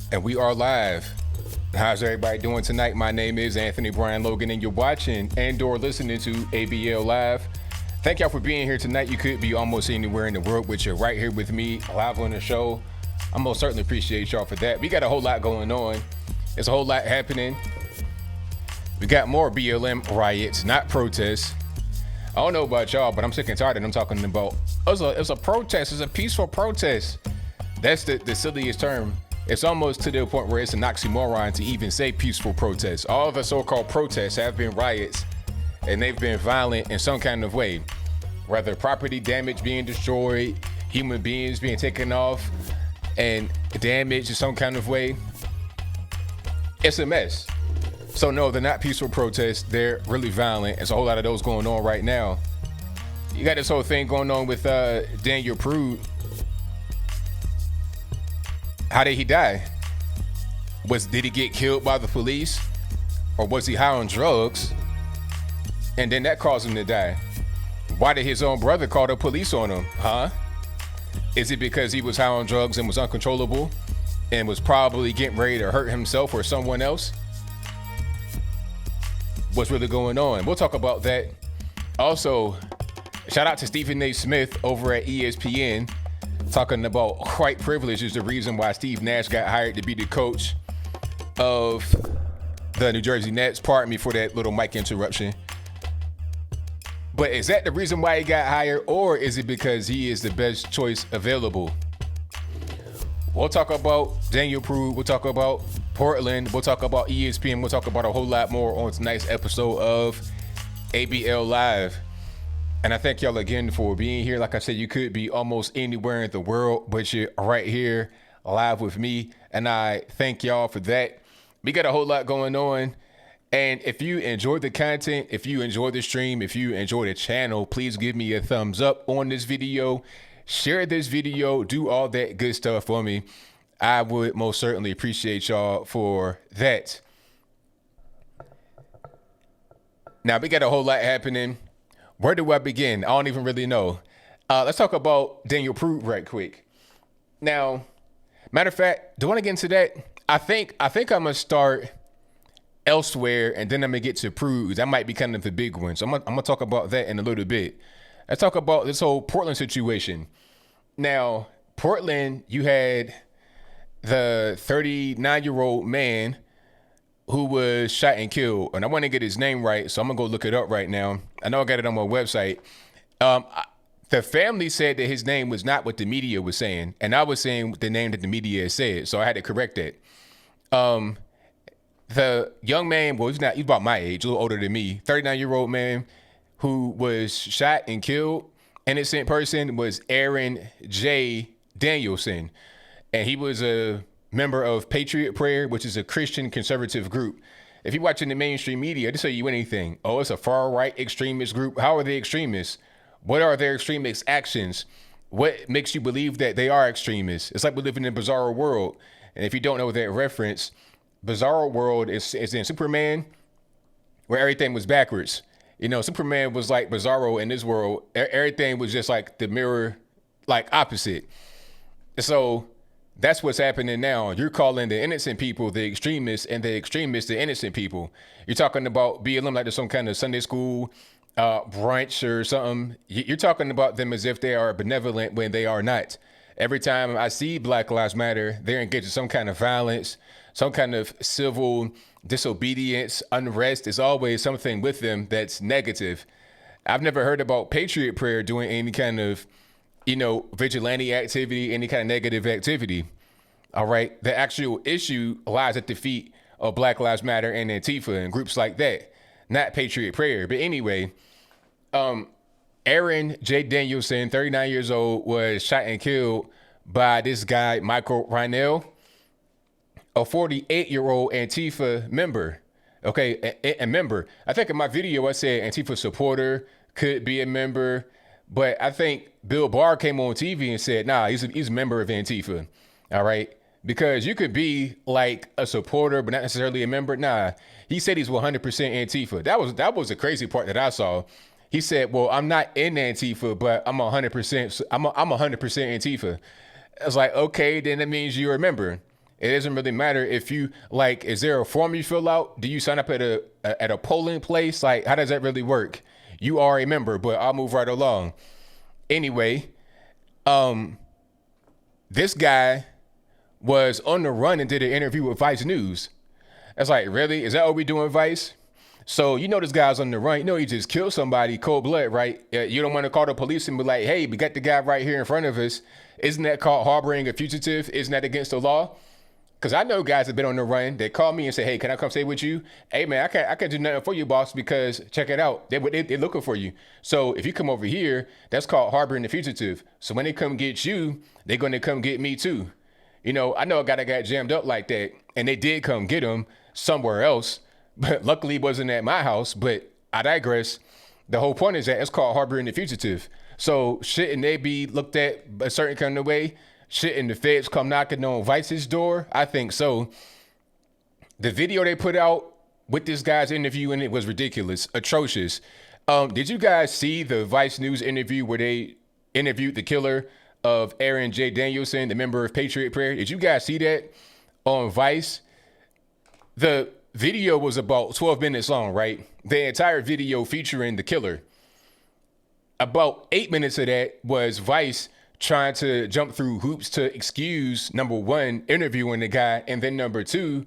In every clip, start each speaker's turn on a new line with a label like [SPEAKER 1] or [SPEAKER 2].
[SPEAKER 1] And we are live. How's everybody doing tonight? My name is Anthony Brian Logan, and you're watching and/or listening to ABL Live. Thank y'all for being here tonight. You could be almost anywhere in the world, but you're right here with me, live on the show. I most certainly appreciate y'all for that. We got a whole lot going on. There's a whole lot happening. We got more BLM riots, not protests. I don't know about y'all, but I'm sick and tired of them talking about, it's a protest, it's a peaceful protest. That's the silliest term. It's almost to the point where it's an oxymoron to even say peaceful protests. All the so-called protests have been riots, and they've been violent in some kind of way. Whether property damage being destroyed, human beings being taken off and damaged in some kind of way. It's a mess. So no, they're not peaceful protests. They're really violent. There's a whole lot of those going on right now. You got this whole thing going on with Daniel Prude. How did he die? Did he get killed by the police? Or was he high on drugs? And then that caused him to die. Why did his own brother call the police on him? Huh? Is it because he was high on drugs and was uncontrollable and was probably getting ready to hurt himself or someone else? What's really going on? We'll talk about that. Also, shout out to Stephen Nash over at ESPN. Talking about white privilege is the reason why Steve Nash got hired to be the coach of the New Jersey Nets. Pardon me for that little mic interruption. But is that the reason why he got hired, or is it because he is the best choice available? We'll talk about Daniel Prude. We'll talk about Portland. We'll talk about ESPN. We'll talk about a whole lot more on tonight's episode of ABL Live. And I thank y'all again for being here. Like I said, you could be almost anywhere in the world, but you're right here live with me. And I thank y'all for that. We got a whole lot going on. And if you enjoyed the content, if you enjoyed the stream, if you enjoyed the channel, please give me a thumbs up on this video. Share this video. Do all that good stuff for me. I would most certainly appreciate y'all for that. Now, we got a whole lot happening. Where do I begin? I don't even really know. Let's talk about Daniel Prude right quick. Now, matter of fact, do I want to get into that? I think I'm gonna start elsewhere, and then I'm gonna get to Prude. That might be kind of the big one. So I'm gonna talk about that in a little bit. Let's talk about this whole Portland situation. Now, Portland, you had the 39-year-old man who was shot and killed. And I want to get his name right, so I'm going to go look it up right now. I know I got it on my website. The family said that his name was not what the media was saying, and I was saying the name that the media said, so I had to correct that. The young man, well, he's about my age, a little older than me, 39-year-old man who was shot and killed. Innocent person was Aaron J. Danielson, and he was a member of Patriot Prayer, which is a Christian conservative group. If you're watching the mainstream media, they tell you anything. Oh, it's a far-right extremist group. How are they extremists? What are their extremist actions? What makes you believe that they are extremists? It's like we live in a bizarre world. And if you don't know that reference, bizarre world is in Superman, where everything was backwards. You know, Superman was like Bizarro in this world. Everything was just like the mirror, like opposite. So that's what's happening now. You're calling the innocent people the extremists, and the extremists the innocent people. You're talking about BLM like there's some kind of Sunday school brunch or something. You're talking about them as if they are benevolent when they are not. Every time I see Black Lives Matter, they're engaged in some kind of violence, some kind of civil disobedience, unrest. There's always something with them that's negative. I've never heard about Patriot Prayer doing any kind of vigilante activity, any kind of negative activity. All right. The actual issue lies at the feet of Black Lives Matter and Antifa and groups like that, not Patriot Prayer. But anyway, Aaron J. Danielson, 39 years old, was shot and killed by this guy, Michael Rhinell, a 48-year-old Antifa member. Okay. A member. I think in my video, I said Antifa supporter, could be a member. But I think Bill Barr came on TV and said, nah, he's a member of Antifa. All right. Because you could be like a supporter, but not necessarily a member. Nah, he said he's 100% Antifa. That was the crazy part that I saw. He said, well, I'm not in Antifa, but I'm 100%. I'm 100% Antifa. I was like, okay, then that means you're a member. It doesn't really matter if you like. Is there a form you fill out? Do you sign up at a polling place? Like, how does that really work? You are a member, but I'll move right along. Anyway, this guy was on the run and did an interview with Vice News. That's like, really? Is that what we doing, Vice? So you know this guy's on the run. You know he just killed somebody, cold blood, right? You don't want to call the police and be like, hey, we got the guy right here in front of us. Isn't that called harboring a fugitive? Isn't that against the law? Because I know guys have been on the run. They call me and say, hey, can I come stay with you? Hey, man, I can't do nothing for you, boss, because check it out. They're looking for you. So if you come over here, that's called harboring the fugitive. So when they come get you, they're going to come get me too. You know, I know a guy that got jammed up like that, and they did come get him somewhere else. But luckily it wasn't at my house. But I digress. The whole point is that it's called harboring the fugitive. So shouldn't they be looked at a certain kind of way? Shouldn't the feds come knocking on Vice's door? I think so. The video they put out with this guy's interview in it was ridiculous, atrocious. Did you guys see the Vice News interview where they interviewed the killer of Aaron J. Danielson, the member of Patriot Prayer? Did you guys see that on Vice? The video was about 12 minutes long, right? The entire video featuring the killer. About 8 minutes of that was Vice trying to jump through hoops to excuse, number one, interviewing the guy, and then number two,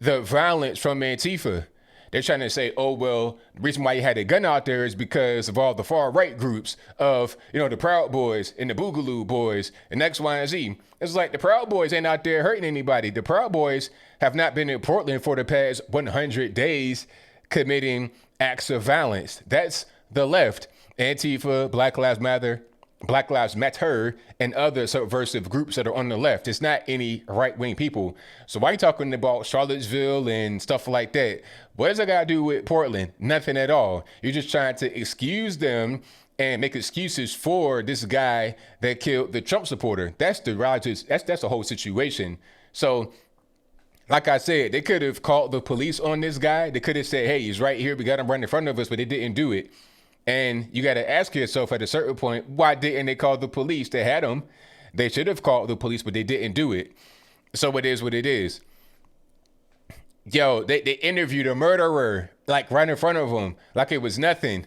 [SPEAKER 1] the violence from Antifa. They're trying to say, oh, well, the reason why you had a gun out there is because of all the far right groups of, you know, the Proud Boys and the Boogaloo Boys and X, Y, and Z. It's like the Proud Boys ain't out there hurting anybody. The Proud Boys have not been in Portland for the past 100 days committing acts of violence. That's the left. Antifa, Black Lives Matter, and other subversive groups that are on the left. It's not any right-wing people. So why are you talking about Charlottesville and stuff like that? What does that got to do with Portland? Nothing at all. You're just trying to excuse them and make excuses for this guy that killed the Trump supporter. That's the that's the whole situation. So, like I said, they could have called the police on this guy. They could have said, hey, he's right here. We got him right in front of us, but they didn't do it. And you got to ask yourself at a certain point, why didn't they call the police? They had them. They should have called the police, but they didn't do it. So it is what it is. Yo, they interviewed a murderer, like right in front of them, like it was nothing.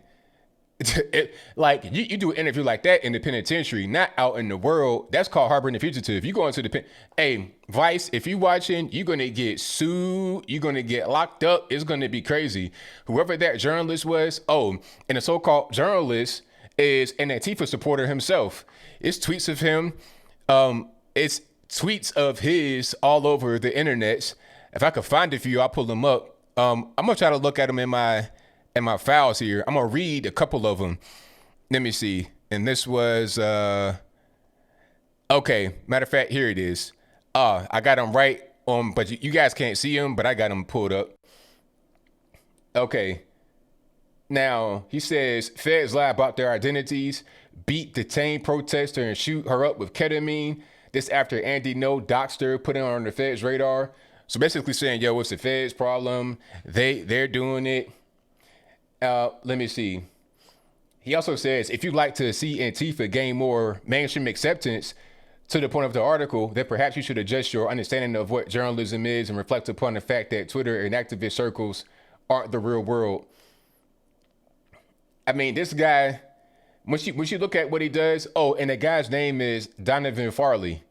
[SPEAKER 1] Like you do an interview like that in the penitentiary, not out in the world. That's called harboring the fugitive. You go into the hey, Vice, if you watching, you're gonna get sued. You're gonna get locked up. It's gonna be crazy. Whoever that journalist was, and the so-called journalist is an Antifa supporter himself. It's tweets of him. It's tweets of his all over the internet. If I could find it for you, I'll pull them up. I'm gonna try to look at them in my files here. I'm gonna read a couple of them. Let me see. And this was okay. Matter of fact, here it is. I got them right on, but you guys can't see them, but I got them pulled up. Okay. Now he says feds lie about their identities, beat detained protester and shoot her up with ketamine. This after Andy No doxed her, put it on the feds radar. So basically saying, yo, it's the feds' problem. They're doing it. Let me see. He also says, if you'd like to see Antifa gain more mainstream acceptance to the point of the article, then perhaps you should adjust your understanding of what journalism is and reflect upon the fact that Twitter and activist circles aren't the real world. I mean, this guy, when you look at what he does, and the guy's name is Donovan Farley.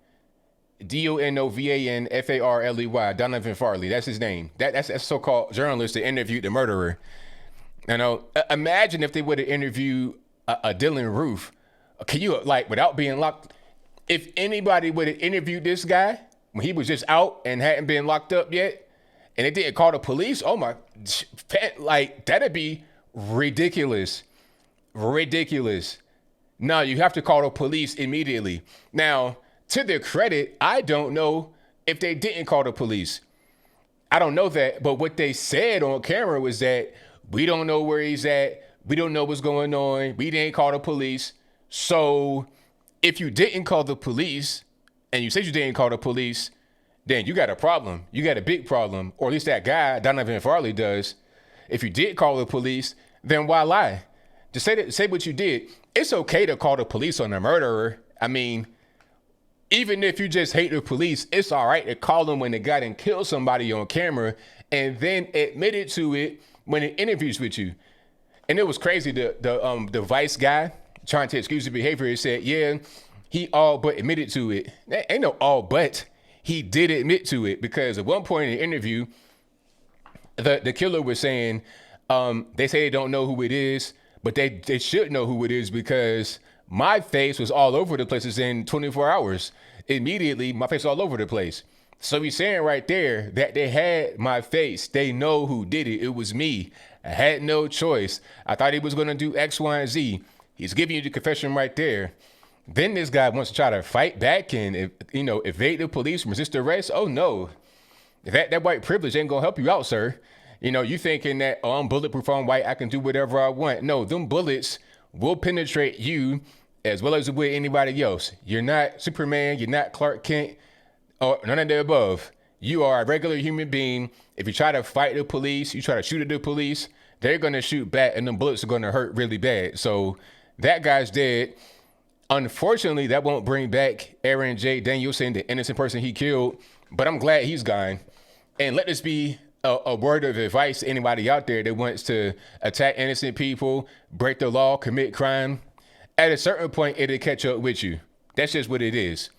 [SPEAKER 1] Donovanfarley. Donovan Farley. That's his name. That's a so-called journalist that interviewed the murderer. You know, imagine if they would have interviewed a Dylan Roof. Can you, like, without being locked? If anybody would have interviewed this guy when he was just out and hadn't been locked up yet, and they didn't call the police, oh my, like, that'd be ridiculous. Ridiculous. No, you have to call the police immediately. Now, to their credit, I don't know if they didn't call the police. I don't know that, but what they said on camera was that we don't know where he's at. We don't know what's going on. We didn't call the police. So if you didn't call the police and you said you didn't call the police, then you got a problem. You got a big problem, or at least that guy, Donovan Farley, does. If you did call the police, then why lie? Just say what you did. It's okay to call the police on a murderer. I mean, Even if you just hate the police, it's all right to call them when they got and killed somebody on camera and then admitted to it when it interviews with you. And it was crazy. The Vice guy trying to excuse the behavior, he said, yeah, he all but admitted to it. That ain't no all but. He did admit to it, because at one point in the interview, the killer was saying, they say they don't know who it is, but they should know who it is, because my face was all over the place in 24 hours. Immediately, my face all over the place. So he's saying right there that they had my face. They know who did it. It was me. I had no choice. I thought he was going to do X, Y, and Z. He's giving you the confession right there. Then this guy wants to try to fight back and, evade the police, resist arrest. Oh, no. That white privilege ain't going to help you out, sir. You thinking that, oh, I'm bulletproof, I'm white, I can do whatever I want. No, them bullets will penetrate you as well as it would anybody else. You're not Superman. You're not Clark Kent or none of the above. You are a regular human being. If you try to fight the police, you try to shoot at the police, they're going to shoot back and them bullets are going to hurt really bad. So that guy's dead. Unfortunately, that won't bring back Aaron J. Danielson, the innocent person he killed, but I'm glad he's gone. And let this be a word of advice to anybody out there that wants to attack innocent people, break the law, commit crime. At a certain point, it'll catch up with you. That's just what it is.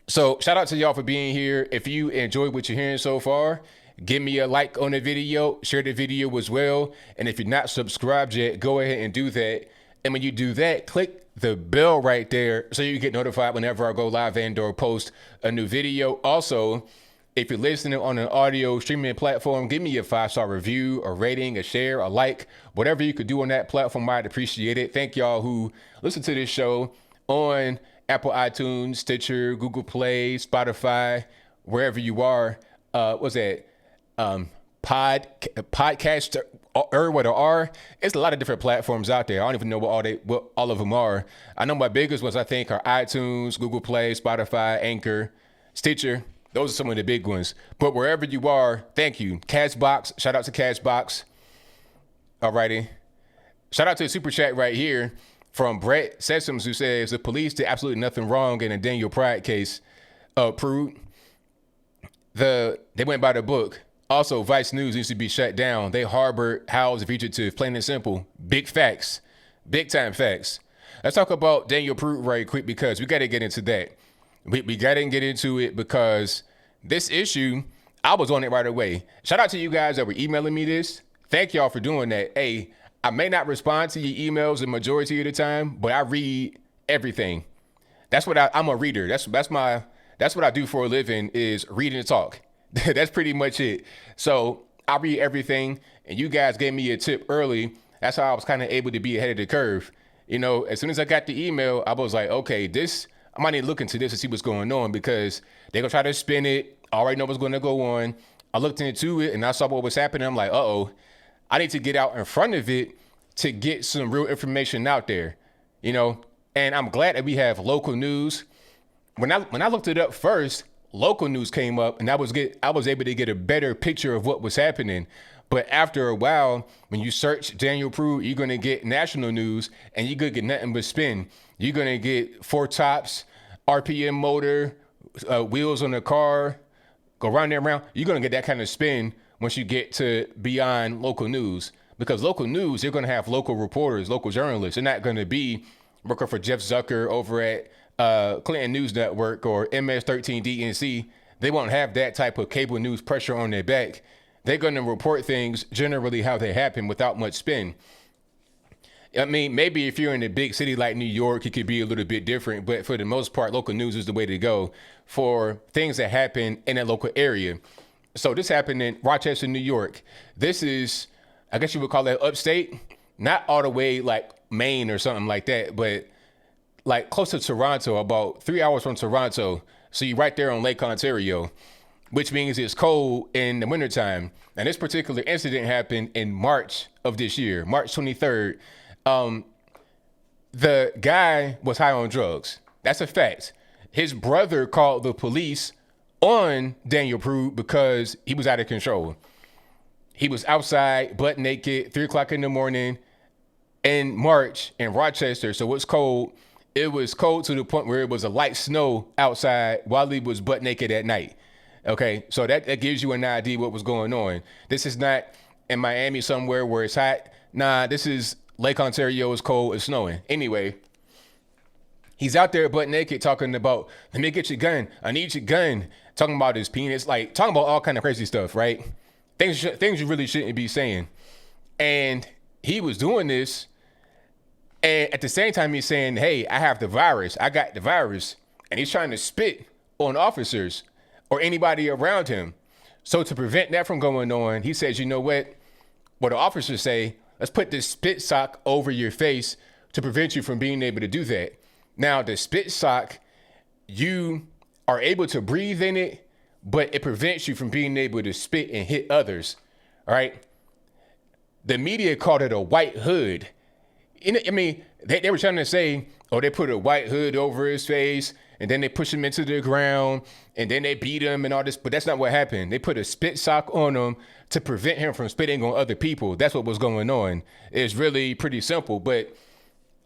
[SPEAKER 1] So shout out to y'all for being here. If you enjoyed what you're hearing so far, give me a like on the video, share the video as well. And if you're not subscribed yet, go ahead and do that. And when you do that, click the bell right there so you get notified whenever I go live and or post a new video. Also, if you're listening on an audio streaming platform, give me a 5-star review, a rating, a share, a like, whatever you could do on that platform. I'd appreciate it. Thank y'all who listen to this show on Apple iTunes, Stitcher, Google Play, Spotify, wherever you are. What's that? Podcast or what are? It's a lot of different platforms out there. I don't even know what all of them are. I know my biggest ones, I think, are iTunes, Google Play, Spotify, Anchor, Stitcher. Those are some of the big ones. But wherever you are, thank you. Cashbox, shout out to Cashbox. Alrighty. Shout out to the super chat right here from Brett Sessoms, who says the police did absolutely nothing wrong in a Daniel Prude case. Prude. They went by the book. Also, Vice News needs to be shut down. They harbored Howell's fugitive, plain and simple. Big facts. Big time facts. Let's talk about Daniel Prude right quick, because we got to get into that. We got to get into it because this issue, I was on it right away. Shout out to you guys that were emailing me this. Thank y'all for doing that. Hey, I may not respond to your emails the majority of the time, but I read everything. That's what I'm a reader. That's what I do for a living, is read and talk. That's pretty much it. So I read everything, and you guys gave me a tip early. That's how I was kind of able to be ahead of the curve. As soon as I got the email, I was like, okay, I might need to look into this and see what's going on, because they're going to try to spin it. I already know what's going to go on. I looked into it and I saw what was happening. I'm like, I need to get out in front of it to get some real information out there, and I'm glad that we have local news. When I looked it up first, local news came up and I was able to get a better picture of what was happening. But after a while, when you search Daniel Prude, you're going to get national news and you're going to get nothing but spin. You're going to get 4 tops, RPM motor, wheels on the car, go round and round. You're going to get that kind of spin once you get to beyond local news. Because local news, you're going to have local reporters, local journalists. They're not going to be working for Jeff Zucker over at Clinton News Network or MS-13 DNC. They won't have that type of cable news pressure on their back. They're going to report things generally how they happen without much spin. I mean, maybe if you're in a big city like New York, it could be a little bit different. But for the most part, local news is the way to go for things that happen in a local area. So this happened in Rochester, New York. This is, I guess you would call it upstate. Not all the way like Maine or something like that, but like close to Toronto, about 3 hours from Toronto. So you're right there on Lake Ontario, which means it's cold in the wintertime. And this particular incident happened in March of this year, March 23rd. The guy was high on drugs. That's a fact. His brother called the police on Daniel Prude because he was out of control. He was outside, butt naked, 3 o'clock in the morning in March in Rochester. So it's cold. it was cold to the point where it was a light snow outside while he was butt naked at night. Okay, so that gives you an idea what was going on. This is not in Miami somewhere where it's hot. Nah, this is Lake Ontario. It's cold. It's snowing. Anyway, he's out there butt naked talking about, let me get your gun. I need your gun. Talking about his penis, like talking about all kind of crazy stuff, right? Things you really shouldn't be saying. And he was doing this. And at the same time, he's saying, hey, I have the virus. I got the virus. And he's trying to spit on officers or anybody around him. So to prevent that from going on, he says, you know what the officers say, let's put this spit sock over your face to prevent you from being able to do that. Now, the spit sock, you are able to breathe in it, but it prevents you from being able to spit and hit others. All right. The media called it a white hood. I mean, they were trying to say, oh, they put a white hood over his face and then they push him into the ground and then they beat him and all this. But that's not what happened. They put a spit sock on him to prevent him from spitting on other people. That's what was going on. It's really pretty simple. But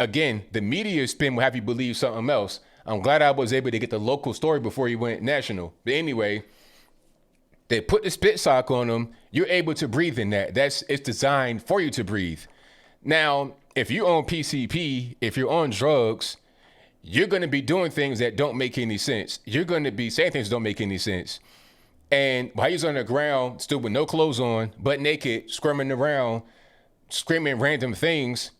[SPEAKER 1] again, the media spin will have you believe something else. I'm glad I was able to get the local story before he went national. But anyway, they put the spit sock on him. You're able to breathe in that. It's designed for you to breathe. Now, if you're on PCP, if you're on drugs, you're going to be doing things that don't make any sense. You're going to be saying things that don't make any sense. And while he's on the ground, still with no clothes on, butt naked, squirming around, screaming random things,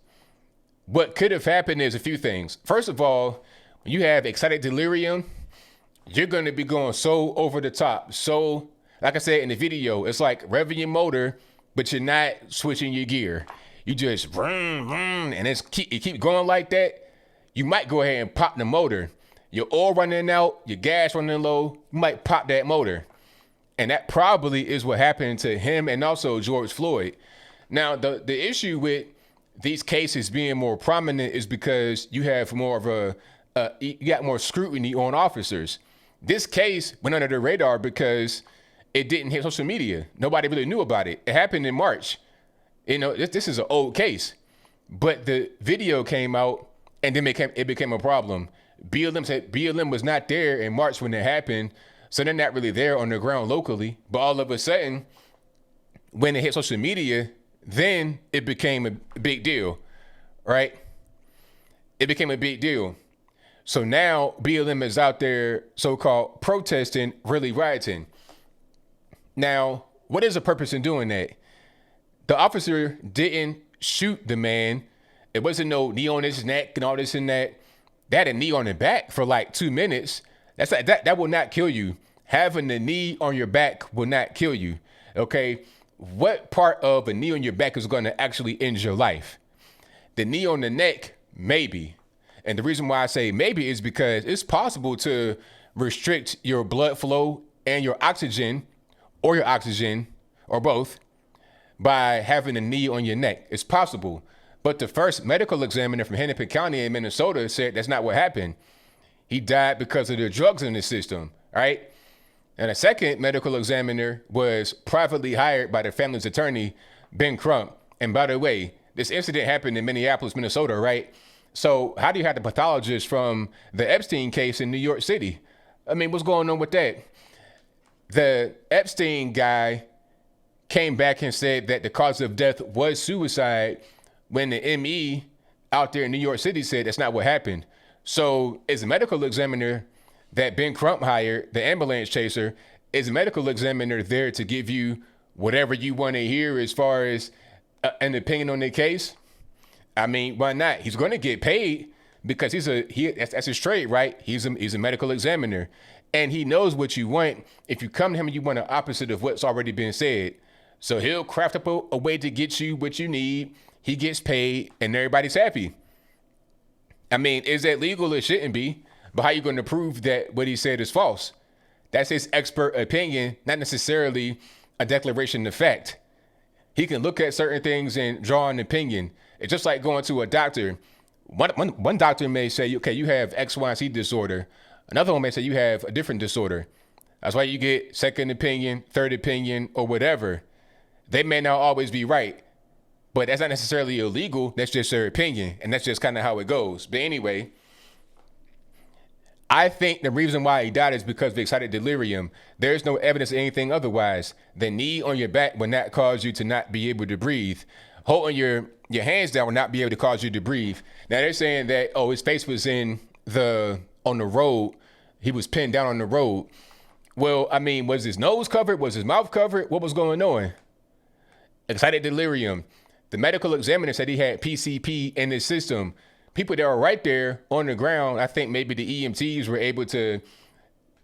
[SPEAKER 1] what could have happened is a few things. First of all, when you have excited delirium, you're going to be going so over the top. So, like I said in the video, it's like revving your motor, but you're not switching your gear. You just vroom, vroom, and you keep going like that. You might go ahead and pop the motor. Your oil running out, your gas running low, you might pop that motor. And that probably is what happened to him and also George Floyd. Now, the issue with these cases being more prominent is because you have more of you got more scrutiny on officers. This case went under the radar because it didn't hit social media. Nobody really knew about it. It happened in March. You know, this is an old case, but the video came out and then it became a problem. BLM said BLM was not there in March when it happened, so they're not really there on the ground locally. But all of a sudden, when it hit social media, then it became a big deal, right? It became a big deal. So now BLM is out there so-called protesting, really rioting. Now, what is the purpose in doing that? The officer didn't shoot the man. It wasn't no knee on his neck and all this and that. They had a knee on the back for like 2 minutes. That's like that will not kill you. Having the knee on your back will not kill you. Okay. What part of a knee on your back is going to actually end your life? The knee on the neck, maybe. And the reason why I say maybe is because it's possible to restrict your blood flow and your oxygen or both by having a knee on your neck. It's possible. But the first medical examiner from Hennepin County in Minnesota said that's not what happened. He died because of the drugs in the system, right? And a second medical examiner was privately hired by the family's attorney, Ben Crump. And by the way, this incident happened in Minneapolis, Minnesota, right? So how do you have the pathologist from the Epstein case in New York City? I mean, what's going on with that? The Epstein guy came back and said that the cause of death was suicide when the ME out there in New York City said that's not what happened. So is a medical examiner that Ben Crump hired, the ambulance chaser, is a medical examiner there to give you whatever you want to hear as far as an opinion on the case? I mean, why not? He's going to get paid because that's his trade, right? He's a medical examiner, and he knows what you want. If you come to him and you want the opposite of what's already been said, so he'll craft up a way to get you what you need. He gets paid, and everybody's happy. I mean, is that legal? It shouldn't be. But how are you going to prove that what he said is false? That's his expert opinion, not necessarily a declaration of fact. He can look at certain things and draw an opinion. It's just like going to a doctor. One doctor may say, okay, you have X, Y, and Z disorder. Another one may say you have a different disorder. That's why you get second opinion, third opinion, or whatever. They may not always be right, but that's not necessarily illegal. That's just their opinion, and that's just kind of how it goes. But anyway, I think the reason why he died is because of excited delirium. There's no evidence of anything otherwise. The knee on your back will not cause you to not be able to breathe. Holding your hands down will not be able to cause you to breathe. Now they're saying that, oh, his face was on the road. He was pinned down on the road. Well, I mean, was his nose covered? Was his mouth covered? What was going on? Excited delirium. The medical examiner said he had PCP in his system. People that were right there on the ground, I think maybe the EMTs were able to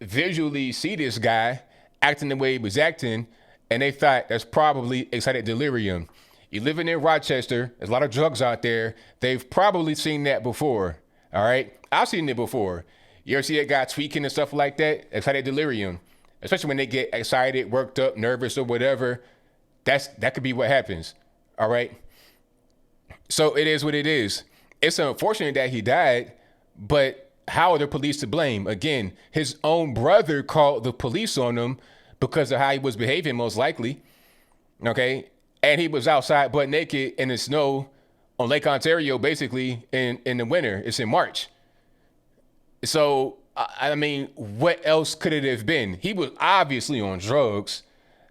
[SPEAKER 1] visually see this guy acting the way he was acting, and they thought that's probably excited delirium. You're living in Rochester. There's a lot of drugs out there. They've probably seen that before. All right? I've seen it before. You ever see a guy tweaking and stuff like that? Excited delirium. Especially when they get excited, worked up, nervous, or whatever. That could be what happens. All right? So it is what it is. It's unfortunate that he died, but how are the police to blame? Again, his own brother called the police on him because of how he was behaving, most likely. Okay? And he was outside butt naked in the snow on Lake Ontario, basically, in the winter. It's in March. So, I mean, what else could it have been? He was obviously on drugs.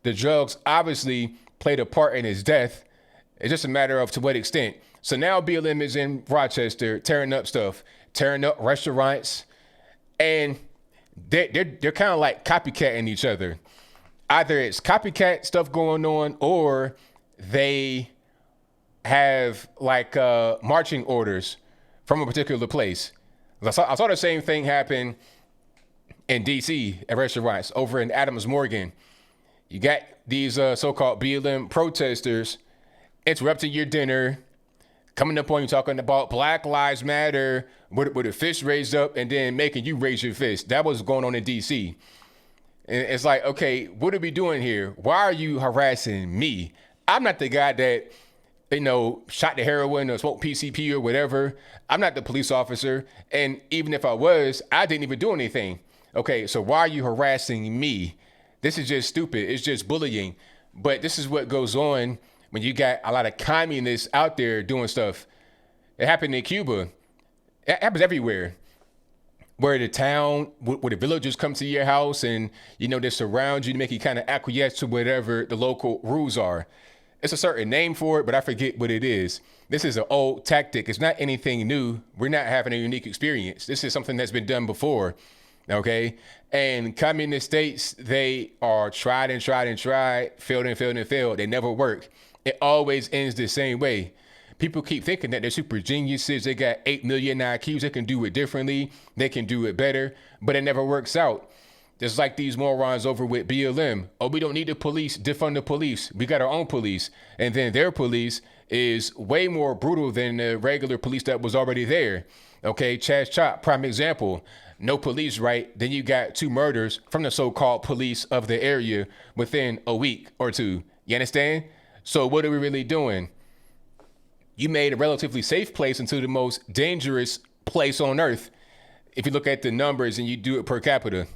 [SPEAKER 1] The drugs obviously played a part in his death. It's just a matter of to what extent. So now BLM is in Rochester tearing up stuff, tearing up restaurants, and they're kind of like copycatting each other. Either it's copycat stuff going on, or they have like marching orders from a particular place. I saw the same thing happen in DC at restaurants over in Adams Morgan. You got these so-called BLM protesters interrupting your dinner, coming up on you talking about Black Lives Matter with a fist raised up and then making you raise your fist. That was going on in DC. And it's like, okay, what are we doing here? Why are you harassing me? I'm not the guy that, shot the heroin or smoked PCP or whatever. I'm not the police officer. And even if I was, I didn't even do anything. Okay, so why are you harassing me? This is just stupid. It's just bullying. But this is what goes on when you got a lot of communists out there doing stuff. It happened in Cuba. It happens everywhere. Where the town, where the villagers come to your house and, they surround you to make you kind of acquiesce to whatever the local rules are. It's a certain name for it, but I forget what it is. This is an old tactic. It's not anything new. We're not having a unique experience. This is something that's been done before, okay? And communist states, they are tried and tried and tried, failed and failed and failed. They never work. It always ends the same way. People keep thinking that they're super geniuses. They got 8 million IQs. They can do it differently. They can do it better, but it never works out. Just like these morons over with BLM. Oh, we don't need the police, defund the police. We got our own police. And then their police is way more brutal than the regular police that was already there. Okay, Chaz Chop, prime example. No police, right? Then you got 2 murders from the so-called police of the area within a week or 2. You understand? So what are we really doing? You made a relatively safe place into the most dangerous place on earth. If you look at the numbers and you do it per capita.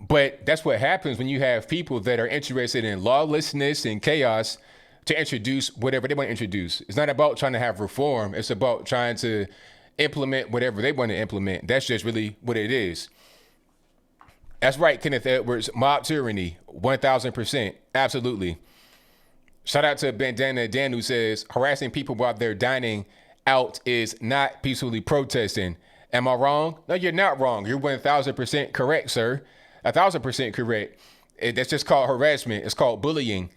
[SPEAKER 1] But that's what happens when you have people that are interested in lawlessness and chaos to introduce whatever they want to introduce. It's not about trying to have reform. It's about trying to implement whatever they want to implement. That's just really what it is. That's right, Kenneth Edwards. Mob tyranny, 1,000%. Absolutely. Shout out to Bandana Dan, who says harassing people while they're dining out is not peacefully protesting. Am I wrong? No, you're not wrong. You're 1,000% correct, sir. 1,000% correct. That's just called harassment. It's called bullying.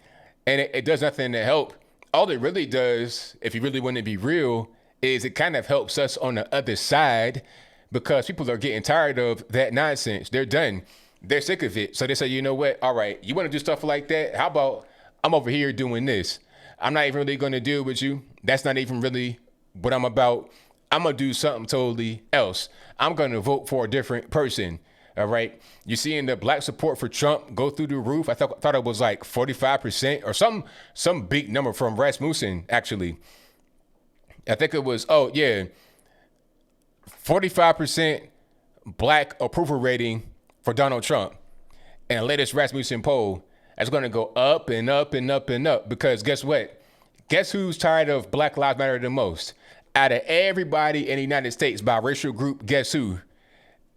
[SPEAKER 1] And it does nothing to help. All it really does, if you really want to be real, is it kind of helps us on the other side because people are getting tired of that nonsense. They're done. They're sick of it. So they say, you know what? All right, you want to do stuff like that? How about I'm over here doing this? I'm not even really going to deal with you. That's not even really what I'm about. I'm going to do something totally else. I'm going to vote for a different person. All right. You're seeing the black support for Trump go through the roof. I thought it was like 45% or some big number from Rasmussen, actually. I think it was, 45% black approval rating for Donald Trump. And the latest Rasmussen poll, that's going to go up and up and up and up because guess what? Guess who's tired of Black Lives Matter the most? Out of everybody in the United States by racial group, guess who?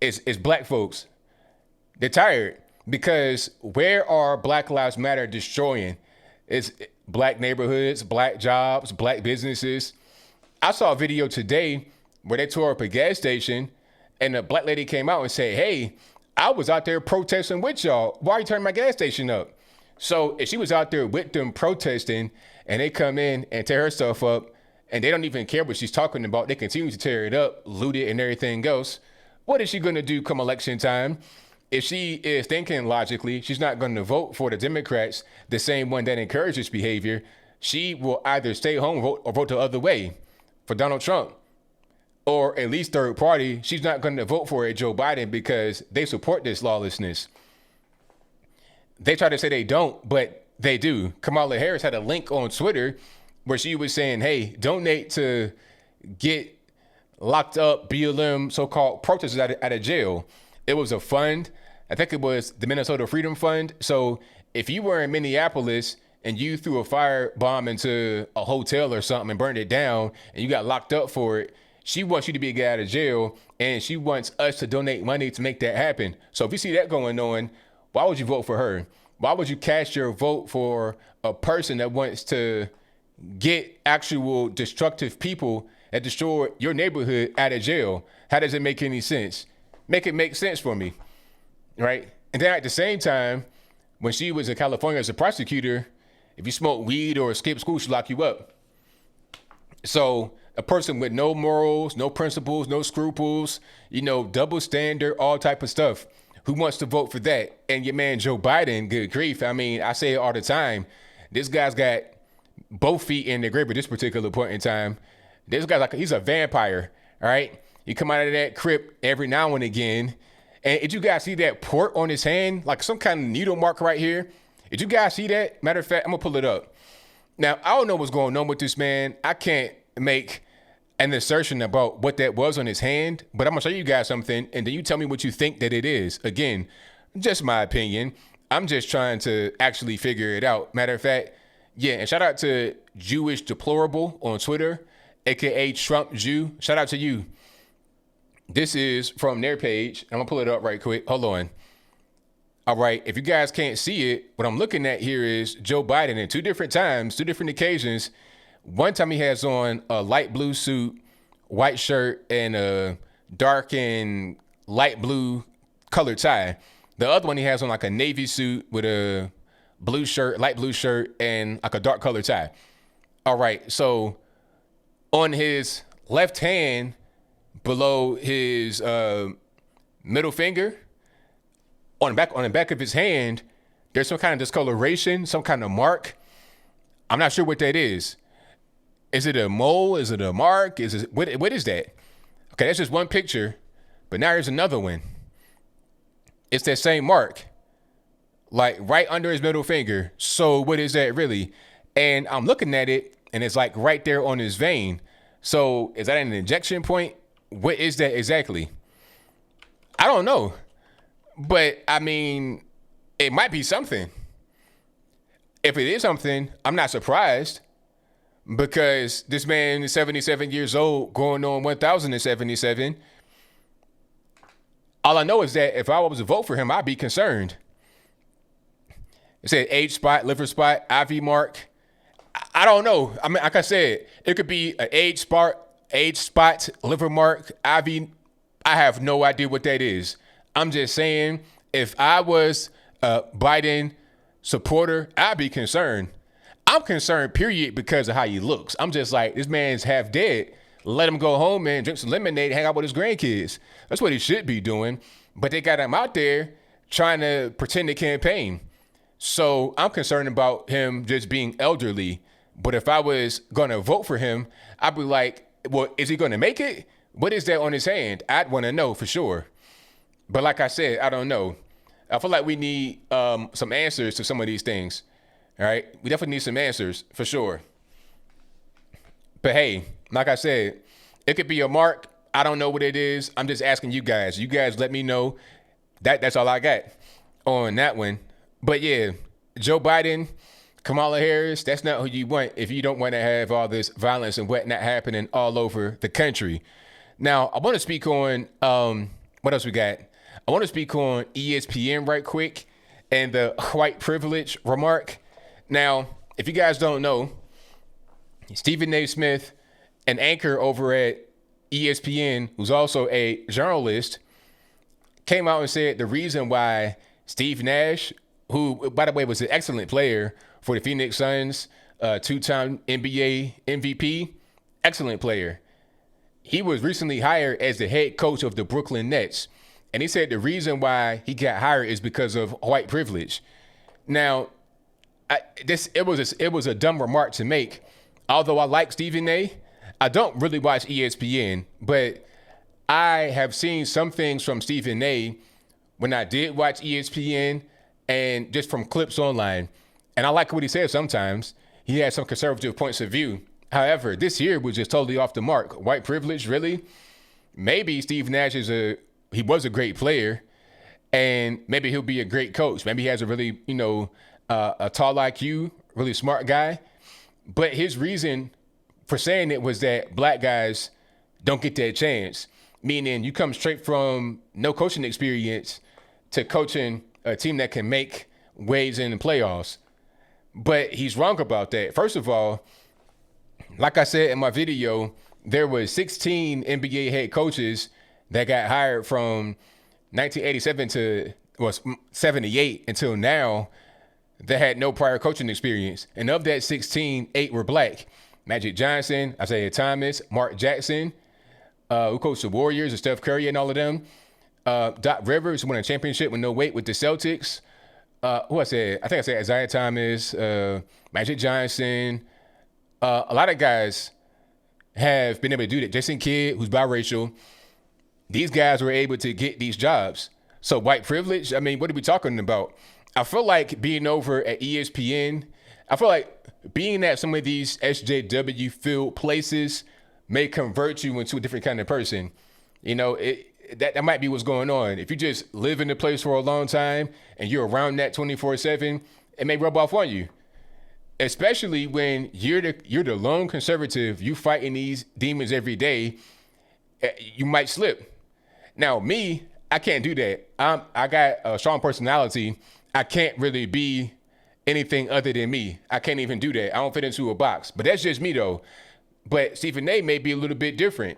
[SPEAKER 1] is black folks. They're tired because where are Black Lives Matter destroying? It's black neighborhoods, black jobs, black businesses. I saw a video today where they tore up a gas station and a black lady came out and said, hey, I was out there protesting with y'all. Why are you turning my gas station up? So if she was out there with them protesting and they come in and tear her stuff up and they don't even care what she's talking about, they continue to tear it up, loot it and everything else. What is she going to do come election time? If she is thinking logically, she's not going to vote for the Democrats, the same one that encourages behavior. She will either stay home or vote the other way for Donald Trump, or at least third party. She's not going to vote for Joe Biden because they support this lawlessness. They try to say they don't, but they do. Kamala Harris had a link on Twitter where she was saying, hey, donate to get locked up BLM so-called protesters out of jail. It was a fund. I think it was the Minnesota Freedom Fund. So if you were in Minneapolis and you threw a firebomb into a hotel or something and burned it down and you got locked up for it, she wants you to be get out of jail and she wants us to donate money to make that happen. So if you see that going on, why would you vote for her? Why would you cast your vote for a person that wants to get actual destructive people that destroy your neighborhood out of jail? How does it make any sense? Make it make sense for me, right? And then at the same time, when she was in California as a prosecutor, if you smoke weed or skip school, she lock you up. So a person with no morals, no principles, no scruples, double standard, all type of stuff, who wants to vote for that? And your man Joe Biden, good grief. I mean, I say it all the time. This guy's got both feet in the grave at this particular point in time. This guy's he's a vampire, all right? You come out of that crypt every now and again. And did you guys see that port on his hand? Like some kind of needle mark right here. Did you guys see that? Matter of fact, I'm going to pull it up. Now, I don't know what's going on with this man. I can't make an assertion about what that was on his hand, but I'm going to show you guys something, and then you tell me what you think that it is. Again, just my opinion. I'm just trying to actually figure it out. Matter of fact, yeah, and shout out to Jewish Deplorable on Twitter, a.k.a. Trump Jew. Shout out to you. This is from their page. I'm going to pull it up right quick. Hold on. All right. If you guys can't see it, what I'm looking at here is Joe Biden in two different times, two different occasions. One time he has on a light blue suit, white shirt, and a dark and light blue colored tie. The other one he has on like a navy suit with a blue shirt, light blue shirt, and like a dark colored tie. All right. So on his left hand, below his middle finger, on the back of his hand, there's some kind of discoloration, some kind of mark. I'm not sure what that is. Is it a mole? Is it a mark? What is that? Okay, that's just one picture, but now here's another one. It's that same mark, like right under his middle finger. So what is that really? And I'm looking at it, and it's like right there on his vein. So is that an injection point? What is that exactly? I don't know. But, I mean, it might be something. If it is something, I'm not surprised because this man is 77 years old, going on 1,077. All I know is that if I was to vote for him, I'd be concerned. It said age spot, liver spot, IV mark. I don't know. I mean, like I said, it could be an age spot, liver mark, IV. I have no idea what that is. I'm just saying, if I was a Biden supporter, I'd be concerned. I'm concerned, period, because of how he looks. I'm just like, this man's half dead. Let him go home and drink some lemonade and hang out with his grandkids. That's what he should be doing. But they got him out there trying to pretend to campaign. So I'm concerned about him just being elderly. But if I was going to vote for him, I'd be like, well, is he going to make it? What is that on his hand? I'd want to know for sure. But like I said, I don't know. I feel like we need some answers to some of these things. All right. We definitely need some answers for sure. But hey, like I said, it could be a mark. I don't know what it is. I'm just asking you guys. You guys let me know. That's all I got on that one. But yeah, Joe Biden, Kamala Harris, that's not who you want if you don't want to have all this violence and whatnot happening all over the country. Now, I want to speak on What else we got? I want to speak on ESPN right quick and the white privilege remark. Now, if you guys don't know, Stephen A. Smith, an anchor over at ESPN, who's also a journalist, came out and said the reason why Steve Nash, who, by the way, was an excellent player for the Phoenix Suns, two-time NBA MVP, excellent player. He was recently hired as the head coach of the Brooklyn Nets. And he said the reason why he got hired is because of white privilege. Now, it was a dumb remark to make. Although I like Stephen A., I don't really watch ESPN, but I have seen some things from Stephen A. when I did watch ESPN and just from clips online. And I like what he says sometimes. He has some conservative points of view. However, this year was just totally off the mark. White privilege, really? Maybe Steve Nash he was a great player, and maybe he'll be a great coach. Maybe he has a really, a tall IQ, really smart guy. But his reason for saying it was that black guys don't get that chance, meaning you come straight from no coaching experience to coaching a team that can make waves in the playoffs. But he's wrong about that. First of all, like I said in my video, there were 16 NBA head coaches that got hired from 1987 to 78 until now that had no prior coaching experience. And of that 16, 8 were black. Magic Johnson, Isaiah Thomas, Mark Jackson, who coached the Warriors and Steph Curry and all of them. Doc Rivers, who won a championship with no weight with the Celtics. I think I said Isaiah Thomas, Magic Johnson. A lot of guys have been able to do that. Jason Kidd, who's biracial. These guys were able to get these jobs. So white privilege, I mean, what are we talking about? I feel like being over at ESPN, I feel like being at some of these SJW filled places may convert you into a different kind of person. That might be what's going on. If you just live in the place for a long time and you're around that 24/7, it may rub off on you. Especially when you're the lone conservative, you fighting these demons every day, you might slip. Now, me, I can't do that. I got a strong personality. I can't really be anything other than me. I can't even do that. I don't fit into a box. But that's just me, though. But Stephen A. may be a little bit different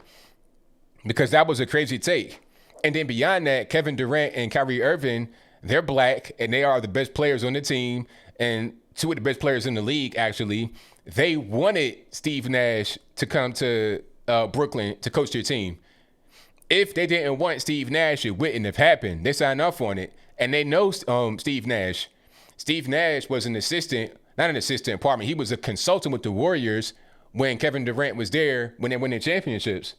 [SPEAKER 1] because that was a crazy take. And then beyond that, Kevin Durant and Kyrie Irving, they're black, and they are the best players on the team, and two of the best players in the league, actually. They wanted Steve Nash to come to Brooklyn to coach their team. If they didn't want Steve Nash, it wouldn't have happened. They signed off on it. And they know Steve Nash. Steve Nash was he was a consultant with the Warriors when Kevin Durant was there when they won the championships.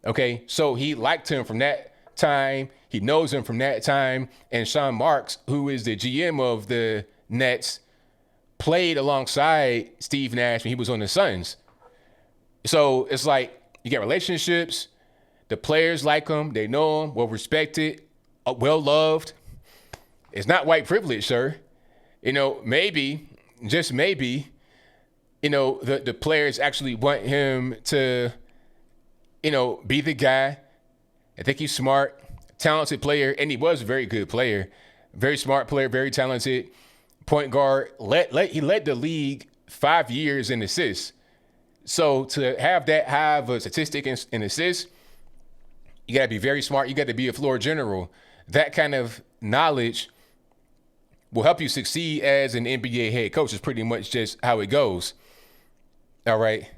[SPEAKER 1] Okay, so he liked him from that time. He knows him from that time. And Sean Marks, who is the GM of the Nets, played alongside Steve Nash when he was on the Suns. So it's like you get relationships. The players like him. They know him, well respected, well loved. It's not white privilege, sir. Maybe, just maybe, the players actually want him to, be the guy. I think he's smart, talented player, and he was a very good player, very smart player, very talented point guard. He led the league 5 years in assists. So to have that high of a statistic in assists, you got to be very smart. You got to be a floor general. That kind of knowledge will help you succeed as an NBA head coach. Is pretty much just how it goes. All right.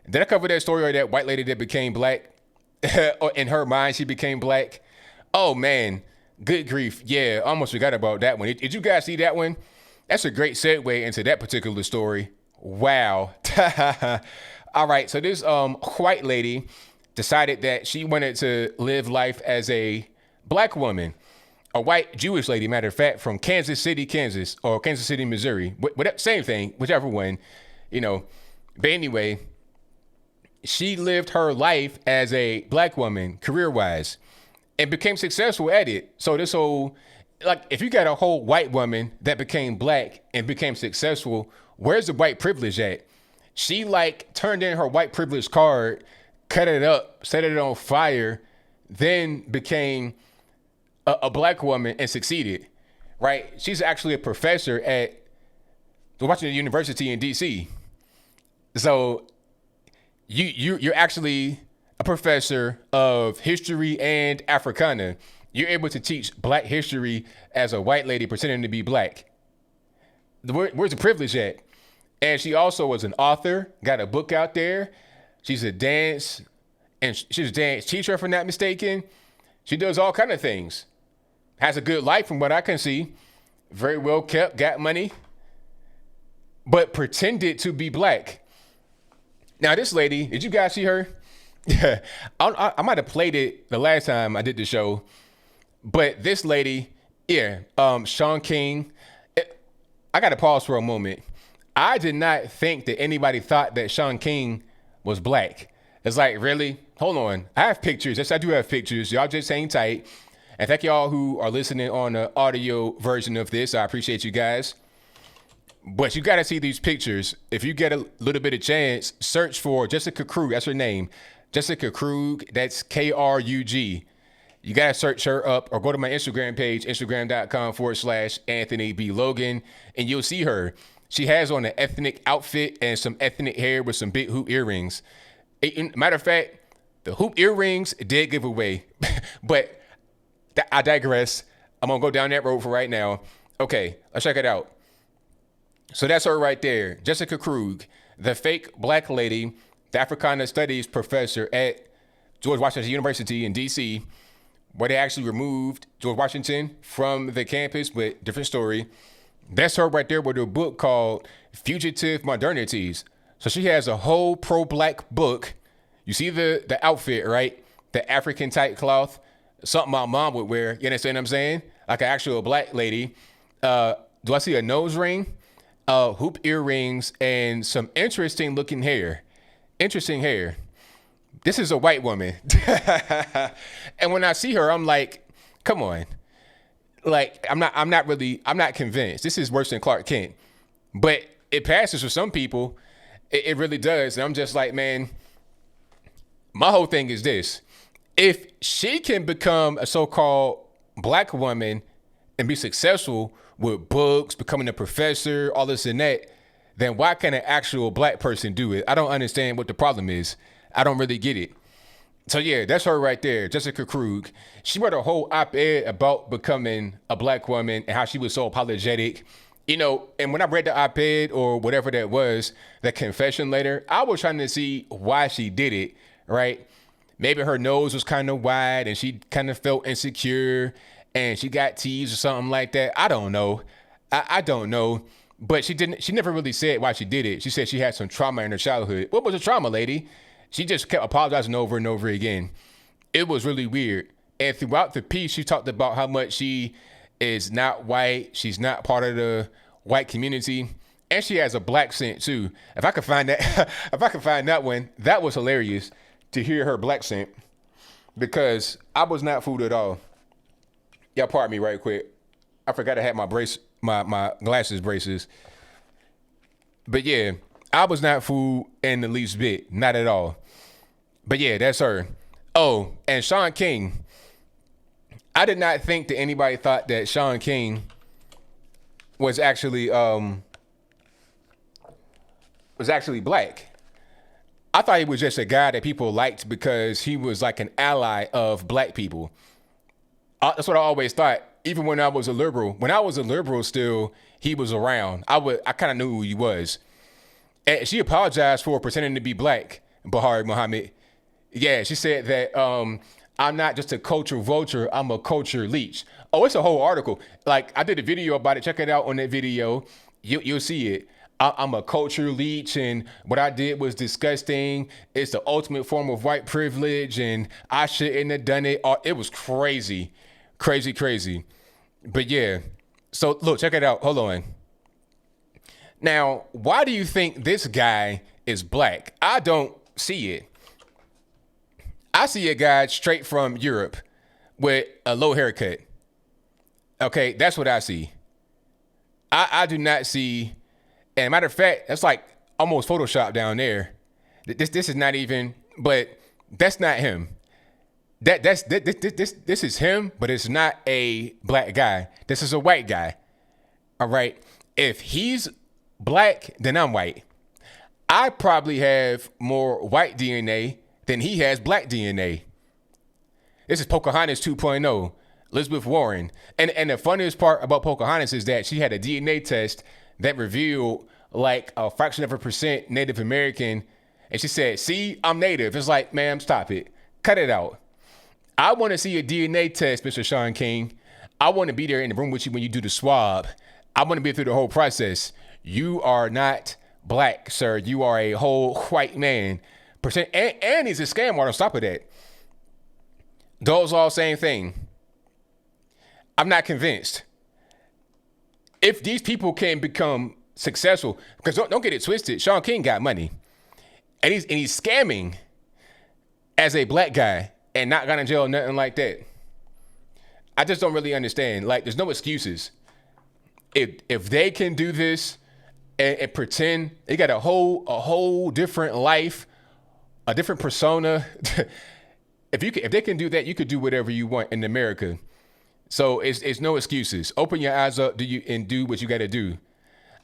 [SPEAKER 1] Did I cover that story or that white lady that became black? Or in her mind, she became black. Oh, man. Good grief. Yeah, I almost forgot about that one. Did you guys see that one? That's a great segue into that particular story. Wow. All right. So this white lady decided that she wanted to live life as a black woman. A white Jewish lady, matter of fact, from Kansas City, Kansas, or Kansas City, Missouri. Same thing, whichever one, But anyway, she lived her life as a black woman, career-wise, and became successful at it. So this whole, if you got a whole white woman that became black and became successful, where's the white privilege at? She turned in her white privilege card, cut it up, set it on fire, then became a black woman and succeeded, right? She's actually a professor at the Washington University in D.C. So you're actually a professor of history and Africana. You're able to teach black history as a white lady pretending to be black. Where's the privilege at? And she also was an author, got a book out there. She's a dance teacher, if I'm not mistaken. She does all kind of things. Has a good life from what I can see. Very well kept, got money, but pretended to be black. Now, this lady, did you guys see her? Yeah, I might have played it the last time I did the show, but this lady, Shaun King. I got to pause for a moment. I did not think that anybody thought that Shaun King was black. It's like, really? Hold on. I have pictures. Yes, I do have pictures. Y'all just hang tight. And thank y'all who are listening on the audio version of this. I appreciate you guys. But you got to see these pictures. If you get a little bit of chance, search for Jessica Krug. That's her name. Jessica Krug. That's Krug. You got to search her up or go to my Instagram page, instagram.com/Anthony B. Logan, and you'll see her. She has on an ethnic outfit and some ethnic hair with some big hoop earrings. Matter of fact, the hoop earrings did give away, but I digress. I'm going to go down that road for right now. Okay, let's check it out. So that's her right there, Jessica Krug, the fake black lady, the Africana Studies professor at George Washington University in D.C., where they actually removed George Washington from the campus, but different story. That's her right there with her book called Fugitive Modernities. So she has a whole pro-black book. You see the outfit, right? The African type cloth, something my mom would wear. You understand what I'm saying? Like an actual black lady. Do I see a nose ring? Hoop earrings and some interesting looking hair. Interesting hair. This is a white woman. And when I see her, I'm like, come on. Like, I'm not convinced. This is worse than Clark Kent. But it passes for some people. It really does. And I'm just like, man, my whole thing is this. If she can become a so-called black woman and be successful with books, becoming a professor, all this and that, then why can't an actual black person do it? I don't understand what the problem is. I don't really get it. So yeah, that's her right there, Jessica Krug. She wrote a whole op-ed about becoming a black woman and how she was so apologetic. You know, and when I read the op-ed or whatever that was, the confession letter, I was trying to see why she did it, right? Maybe her nose was kind of wide and she kind of felt insecure and she got teased or something like that. I don't know. I don't know. But she never really said why she did it. She said she had some trauma in her childhood. What was the trauma, lady? She just kept apologizing over and over again. It was really weird. And throughout the piece, she talked about how much she is not white. She's not part of the white community. And she has a black scent too. If I could find that one, that was hilarious to hear her black scent, because I was not fooled at all. Y'all pardon me right quick. I forgot I had my glasses braces. But yeah, I was not fooled in the least bit. Not at all. But yeah, that's her. Oh, and Shaun King. I did not think that anybody thought that Shaun King was actually black. I thought he was just a guy that people liked because he was like an ally of black people. That's what I always thought. Even when I was a liberal. When I was a liberal still, he was around. I kind of knew who he was. And she apologized for pretending to be black, Bahari Muhammad. Yeah, she said that I'm not just a culture vulture, I'm a culture leech. Oh, it's a whole article. Like, I did a video about it. Check it out on that video. You'll see it. I'm a culture leech, and what I did was disgusting. It's the ultimate form of white privilege, and I shouldn't have done it. It was crazy. Crazy. But yeah, so look, check it out. Hold on. Now, why do you think this guy is black? I don't see it. I see a guy straight from Europe with a low haircut. Okay, that's what I see. I do not see, and matter of fact, that's like almost Photoshop down there. This is not even, but that's not him. This is him, but it's not a black guy. This is a white guy. All right. If he's black, then I'm white. I probably have more white DNA than he has black DNA. This is Pocahontas 2.0, Elizabeth Warren. And the funniest part about Pocahontas is that she had a DNA test that revealed like a fraction of a percent Native American. And she said, see, I'm Native. It's like, ma'am, stop it. Cut it out. I want to see a DNA test, Mr. Sean King. I want to be there in the room with you when you do the swab. I want to be through the whole process. You are not black, sir. You are a whole white man. And he's a scam on top of that. Those all same thing. I'm not convinced. If these people can become successful, because don't get it twisted, Sean King got money. And he's scamming as a black guy and not gone to jail, nothing like that. I just don't really understand. Like, there's no excuses. If they can do this and pretend they got a whole different life, a different persona, if they can do that, you could do whatever you want in America. So it's no excuses. Open your eyes up, and do what you got to do.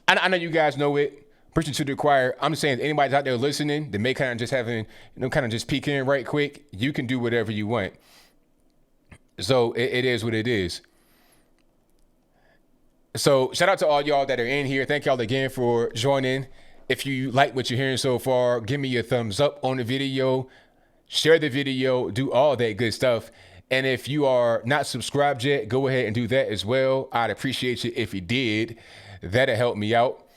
[SPEAKER 1] I know you guys know it. Preaching to the choir. I'm just saying, anybody's out there listening that may kind of just having, kind of just peek in right quick, you can do whatever you want. So it is what it is. So shout out to all y'all that are in here. Thank y'all again for joining. If you like what you're hearing so far, give me a thumbs up on the video, share the video, do all that good stuff. And if you are not subscribed yet, go ahead and do that as well. I'd appreciate you if you did. That'll help me out.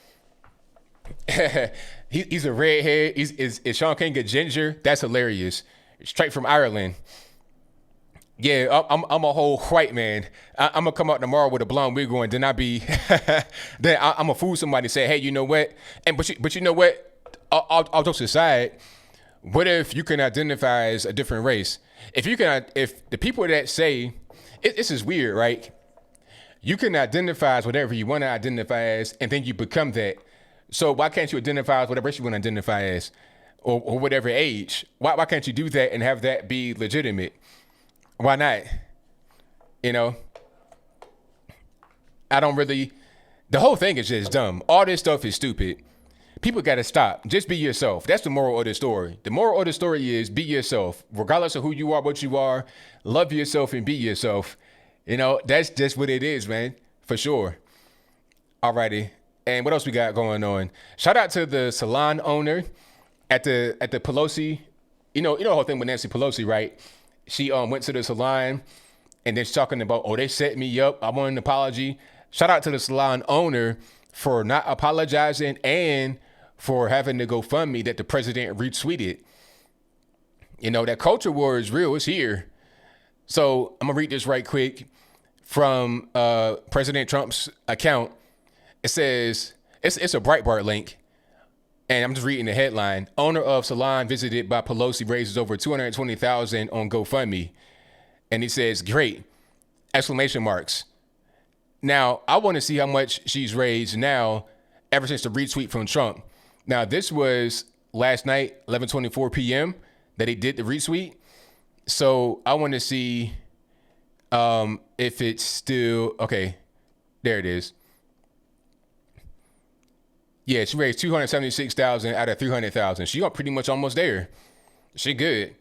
[SPEAKER 1] He's a redhead. Is Sean King a ginger? That's hilarious. Straight from Ireland. Yeah, I'm a whole white man. I'm gonna come out tomorrow with a blonde wig on. Then then I'm gonna fool somebody and say, hey, you know what? But you know what? I'll jokes aside. What if you can identify as a different race? If the people that say this is weird, right? You can identify as whatever you want to identify as, and then you become that. So why can't you identify as whatever race you want to identify as, or whatever age? Why can't you do that and have that be legitimate? Why not? I don't really. The whole thing is just dumb. All this stuff is stupid. People got to stop. Just be yourself. That's the moral of the story. The moral of the story is be yourself, regardless of who you are, what you are. Love yourself and be yourself. That's just what it is, man, for sure. Alrighty. And what else we got going on? Shout out to the salon owner at the Pelosi. You know the whole thing with Nancy Pelosi, right? She went to the salon and then she's talking about, they set me up. I want an apology. Shout out to the salon owner for not apologizing and for having to GoFundMe that the president retweeted. That culture war is real. It's here. So I'm going to read this right quick from President Trump's account. It says, it's a Breitbart link. And I'm just reading the headline. Owner of salon visited by Pelosi raises over $220,000 on GoFundMe. And he says, great, exclamation marks. Now, I want to see how much she's raised now ever since the retweet from Trump. Now, this was last night, 11:24 p.m. that he did the retweet. So I want to see if it's still, okay, there it is. Yeah, she raised $276,000 out of $300,000. She got pretty much almost there. She good.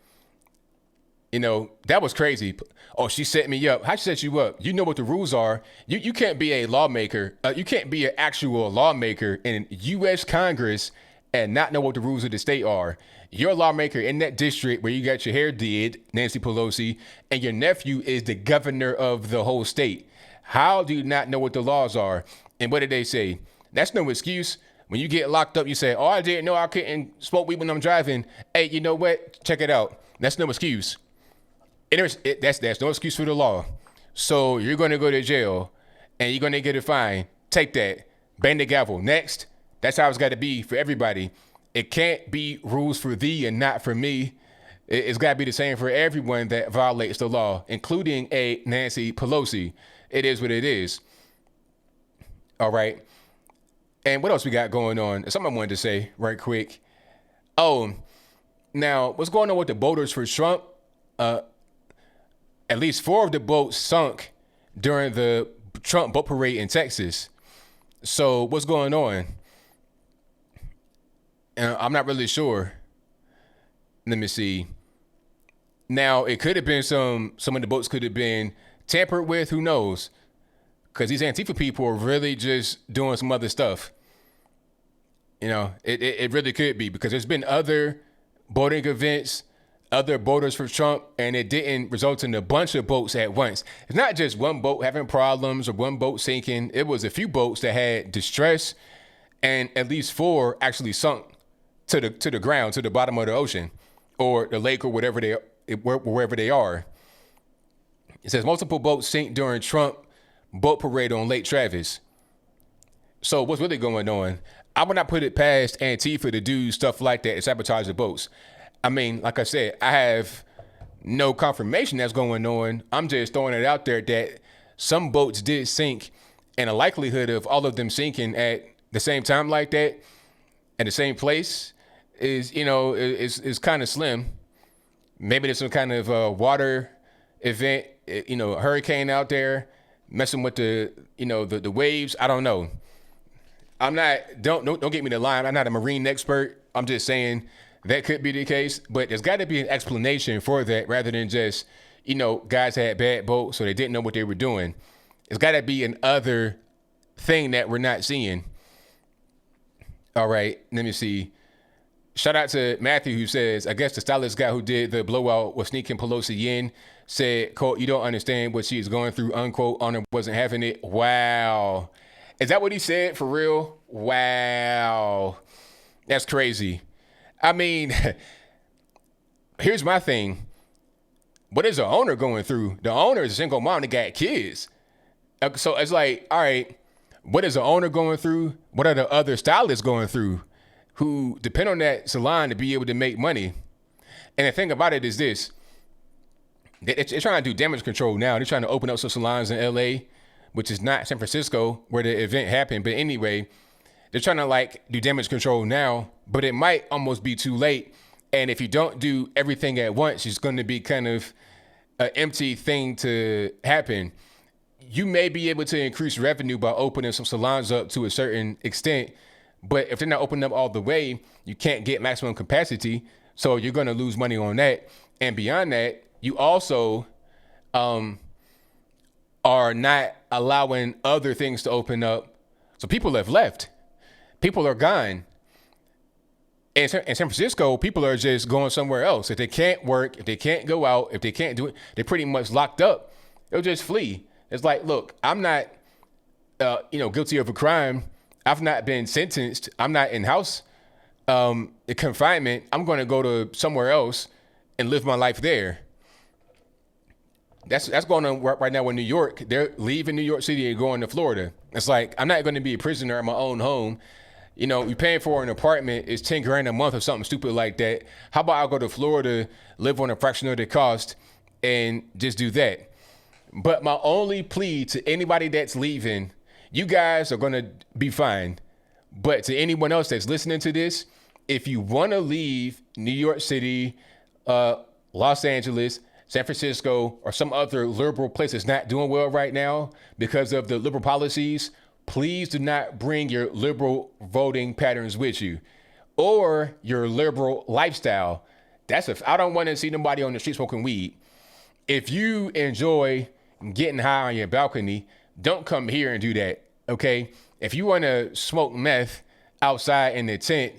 [SPEAKER 1] That was crazy. Oh, she set me up. How'd she set you up? You know what the rules are. You can't be a lawmaker. You can't be an actual lawmaker in U.S. Congress and not know what the rules of the state are. You're a lawmaker in that district where you got your hair did, Nancy Pelosi, and your nephew is the governor of the whole state. How do you not know what the laws are? And what did they say? That's no excuse. When you get locked up, you say, I didn't know I couldn't smoke weed when I'm driving. Hey, you know what? Check it out. That's no excuse. That's no excuse for the law. So you're going to go to jail and you're going to get a fine. Take that. Bang the gavel. Next. That's how it's got to be for everybody. It can't be rules for thee and not for me. It's got to be the same for everyone that violates the law, including a Nancy Pelosi. It is what it is. All right. And what else we got going on? Something I wanted to say right quick. Oh, now what's going on with the voters for Trump? At least 4 of the boats sunk during the Trump boat parade in Texas. So what's going on? I'm not really sure. Let me see. Now, it could have been some of the boats could have been tampered with. Who knows? Because these Antifa people are really just doing some other stuff. It really could be, because there's been other boating events, other boaters for Trump, and it didn't result in a bunch of boats at once. It's not just one boat having problems or one boat sinking. It was a few boats that had distress, and at least 4 actually sunk to the ground, to the bottom of the ocean or the lake or wherever they are. It says multiple boats sink during Trump boat parade on Lake Travis. So what's really going on? I would not put it past Antifa to do stuff like that and sabotage the boats. I mean, like I said, I have no confirmation that's going on. I'm just throwing it out there that some boats did sink, and the likelihood of all of them sinking at the same time like that, at the same place, is kind of slim. Maybe there's some kind of water event, a hurricane out there messing with the waves. I don't know. I'm not. Don't get me the line. I'm not a marine expert. I'm just saying that could be the case, but there's got to be an explanation for that, rather than just guys had bad boats so they didn't know what they were doing. It's got to be an other thing that we're not seeing. All right, let me see. Shout out to Matthew, who says, I guess the stylist guy who did the blowout was sneaking Pelosi in, said, quote, "You don't understand what she is going through," unquote. Honor wasn't having it. Wow. Is that what he said for real? Wow. That's crazy. I mean, here's my thing. What is the owner going through? The owner is a single mom that got kids. So it's like, all right, what is the owner going through? What are the other stylists going through who depend on that salon to be able to make money? And the thing about it is this. They're trying to do damage control now. They're trying to open up some salons in LA, which is not San Francisco where the event happened. But anyway, they're trying to do damage control now, but it might almost be too late. And if you don't do everything at once, it's going to be kind of an empty thing to happen. You may be able to increase revenue by opening some salons up to a certain extent, but if they're not opening up all the way, you can't get maximum capacity. So you're going to lose money on that. And beyond that, you also are not allowing other things to open up. So people have left. People are gone. In San Francisco, people are just going somewhere else. If they can't work, if they can't go out, if they can't do it, they're pretty much locked up. They'll just flee. It's like, look, I'm not, guilty of a crime. I've not been sentenced. I'm not in house confinement. I'm going to go to somewhere else and live my life there. That's going on right now in New York. They're leaving New York City and going to Florida. It's like, I'm not going to be a prisoner in my own home. You're paying for an apartment is $10,000 a month or something stupid like that. How about I go to Florida, live on a fraction of the cost, and just do that? But my only plea to anybody that's leaving, you guys are going to be fine. But to anyone else that's listening to this, if you want to leave New York City, Los Angeles, San Francisco, or some other liberal place that's not doing well right now because of the liberal policies, please do not bring your liberal voting patterns with you or your liberal lifestyle. I don't want to see nobody on the street smoking weed. If you enjoy getting high on your balcony, don't come here and do that, okay? If you want to smoke meth outside in the tent,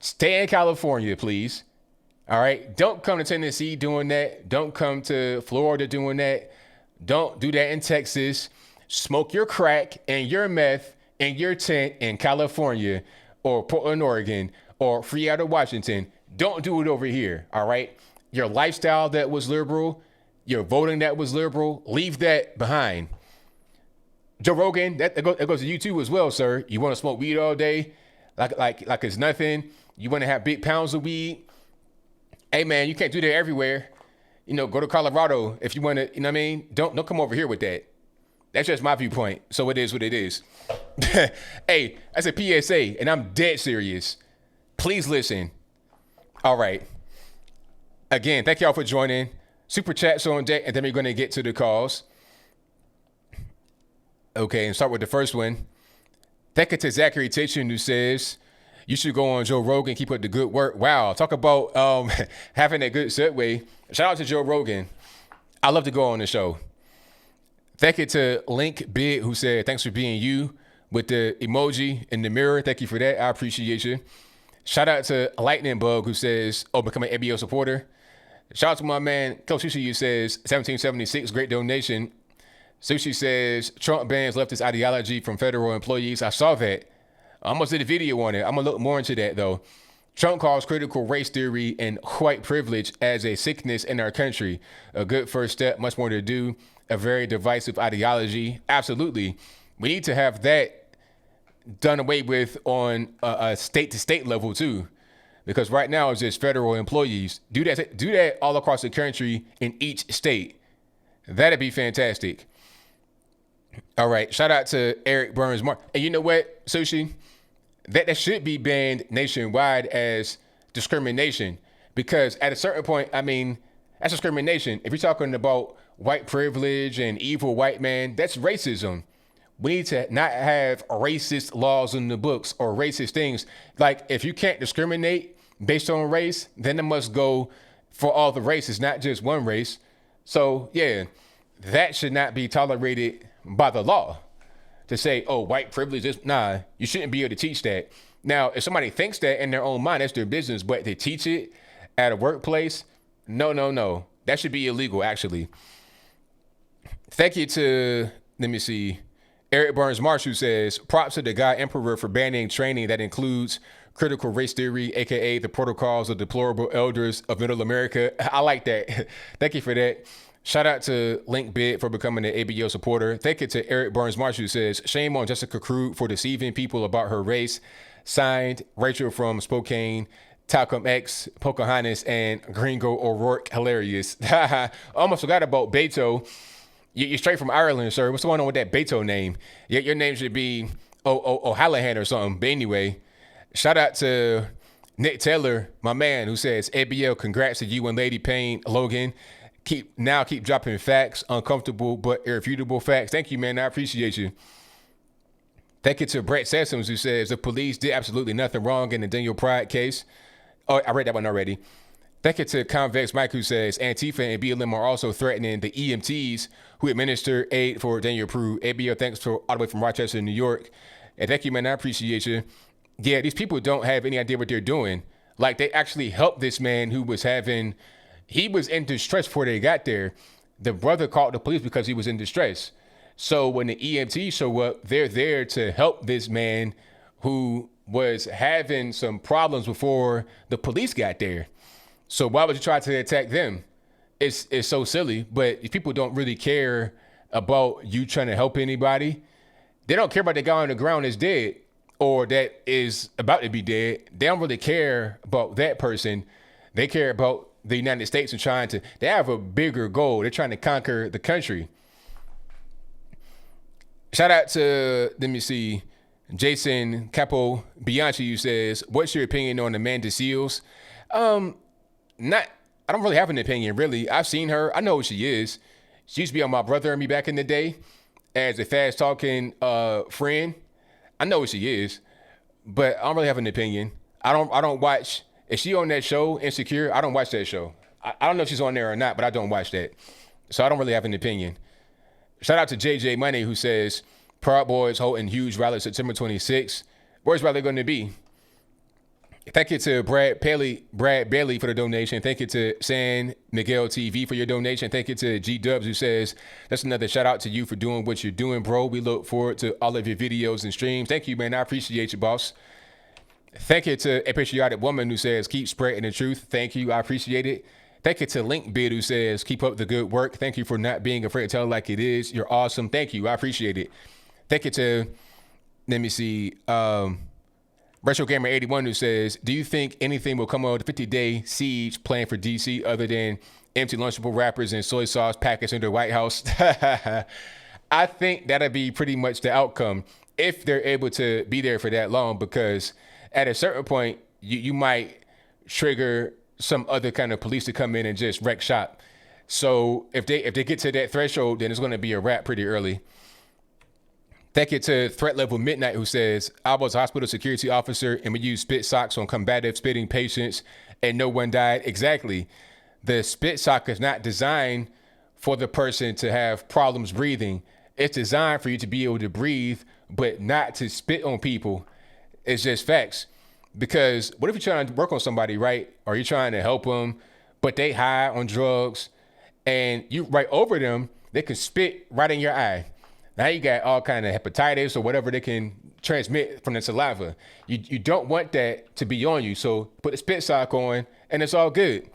[SPEAKER 1] stay in California, please. All right? Don't come to Tennessee doing that. Don't come to Florida doing that. Don't do that in Texas. Smoke your crack and your meth in your tent in California or Portland, Oregon, or Seattle, Washington. Don't do it over here, all right? Your lifestyle that was liberal, your voting that was liberal, leave that behind. Joe Rogan, that goes to you too as well, sir. You want to smoke weed all day like it's nothing. You want to have big pounds of weed. Hey, man, you can't do that everywhere. Go to Colorado if you want to, Don't come over here with that. That's just my viewpoint. So it is what it is. Hey, that's a PSA, and I'm dead serious. Please listen. All right. Again, thank y'all for joining. Super chats on deck, and then we're going to get to the calls. Okay, and start with the first one. Thank you to Zachary Titchen, who says, you should go on Joe Rogan, keep up the good work. Wow, talk about having a good segue. Shout out to Joe Rogan. I love to go on the show. Thank you to Link Big, who said, thanks for being you with the emoji in the mirror. Thank you for that. I appreciate you. Shout out to Lightning Bug, who says, become an ABL supporter. Shout out to my man, Coach Sushi, who says, 1776, great donation. Sushi says, Trump bans leftist ideology from federal employees. I saw that. I almost did a video on it. I'm going to look more into that, though. Trump calls critical race theory and white privilege as a sickness in our country. A good first step, much more to do. A very divisive ideology. Absolutely. We need to have that done away with on a state-to-state level, too. Because right now it's just federal employees. Do that all across the country in each state. That'd be fantastic. All right. Shout out to Eric Burns. And you know what, Sushi? That should be banned nationwide as discrimination. Because at a certain point, I mean, that's discrimination. If you're talking about white privilege and evil white man, that's racism. We need to not have racist laws in the books or racist things. Like, if you can't discriminate based on race, then it must go for all the races, not just one race. So, yeah, that should not be tolerated by the law. To say, white privilege is, nah, you shouldn't be able to teach that. Now, if somebody thinks that in their own mind, that's their business, but to teach it at a workplace, no. That should be illegal, actually. Thank you to, let me see, Eric Burns Marsh, who says, props to the God Emperor for banning training that includes critical race theory, aka the protocols of deplorable elders of Middle America. I like that. Thank you for that. Shout out to Link Bid for becoming an ABL supporter. Thank you to Eric Burns Marsh, who says, shame on Jessica Crude for deceiving people about her race. Signed, Rachel from Spokane, Talcum X, Pocahontas, and Gringo O'Rourke. Hilarious. Almost forgot about Beto. You're straight from Ireland, sir. What's going on with that Beto name? Your name should be O'Hallahan or something. But anyway, shout out to Nick Taylor, my man, who says, ABL, congrats to you and Lady Payne Logan. Keep dropping facts, uncomfortable but irrefutable facts. Thank you, man. I appreciate you. Thank you to Brett Sessoms, who says the police did absolutely nothing wrong in the Daniel Prude case. Oh, I read that one already. Thank you to Convex Mike, who says Antifa and BLM are also threatening the EMTs who administer aid for Daniel Prude. ABL, thanks for all the way from Rochester, New York. And thank you, man. I appreciate you. Yeah, these people don't have any idea what they're doing. Like, they actually helped this man who was he was in distress before they got there. The brother called the police because he was in distress. So when the EMTs show up, they're there to help this man who was having some problems before the police got there. So why would you try to attack them? It's so silly, but if people don't really care about you trying to help anybody, they don't care about the guy on the ground that's dead or that is about to be dead. They don't really care about that person. They care about the United States and they have a bigger goal. They're trying to conquer the country. Shout out to, let me see, Jason Capo Bianchi, who says, what's your opinion on Amanda Seals? I don't really have an opinion, really. I've seen her. I know who she is. She used to be on My Brother and Me back in the day as a fast-talking friend. I know who she is, but I don't really have an opinion. I don't watch. Is she on that show, Insecure? I don't watch that show. I don't know if she's on there or not, but I don't watch that. So I don't really have an opinion. Shout out to JJ Money, who says, Proud Boys holding huge rally September 26th. Where's rally going to be? Thank you to Brad Bailey for the donation. Thank you to San Miguel TV for your donation. Thank you to G Dubs, who says, that's another shout out to you for doing what you're doing, bro. We look forward to all of your videos and streams. Thank you, man. I appreciate you, boss. Thank you to A Patriotic Woman, who says, keep spreading the truth. Thank you. I appreciate it. Thank you to Link Bid, who says, keep up the good work. Thank you for not being afraid to tell it like it is. You're awesome. Thank you. I appreciate it. Thank you to, let me see, Retro Gamer 81, who says, do you think anything will come out of the 50-day siege plan for DC other than empty Lunchable wrappers and soy sauce packets in the White House? I think that'll be pretty much the outcome if they're able to be there for that long, because at a certain point, you might trigger some other kind of police to come in and just wreck shop. So if they get to that threshold, then it's going to be a wrap pretty early. Thank you to Threat Level Midnight, who says, I was a hospital security officer and we used spit socks on combative spitting patients and no one died. Exactly. The spit sock is not designed for the person to have problems breathing. It's designed for you to be able to breathe, but not to spit on people. It's just facts. Because what if you're trying to work on somebody, right? Or you're trying to help them, but they high on drugs and you right over them, they can spit right in your eye. Now you got all kind of hepatitis or whatever they can transmit from the saliva. You don't want that to be on you. So put the spit sock on and it's all good.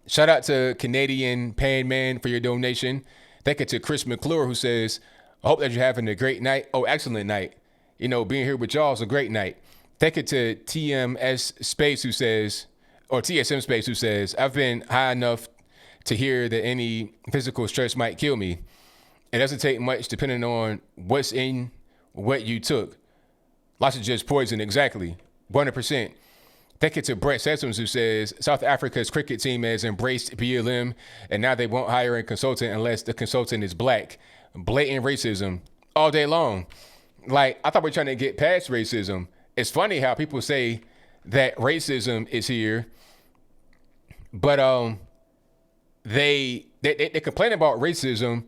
[SPEAKER 1] Shout out to Canadian Pan Man for your donation. Thank you to Chris McClure, who says, I hope that you're having a great night. Oh, excellent night. You know, being here with y'all is a great night. Thank you to TMS Space, who says, or TSM Space, who says, I've been high enough to hear that any physical stress might kill me. It doesn't take much depending on what's in what you took. Lots of just poison, exactly. 100%. Thank you to Brett Sessoms, who says, South Africa's cricket team has embraced BLM, and now they won't hire a consultant unless the consultant is black. Blatant racism all day long. Like, I thought we were trying to get past racism. It's funny how people say that racism is here, but they complain about racism,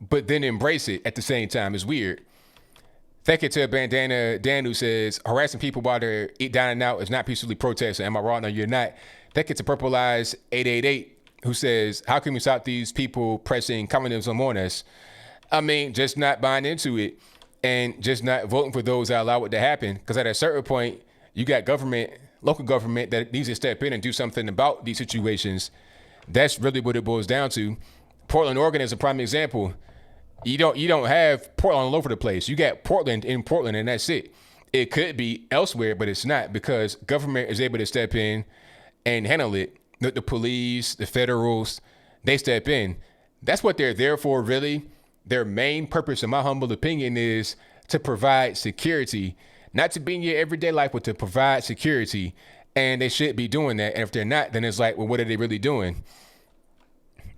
[SPEAKER 1] but then embrace it at the same time. It's weird. Thank you to Bandana Dan, who says, harassing people while they're dining out is not peacefully protesting. Am I wrong? No, you're not. Thank you to Purple Eyes 888, who says, how can we stop these people pressing communism on us? I mean, just not buying into it and just not voting for those that allow it to happen. Because at a certain point, you got government, local government that needs to step in and do something about these situations. That's really what it boils down to. Portland, Oregon is a prime example. You don't have Portland all over the place. You got Portland in Portland, and that's it. It could be elsewhere, but it's not, because government is able to step in and handle it. The police, the federals, they step in. That's what they're there for, really. Their main purpose, in my humble opinion, is to provide security, not to be in your everyday life, but to provide security. And they should be doing that. And if they're not, then it's like, well, what are they really doing?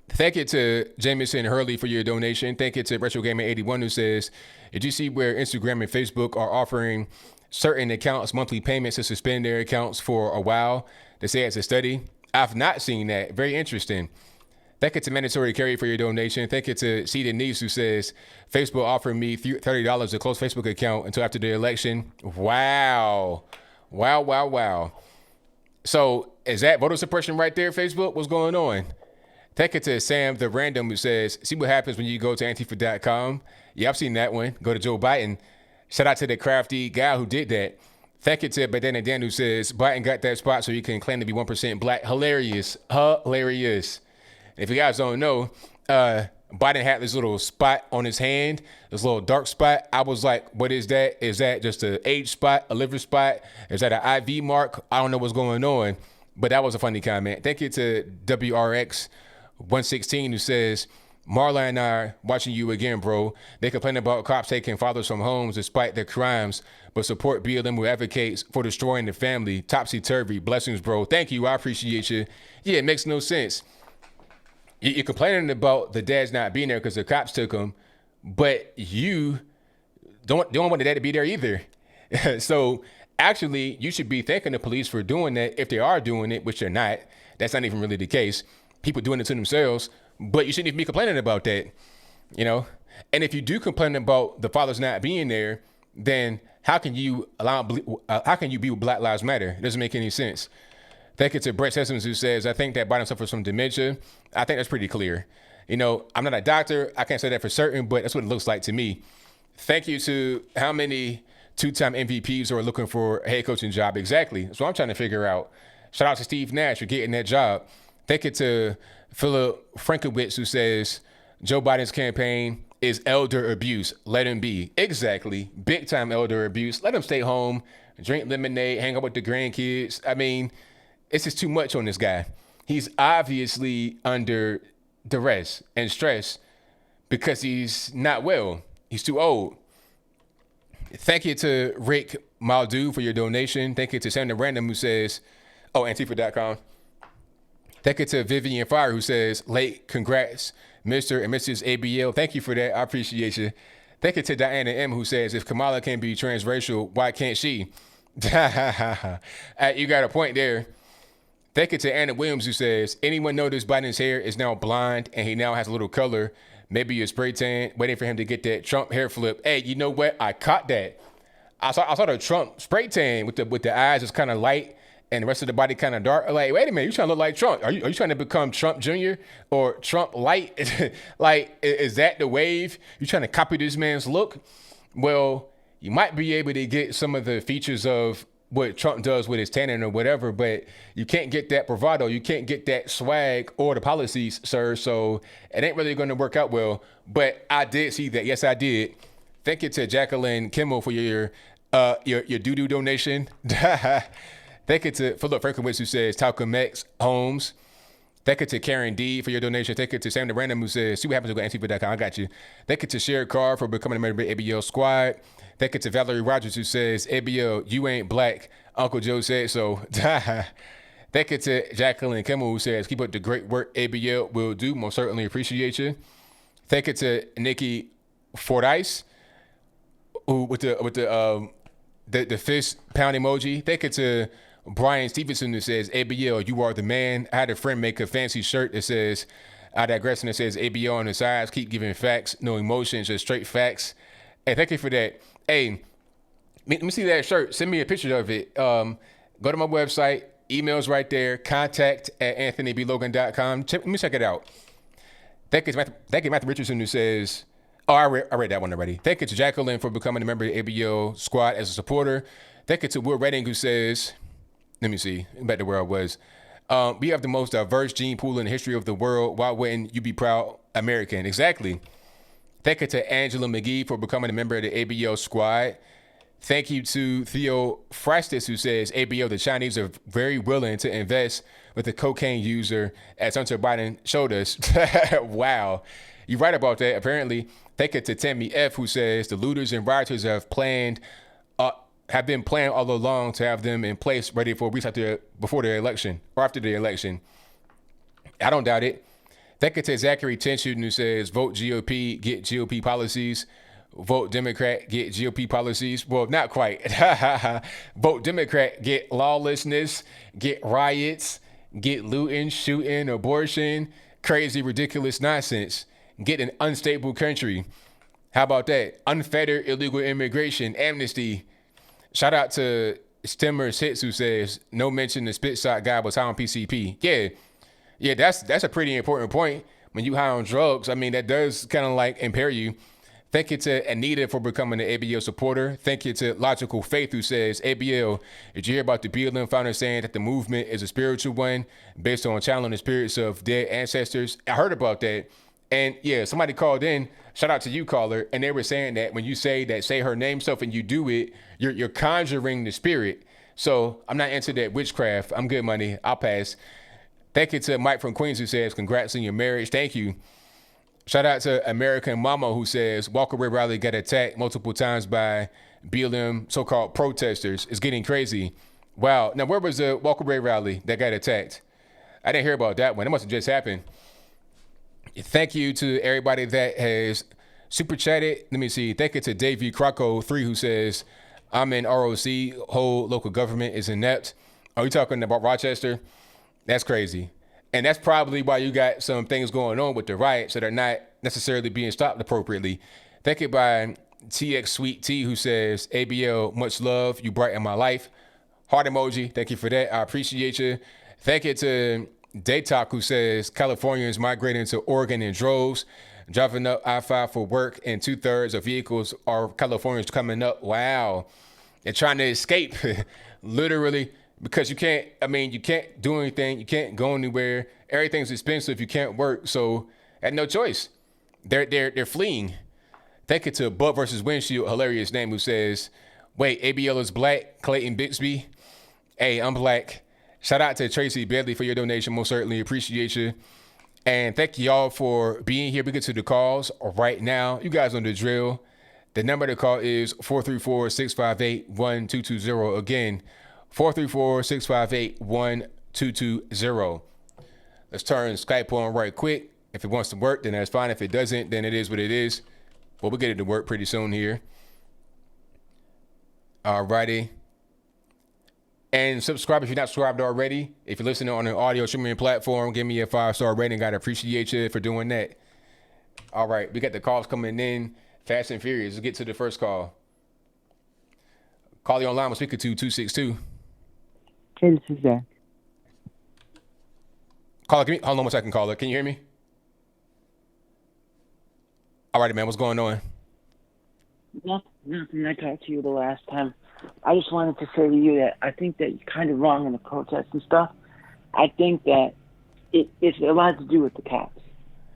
[SPEAKER 1] Thank you to Jameson Hurley for your donation. Thank you to Retro Gamer 81, who says, did you see where Instagram and Facebook are offering certain accounts monthly payments to suspend their accounts for a while? They say it's a study. I've not seen that. Very interesting. Thank you to Mandatory Carry for your donation. Thank you to C. Denise, who says, Facebook offered me $30 to close Facebook account until after the election. Wow. Wow. So is that voter suppression right there, Facebook? What's going on? Thank you to Sam the Random, who says, see what happens when you go to Antifa.com. Yeah, I've seen that one. Go to Joe Biden. Shout out to the crafty guy who did that. Thank you to Bandana Dan, who says, Biden got that spot so you can claim to be 1% black. Hilarious. If you guys don't know, Biden had this little spot on his hand, this little dark spot. I was like, what is that? Is that just an age spot, a liver spot? Is that an IV mark? I don't know what's going on, but that was a funny comment. Thank you to WRX 116, who says, Marla and I are watching you again, bro. They complain about cops taking fathers from homes despite their crimes, but support BLM who advocates for destroying the family. Topsy-turvy. Blessings, bro. Thank you. I appreciate you. Yeah, it makes no sense. You're complaining about the dads not being there because the cops took them, but you don't want the dad to be there either. So actually, you should be thanking the police for doing that if they are doing it, which they're not. That's not even really the case. People doing it to themselves, but you shouldn't even be complaining about that, you know? And if you do complain about the fathers not being there, then how can you be with Black Lives Matter? It doesn't make any sense. Thank you to Brett Sessoms, who says, I think that Biden suffers from dementia. I think that's pretty clear. You know, I'm not a doctor. I can't say that for certain, but that's what it looks like to me. Thank you to how many two-time MVPs are looking for a head coaching job? Exactly. That's what I'm trying to figure out. Shout out to Steve Nash for getting that job. Thank you to Philip Frankowitz, who says, Joe Biden's campaign is elder abuse. Let him be. Exactly. Big time elder abuse. Let him stay home, drink lemonade, hang out with the grandkids. I mean, it's just too much on this guy. He's obviously under duress and stress because he's not well. He's too old. Thank you to Rick Maldu for your donation. Thank you to Sandra Random, who says, Antifa.com. Thank you to Vivian Fire, who says, late congrats, Mr. and Mrs. ABL. Thank you for that. I appreciate you. Thank you to Diana M, who says, if Kamala can be transracial, why can't she? You got a point there. Thank you to Anna Williams, who says, anyone notice Biden's hair is now blonde and he now has a little color? Maybe a spray tan, waiting for him to get that Trump hair flip. Hey, you know what? I caught that. I saw the Trump spray tan with the eyes just kind of light and the rest of the body kind of dark. Like, wait a minute, you trying to look like Trump? Are you trying to become Trump Jr. or Trump Light? Like, is that the wave? You trying to copy this man's look? Well, you might be able to get some of the features of what Trump does with his tanning or whatever, but you can't get that bravado. You can't get that swag or the policies, sir. So it ain't really going to work out well. But I did see that. Yes, I did. Thank you to Jacqueline Kimmel for your doo-doo donation. Thank you to Philip Franklin, who says Talcum X Holmes. Thank you to Karen D for your donation. Thank you to Sam the Random, who says, see what happens to go Antifa.com. I got you. Thank you to Sherry Carr for becoming a member of the ABL squad. Thank you to Valerie Rogers, who says, ABL, you ain't black. Uncle Joe said so. Thank you to Jacqueline Kimmel, who says, keep up the great work ABL will do. Most certainly appreciate you. Thank you to Nikki Fordyce, who with the fist pound emoji. Thank you to Brian Stevenson, who says, ABL, you are the man. I had a friend make a fancy shirt that says, I digress, and it says ABL on the sides. Keep giving facts, no emotions, just straight facts. Hey, thank you for that. Hey, let me see that shirt. Send me a picture of it. Go to my website. Email's right there. contact@anthonyblogan.com. Let me check it out. Thank you to Matthew Richardson, who says, oh, I read that one already. Thank you to Jacqueline for becoming a member of the ABL squad as a supporter. Thank you to Will Redding, who says, let me see, back to where I was. We have the most diverse gene pool in the history of the world. Why wouldn't you be proud American? Exactly. Thank you to Angela McGee for becoming a member of the ABL squad. Thank you to Theo Frastis, who says, ABL, the Chinese are very willing to invest with the cocaine user, as Hunter Biden showed us. Wow. You're right about that, apparently. Thank you to Tammy F, who says, the looters and rioters have been planned all along to have them in place ready for weeks before the election or after the election. I don't doubt it. Thank you to Zachary Tension, who says, vote GOP, get GOP policies. Vote Democrat, get GOP policies. Well, not quite. Vote Democrat, get lawlessness, get riots, get looting, shooting, abortion, crazy, ridiculous nonsense. Get an unstable country. How about that? Unfettered illegal immigration, amnesty. Shout out to Stemmer's Hits, who says, no mention the spit shot guy was high on PCP. Yeah, that's a pretty important point. When you high on drugs, I mean, that does kind of like impair you. Thank you to Anita for becoming an ABL supporter. Thank you to Logical Faith, who says, ABL, did you hear about the BLM founder saying that the movement is a spiritual one based on channeling the spirits of dead ancestors? I heard about that. And yeah, somebody called in, shout out to you, caller, and they were saying that when you say her name stuff and you do it, you're conjuring the spirit. So I'm not into that witchcraft. I'm good money. I'll pass. Thank you to Mike from Queens, who says, congrats on your marriage. Thank you. Shout out to American Mama, who says, Walker Ray Riley got attacked multiple times by BLM so-called protesters. It's getting crazy. Wow. Now, where was the Walker Ray Riley that got attacked? I didn't hear about that one. It must have just happened. Thank you to everybody that has super chatted. Let me see. Thank you to Davey Croco 3, who says, I'm in ROC. Whole local government is inept. Are you talking about Rochester? That's crazy. And that's probably why you got some things going on with the riots that are not necessarily being stopped appropriately. Thank you by TX Sweet T, who says, ABL, much love. You brighten my life. Heart emoji. Thank you for that. I appreciate you. Thank you to Daytalk, who says, Californians migrating to Oregon in droves, driving up I-5 for work, and 2/3 of vehicles are Californians coming up. Wow. They're trying to escape, literally. Because you can't do anything. You can't go anywhere. Everything's expensive. You can't work. So had no choice. They're fleeing. Thank you to Bud versus Windshield, hilarious name, who says, wait, ABL is black, Clayton Bixby. Hey, I'm black. Shout out to Tracy Bailey for your donation. Most certainly appreciate you. And thank you all for being here. We get to the calls right now. You guys know the drill. The number to call is 434-658-1220. Again, 434-658-1220. Let's turn Skype on right quick. If it wants to work, then that's fine. If it doesn't, then it is what it is. But we'll get it to work pretty soon here. Alrighty. And subscribe if you're not subscribed already. If you're listening on an audio streaming platform, give me a 5-star rating. I'd appreciate you for doing that. All right, we got the calls coming in fast and furious. Let's get to the first call. Call you online. We'll speak to 262.
[SPEAKER 2] Hey, this is Zach.
[SPEAKER 1] Caller, hold on 1 second, caller. Can you hear me? All righty, man. What's going on?
[SPEAKER 2] Nothing. I talked to you the last time. I just wanted to say to you that I think that you're kind of wrong on the protests and stuff. I think that it's a lot to do with the cops.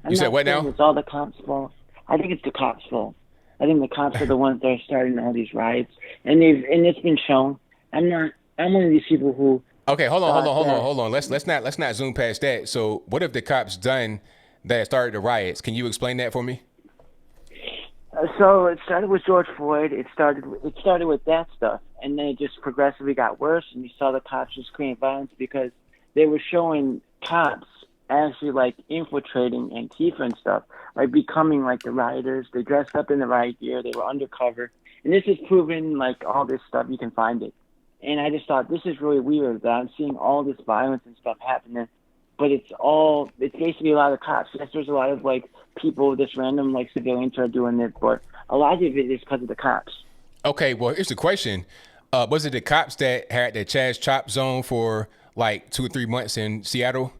[SPEAKER 1] You said what now?
[SPEAKER 2] It's all the cops' fault. I think it's the cops' fault. I think the cops are the ones that are starting all these riots, and it's been shown. I'm one of these people who.
[SPEAKER 1] Okay, hold on. Let's not zoom past that. So, what have the cops done that started the riots? Can you explain that for me?
[SPEAKER 2] So it started with George Floyd. It started with that stuff, and then it just progressively got worse. And you saw the cops just creating violence because they were showing cops actually like infiltrating Antifa and stuff, like becoming like the rioters. They dressed up in the riot gear. They were undercover, and this is proven like all this stuff. You can find it. And I just thought this is really weird that I'm seeing all this violence and stuff happening. But it's basically a lot of cops. Yes, there's a lot of like people, just random like civilians who are doing it, but a lot of it is because of the cops.
[SPEAKER 1] Okay, well, here's the question. Was it the cops that had the Chaz Chop zone for like 2 or 3 months in Seattle?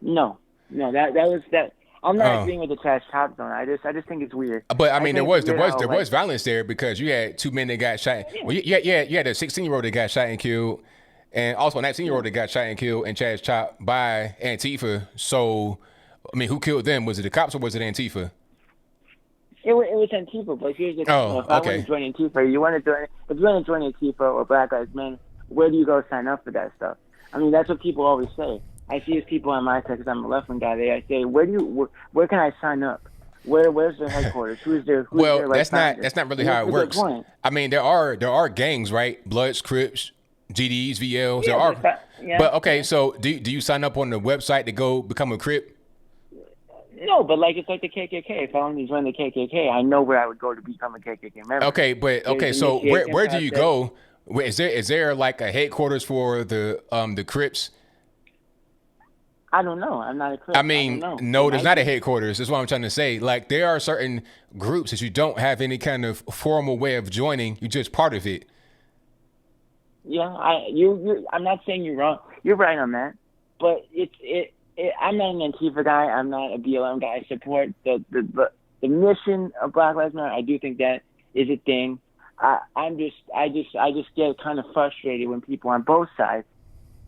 [SPEAKER 2] No, that was that. I'm not agreeing with the Chaz Chop zone. I just think it's weird.
[SPEAKER 1] But I mean, there was violence there because you had 2 men that got shot. Yeah. Well, you had a 16-year-old that got shot and killed. And also a 19-year-old that got shot and killed and Chaz chopped by Antifa. So, I mean, who killed them? Was it the cops or was it Antifa?
[SPEAKER 2] It was Antifa, but here's the thing. If I want to join Antifa, if you want to join Antifa or Black Lives Matter, where do you go sign up for that stuff? I mean, that's what people always say. I see these people on my side because I'm a left-wing guy. I say, where can I sign up? Where's their headquarters? Who's their
[SPEAKER 1] that's not really how it works. I mean, there are gangs, right? Bloods, Crips, GDs, VLs, there are. But okay, so do you sign up on the website to go become a Crip?
[SPEAKER 2] No, but like it's like the KKK. If I wanted to join the KKK, I know where I would go to become a KKK member.
[SPEAKER 1] Okay, so where do you go? Is there like a headquarters for the Crips?
[SPEAKER 2] I don't know. I'm not a Crip.
[SPEAKER 1] I mean, no, there's not a headquarters. That's what I'm trying to say. Like there are certain groups that you don't have any kind of formal way of joining. You're just part of it.
[SPEAKER 2] Yeah, I'm not saying you're wrong. You're right on that. But I'm not an Antifa guy. I'm not a BLM guy. I support the mission of Black Lives Matter. I do think that is a thing. I just get kind of frustrated when people on both sides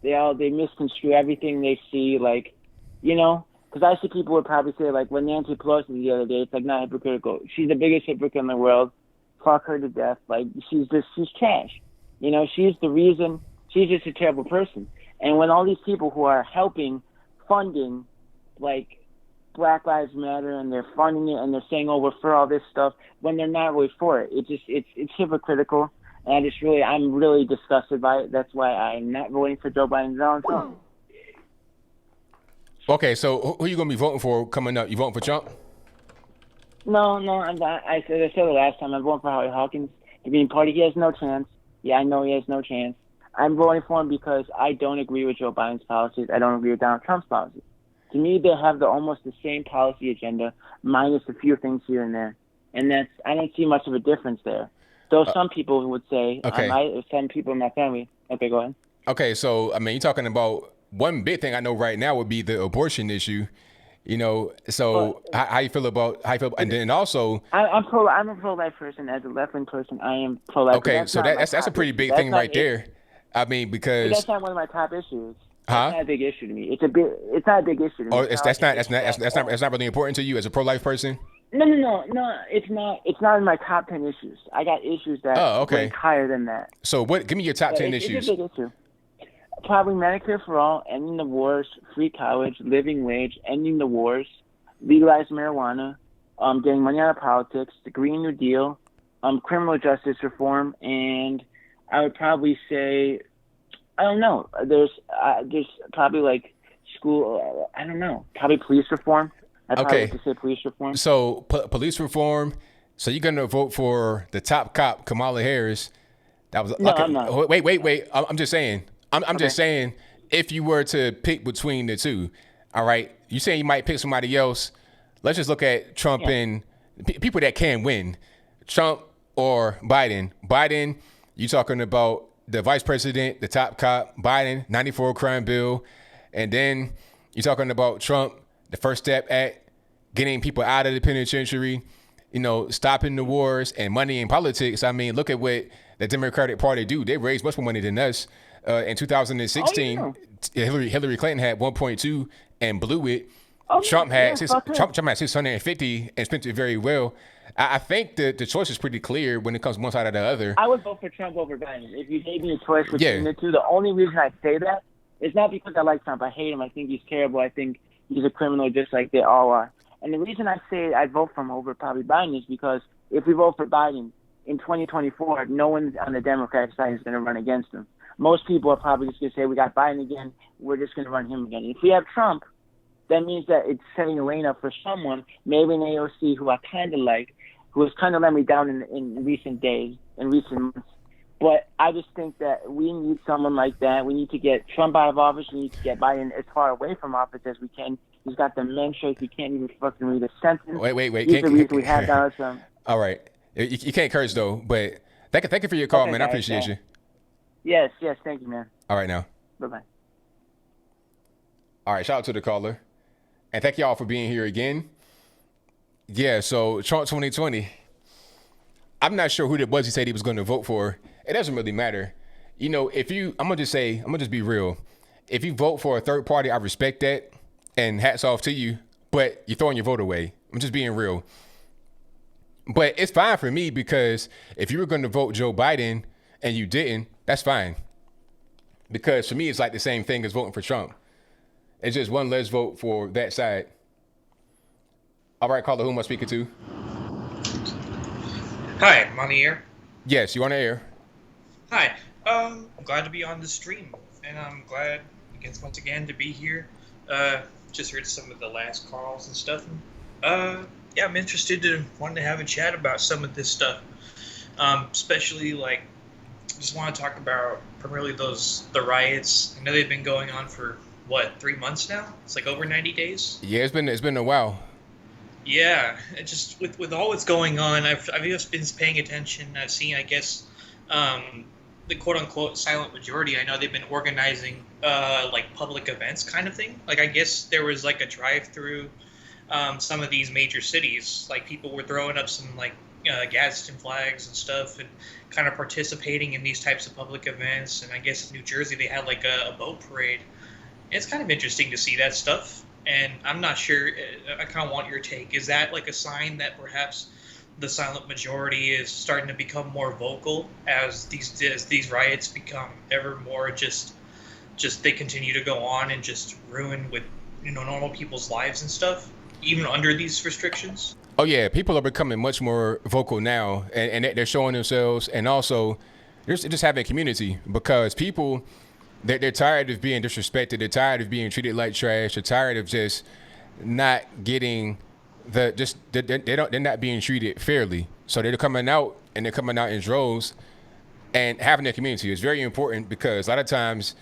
[SPEAKER 2] they misconstrue everything they see. Like, you know, because I see people would probably say like when Nancy Pelosi the other day, it's like not hypocritical. She's the biggest hypocrite in the world. Fuck her to death. Like she's trash. You know, she's the reason. She's just a terrible person. And when all these people who are funding, like, Black Lives Matter, and they're funding it, and they're saying, oh, we're for all this stuff, when they're not really for it. It's hypocritical. And I'm really disgusted by it. That's why I'm not voting for Joe Biden. Donald Trump.
[SPEAKER 1] Okay, so who are you going to be voting for coming up? You voting for Trump?
[SPEAKER 2] No, I'm not. I said it last time. I'm voting for Howie Hawkins. The Green Party, he has no chance. Yeah, I know he has no chance. I'm voting for him because I don't agree with Joe Biden's policies. I don't agree with Donald Trump's policies. To me, they have almost the same policy agenda, minus a few things here and there. And I don't see much of a difference there. Though some people would say, some people in my family. Okay, go ahead.
[SPEAKER 1] Okay, so, I mean, you're talking about one big thing I know right now would be the abortion issue. You know, so how you feel about and then also
[SPEAKER 2] I'm a pro-life person. As a left-wing person, I am pro-life.
[SPEAKER 1] Okay, so that's a pretty big thing right there. I mean, because
[SPEAKER 2] that's not one of my top issues. That's not a big issue to me. It's not a big issue to me.
[SPEAKER 1] Oh, that's not really important to you as a pro-life person?
[SPEAKER 2] No. It's not. It's not in my top 10 issues. I got issues that rank higher than that.
[SPEAKER 1] So what? Give me your top 10 issues.
[SPEAKER 2] It's a big issue. Probably Medicare for all, ending the wars, free college, living wage, ending the wars, legalize marijuana, getting money out of politics, the Green New Deal, criminal justice reform, and I would probably say, I don't know, there's probably like school. I don't know. Probably police reform. I probably
[SPEAKER 1] Okay.
[SPEAKER 2] have to say police reform.
[SPEAKER 1] So police reform. So you're gonna vote for the top cop, Kamala Harris. That was
[SPEAKER 2] No,
[SPEAKER 1] like,
[SPEAKER 2] I'm not.
[SPEAKER 1] wait. I'm just saying. I'm just
[SPEAKER 2] Okay.
[SPEAKER 1] saying. If you were to pick between the two, all right. You saying you might pick somebody else. Let's just look at Trump
[SPEAKER 2] Yeah.
[SPEAKER 1] and people that can win. Trump or Biden. Biden. You talking about the vice president, the top cop. Biden, 94 crime bill, and then you're talking about Trump, the First Step Act, getting people out of the penitentiary, stopping the wars and money in politics. I mean, look at what the Democratic Party do. They raised much more money than us. In 2016,
[SPEAKER 2] Oh,
[SPEAKER 1] Hillary Clinton had 1.2 and blew it.
[SPEAKER 2] Oh,
[SPEAKER 1] Trump
[SPEAKER 2] yeah,
[SPEAKER 1] had
[SPEAKER 2] fuck her.
[SPEAKER 1] Trump had 650 and spent it very well. I think the choice is pretty clear when it comes one side or the other.
[SPEAKER 2] I would vote for Trump over Biden. If you gave me a choice between
[SPEAKER 1] Yeah.
[SPEAKER 2] the two, the only reason I say that is not because I like Trump. I hate him. I think he's terrible. I think he's a criminal just like they all are. And the reason I say I'd vote for him over probably Biden is because if we vote for Biden in 2024, no one on the Democratic side is going to run against him. Most people are probably just going to say, we got Biden again, we're just going to run him again. If we have Trump, that means that it's setting the lane up for someone, maybe an AOC who I kind of like, who has kind of let me down in recent days, in recent months. But I just think that we need someone like that. We need to get Trump out of office. We need to get Biden as far away from office as we can. He's got dementia. He can't even fucking read a sentence.
[SPEAKER 1] Wait.
[SPEAKER 2] He's the reason we have Donald Trump.
[SPEAKER 1] All right. You can't curse, though. But thank you for your call,
[SPEAKER 2] Okay,
[SPEAKER 1] man. I
[SPEAKER 2] guys,
[SPEAKER 1] appreciate you.
[SPEAKER 2] Yes, thank you, man.
[SPEAKER 1] All right, now.
[SPEAKER 2] Bye-bye.
[SPEAKER 1] All right, shout out to the caller. And thank y'all for being here again. Yeah, so Trump 2020. I'm not sure who it was he said he was going to vote for. It doesn't really matter. I'm going to just be real. If you vote for a third party, I respect that. And hats off to you. But you're throwing your vote away. I'm just being real. But it's fine for me because if you were going to vote Joe Biden and you didn't, that's fine. Because for me, it's like the same thing as voting for Trump. It's just one less vote for that side. All right, caller, who am I speaking to?
[SPEAKER 3] Hi, I'm on the air.
[SPEAKER 1] Yes, you on the air.
[SPEAKER 3] Hi, I'm glad to be on the stream, and I'm glad, once again, to be here. Just heard some of the last calls and stuff. Yeah, I'm interested to wanting to have a chat about some of this stuff, especially just want to talk about primarily the riots. I know they've been going on for 3 months now. It's like over 90 days.
[SPEAKER 1] Yeah, it's been a while.
[SPEAKER 3] Yeah, it just with all that's going on, I've just been paying attention. I've seen, I guess, the quote unquote silent majority. I know they've been organizing public events kind of thing. I guess there was a drive through some of these major cities. People were throwing up some Gadsden flags and stuff, and kind of participating in these types of public events. And I guess in New Jersey they had a boat parade. It's kind of interesting to see that stuff. And I'm not sure, I kind of want your take. Is that a sign that perhaps the silent majority is starting to become more vocal as these riots become ever more just they continue to go on and just ruin with normal people's lives and stuff, even under these restrictions?
[SPEAKER 1] Oh yeah, people are becoming much more vocal now, and they're showing themselves, and also they're just having community because people. They're tired of being disrespected. They're tired of being treated like trash. They're tired of just not getting they're not being treated fairly. So they're coming out in droves and having their community is very important because a lot of times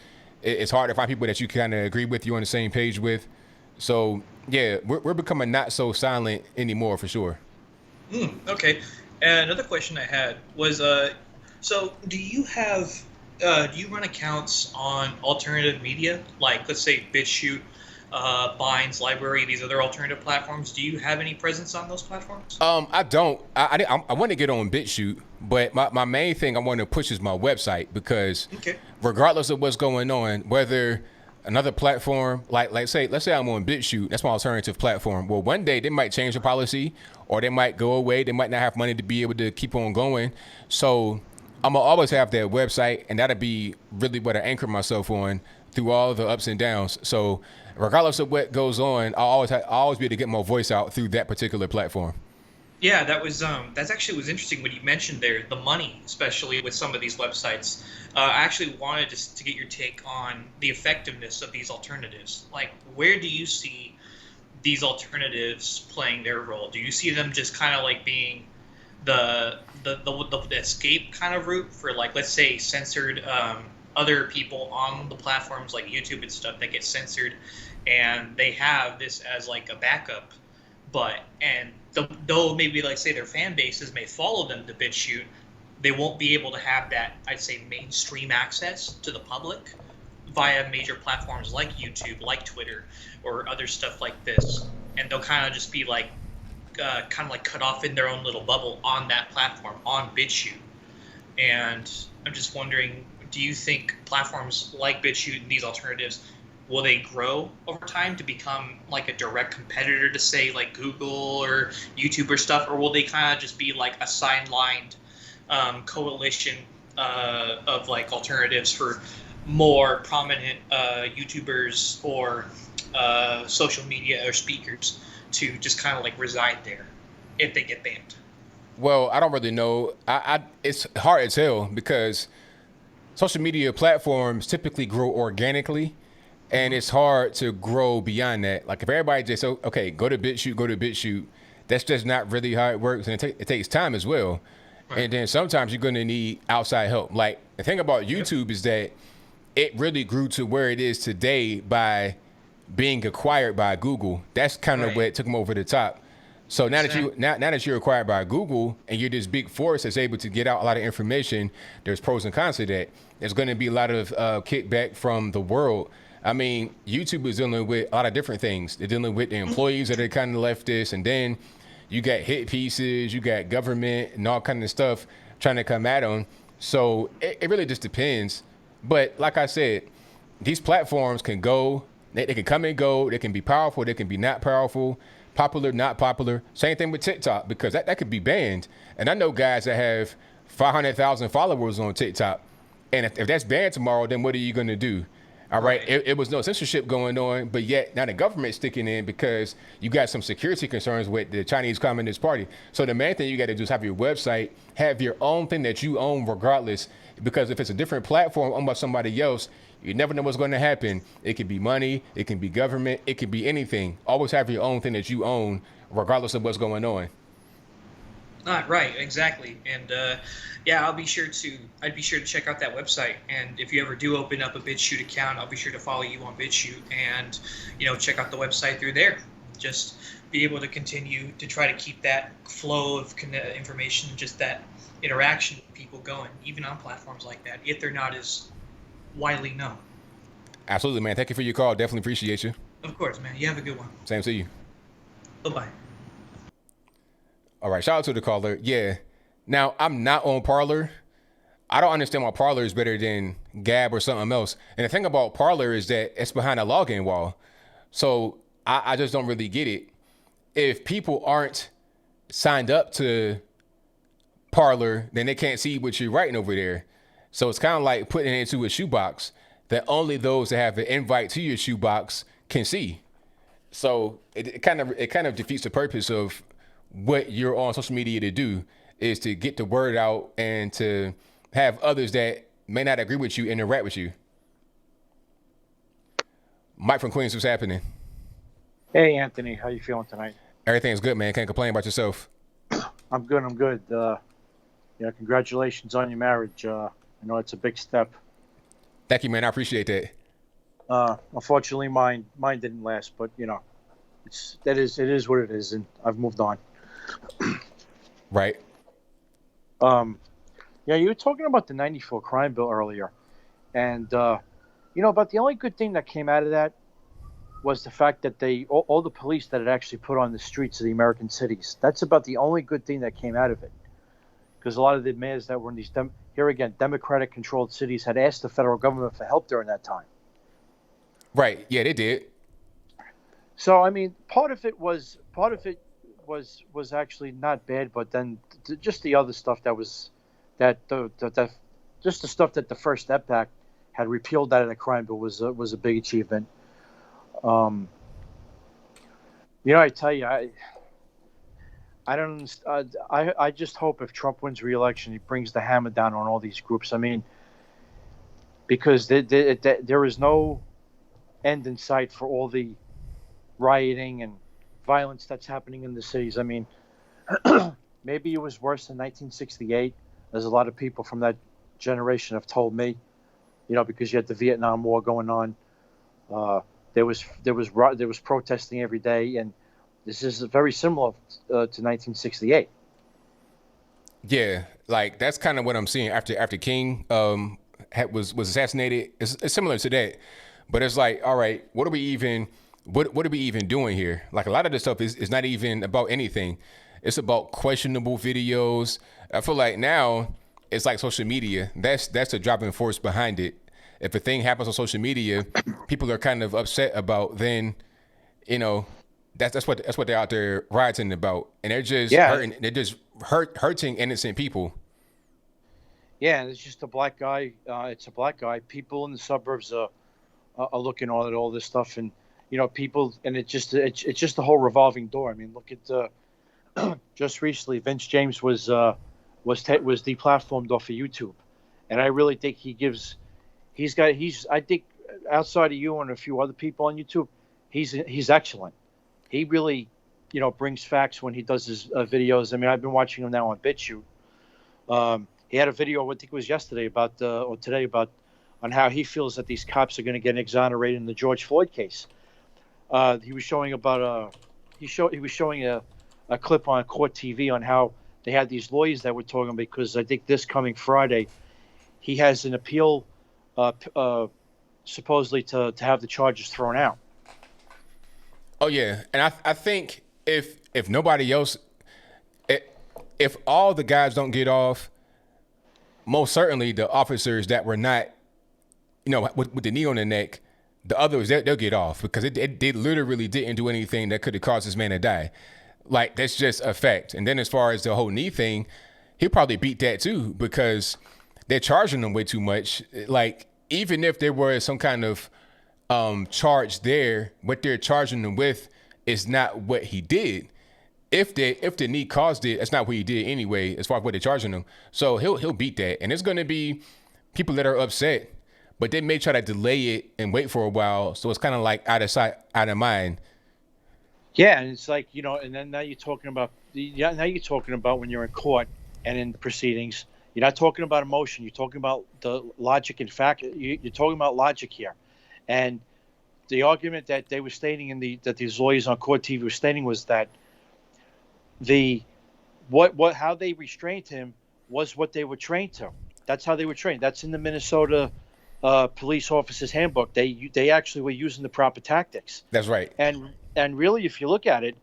[SPEAKER 1] it's hard to find people that you kind of agree with, you on the same page with. So yeah, we're becoming not so silent anymore for sure.
[SPEAKER 3] Okay. And another question I had was, so do you run accounts on alternative media, let's say BitChute, Binds, Library, these other alternative platforms? Do you have any presence on those platforms?
[SPEAKER 1] I don't. I want to get on BitChute, but my main thing I want to push is my website because regardless of what's going on, whether another platform let's say I'm on BitChute, that's my alternative platform. Well, one day they might change the policy or they might go away. They might not have money to be able to keep on going. So I'm gonna always have that website, and that'll be really what I anchor myself on through all the ups and downs. So regardless of what goes on, I'll always be able to get my voice out through that particular platform.
[SPEAKER 3] Yeah, that's actually was interesting when you mentioned there the money, especially with some of these websites. I actually wanted to get your take on the effectiveness of these alternatives. Like, where do you see these alternatives playing their role? Do you see them just kind of like being the escape kind of route for, like, let's say censored other people on the platforms like YouTube and stuff that get censored, and they have this as like a backup, but and though maybe like say their fan bases may follow them to BitChute, they won't be able to have that, I'd say, mainstream access to the public via major platforms like YouTube, like Twitter, or other stuff like this, and they'll kind of just be like kind of like cut off in their own little bubble on that platform on BitChute. And I'm just wondering, do you think platforms like BitChute and these alternatives, will they grow over time to become like a direct competitor to say like Google or YouTube or stuff, or will they kind of just be like a sidelined coalition of like alternatives for more prominent YouTubers or social media or speakers to just kind of like reside there if they get banned?
[SPEAKER 1] Well, I don't really know. It's hard to tell because social media platforms typically grow organically, and it's hard to grow beyond that. Like if everybody just okay, go to BitChute, that's just not really how it works, and it takes time as well.
[SPEAKER 3] Right.
[SPEAKER 1] And then sometimes you're going to need outside help. Like the thing about YouTube is that it really grew to where it is today by being acquired by Google. That's kind of
[SPEAKER 3] Right.
[SPEAKER 1] what took them over the top. So now
[SPEAKER 3] Exactly.
[SPEAKER 1] now that you're acquired by Google and you're this big force that's able to get out a lot of information, there's pros and cons to that. There's going to be a lot of kickback from the world. I mean, YouTube is dealing with a lot of different things. They're dealing with the employees that are kind of leftist, and then you got hit pieces, you got government and all kind of stuff trying to come at them. So it really just depends. But like I said, these platforms can go, they can come and go, they can be powerful, they can be not powerful, popular, not popular. Same thing with TikTok, because that could be banned. And I know guys that have 500,000 followers on TikTok. And if that's banned tomorrow, then what are you going to do? All right.
[SPEAKER 3] Right.
[SPEAKER 1] It was no censorship going on, but yet now the government's sticking in because you got some security concerns with the Chinese Communist Party. So the main thing you got to do is have your website, have your own thing that you own regardless, because if it's a different platform owned by somebody else, you never know what's going to happen. It could be money, it can be government, it could be anything. Always have your own thing that you own regardless of what's going on.
[SPEAKER 3] Right, exactly. And yeah, I'd be sure to check out that website. And if you ever do open up a BitChute account, I'll be sure to follow you on BitChute and, check out the website through there. Just be able to continue to try to keep that flow of information, just that interaction with people going, even on platforms like that, if they're not as widely known.
[SPEAKER 1] Absolutely, man. Thank you for your call. Definitely appreciate you.
[SPEAKER 3] Of course, man. You have a good one.
[SPEAKER 1] Same to you.
[SPEAKER 3] Bye-bye.
[SPEAKER 1] All right, shout out to the caller. Yeah. Now, I'm not on Parler. I don't understand why Parler is better than Gab or something else. And the thing about Parler is that it's behind a login wall. So I just don't really get it. If people aren't signed up to Parler, then they can't see what you're writing over there. So it's kind of like putting it into a shoebox that only those that have an invite to your shoebox can see. So it kind of defeats the purpose of what you're on social media to do, is to get the word out and to have others that may not agree with you interact with you. Mike from Queens, what's happening?
[SPEAKER 4] Hey, Anthony, how you feeling tonight?
[SPEAKER 1] Everything's good, man. Can't complain about yourself.
[SPEAKER 4] I'm good. I'm good. Congratulations on your marriage. I know it's a big step.
[SPEAKER 1] Thank you, man. I appreciate that.
[SPEAKER 4] Unfortunately, mine didn't last, but it is what it is, and I've moved on.
[SPEAKER 1] Right.
[SPEAKER 4] Yeah, you were talking about the '94 crime bill earlier, and about the only good thing that came out of that was the fact that all the police that it actually put on the streets of the American cities. That's about the only good thing that came out of it, because a lot of the mayors that were in these Democratic-controlled cities had asked the federal government for help during that time.
[SPEAKER 1] Right. Yeah, they did.
[SPEAKER 4] So I mean, part of it was actually not bad, but then just the other stuff that was just the stuff that the First Step Act had repealed out of the crime bill was a big achievement. I tell you, I don't. I just hope if Trump wins re-election, he brings the hammer down on all these groups. I mean, because there is no end in sight for all the rioting and violence that's happening in the cities. I mean, maybe it was worse in 1968. There's a lot of people from that generation have told me, because you had the Vietnam War going on. There was protesting every day, and this is very similar to 1968.
[SPEAKER 1] Yeah, like that's kind of what I'm seeing after King was assassinated. It's similar to that, but it's like, all right, what are we even doing here? Like a lot of this stuff is not even about anything. It's about questionable videos. I feel like now it's like social media. That's the driving force behind it. If a thing happens on social media, people are kind of upset about. Then, that's what they're out there rioting about, and they're just hurting. They're just hurting innocent people.
[SPEAKER 4] Yeah, and it's just a black guy. It's a black guy. People in the suburbs are looking at all this stuff, and people, and it's just a whole revolving door. I mean, look at just recently, Vince James was deplatformed off of YouTube, and I really think I think outside of you and a few other people on YouTube, he's excellent. He really, brings facts when he does his videos. I mean, I've been watching him now on BitChute. He had a video, I think it was yesterday or today on how he feels that these cops are going to get exonerated in the George Floyd case. He was showing a clip on Court TV on how they had these lawyers that were talking, because I think this coming Friday, he has an appeal, supposedly to have the charges thrown out.
[SPEAKER 1] Oh yeah, and I think if nobody else, if all the guys don't get off, most certainly the officers that were not, with the knee on the neck, the others they'll get off, because they literally didn't do anything that could have caused this man to die. Like, that's just a fact. And then as far as the whole knee thing, he'll probably beat that too, because they're charging him way too much. Like, even if there was some kind of charge there, what they're charging him with is not what he did. If the knee caused it, that's not what he did anyway, as far as what they're charging him. So he'll beat that. And it's going to be people that are upset, but they may try to delay it and wait for a while. So it's kind of like out of sight, out of mind.
[SPEAKER 4] Yeah, and it's like, and then now you're talking about when you're in court and in the proceedings, you're not talking about emotion. You're talking about the logic and fact. You're talking about logic here. And the argument that they were stating that these lawyers on Court TV were stating was that how they restrained him was what they were trained to. That's how they were trained. That's in the Minnesota police officers handbook. They actually were using the proper tactics.
[SPEAKER 1] That's right.
[SPEAKER 4] And really, if you look at it,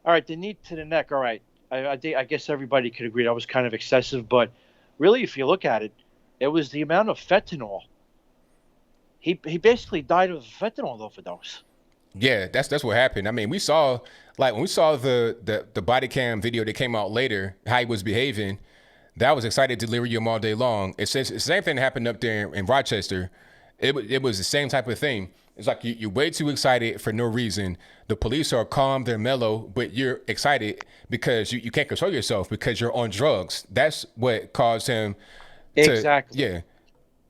[SPEAKER 4] all right, the knee to the neck, all right, I guess everybody could agree that was kind of excessive. But really, if you look at it, it was the amount of fentanyl. He basically died of a fentanyl overdose.
[SPEAKER 1] Yeah, that's what happened. I mean, we saw, like, when we saw the body cam video that came out later, how he was behaving, that was excited delirium all day long. It's the same thing that happened up there in Rochester. It was the same type of thing. It's like you're way too excited for no reason. The police are calm, they're mellow, but you're excited because you can't control yourself because you're on drugs. That's what caused him to...
[SPEAKER 4] Exactly.
[SPEAKER 1] Yeah.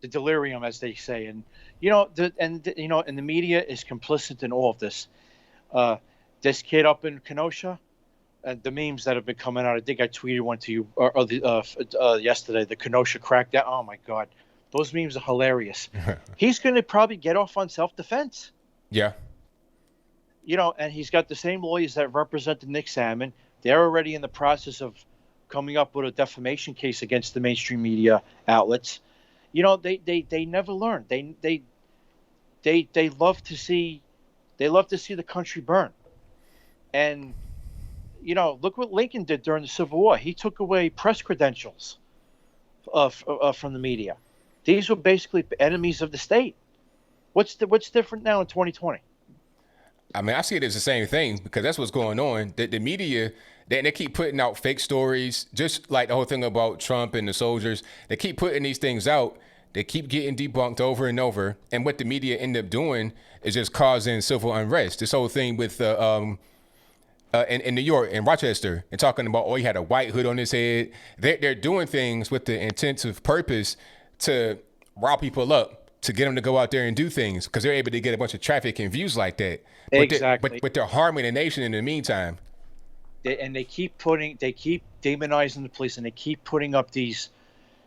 [SPEAKER 4] The delirium, as they say. And, and the media is complicit in all of this. This kid up in Kenosha, the memes that have been coming out, I think I tweeted one to you yesterday, the Kenosha crackdown. Oh, my God. Those memes are hilarious. He's going to probably get off on self-defense.
[SPEAKER 1] Yeah.
[SPEAKER 4] And he's got the same lawyers that represented Nick Salmon. They're already in the process of coming up with a defamation case against the mainstream media outlets. They never learn. They love to see the country burn. And look what Lincoln did during the Civil War. He took away press credentials from the media. These were basically enemies of the state. What's different now in 2020?
[SPEAKER 1] I mean, I see it as the same thing, because that's what's going on. The media, they keep putting out fake stories, just like the whole thing about Trump and the soldiers. They keep putting these things out. They keep getting debunked over and over. And what the media end up doing is just causing civil unrest. This whole thing with in New York, in Rochester, and talking about, oh, he had a white hood on his head. They're doing things with the intensive purpose to rile people up, to get them to go out there and do things, because they're able to get a bunch of traffic and views like that.
[SPEAKER 4] Exactly.
[SPEAKER 1] But they're harming the nation in the meantime.
[SPEAKER 4] They keep demonizing the police, and they keep putting up these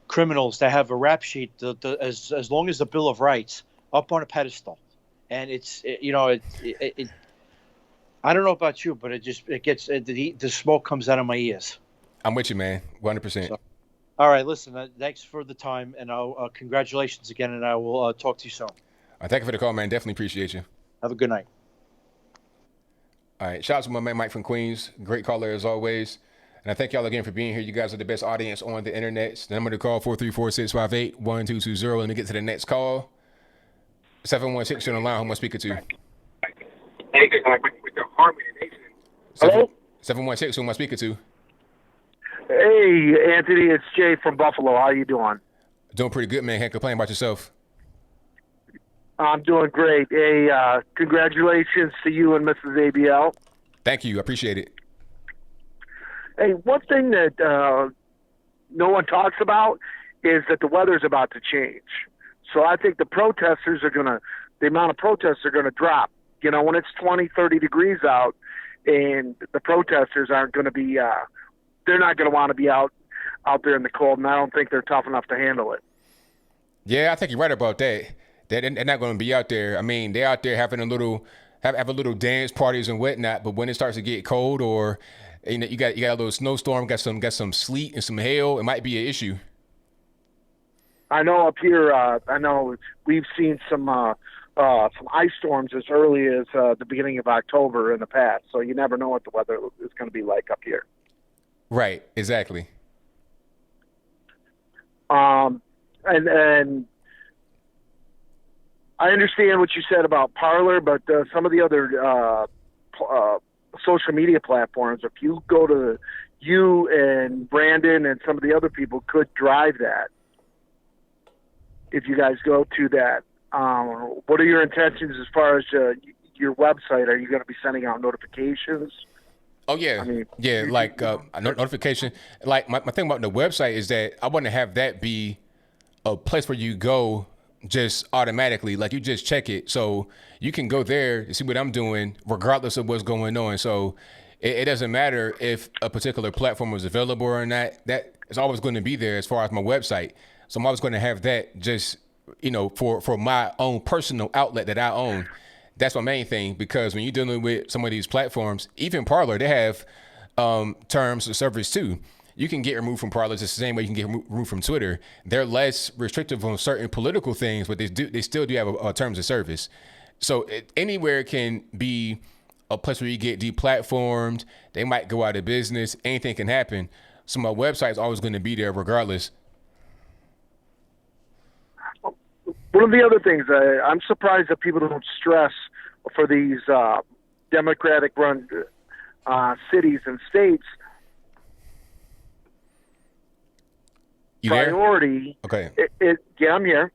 [SPEAKER 4] criminals that have a rap sheet as long as the Bill of Rights up on a pedestal. And I don't know about you, but the smoke comes out of my ears.
[SPEAKER 1] I'm with you, man. 100%.
[SPEAKER 4] So, all right, listen, thanks for the time, and congratulations again, and I will talk to you soon.
[SPEAKER 1] Thank you for the call, man. Definitely appreciate you.
[SPEAKER 4] Have a good night.
[SPEAKER 1] All right. Shout out to my man Mike from Queens. Great caller as always. And I thank y'all again for being here. You guys are the best audience on the internet. The number to call, 434-658-1220. Let me get to the next call. 716, you're on the line. Who am I speaking to?
[SPEAKER 2] Hello?
[SPEAKER 1] 716, who am I speaking to?
[SPEAKER 5] Hey, Anthony, it's Jay from Buffalo. How you doing?
[SPEAKER 1] Doing pretty good, man. Can't complain about yourself.
[SPEAKER 5] I'm doing great. Hey, congratulations to you and Mrs. ABL.
[SPEAKER 1] Thank you. I appreciate it.
[SPEAKER 5] Hey, one thing that no one talks about is that the weather's about to change. So I think the amount of protests are going to drop. You know, when it's 20, 30 degrees out, and the protesters aren't going to be, they're not going to want to be out there in the cold, and I don't think they're tough enough to handle it.
[SPEAKER 1] Yeah, I think you're right about that. They're not going to be out there. I mean, they're out there having a little dance parties and whatnot. But when it starts to get cold, or you got a little snowstorm, got some sleet and some hail, it might be an issue.
[SPEAKER 5] I know up here. I know we've seen some ice storms as early as the beginning of October in the past. So you never know what the weather is going to be like up here.
[SPEAKER 1] Right. Exactly.
[SPEAKER 5] And I understand what you said about Parler, but some of the other social media platforms, if you go to you and Brandon and some of the other people could drive that. If you guys go to that, what are your intentions as far as your website? Are you going to be sending out notifications?
[SPEAKER 1] Oh yeah, notification. Like my thing about the website is that I want to have that be a place where you go just automatically, like you just check it, so you can go there to see what I'm doing regardless of what's going on. So it doesn't matter if a particular platform is available or not. That is always going to be there as far as my website. So I'm always going to have that just, for my own personal outlet that I own. That's my main thing, because when you're dealing with some of these platforms, even Parler, they have terms of service too. You can get removed from Parler just the same way you can get removed from Twitter. They're less restrictive on certain political things, but they still do have a terms of service. So anywhere can be a place where you get deplatformed. They might go out of business. Anything can happen. So my website is always going to be there regardless.
[SPEAKER 5] One of the other things, I'm surprised that people don't stress for these Democratic-run cities and states.
[SPEAKER 1] You
[SPEAKER 5] priority.
[SPEAKER 1] There? Okay.
[SPEAKER 5] Yeah, I'm here.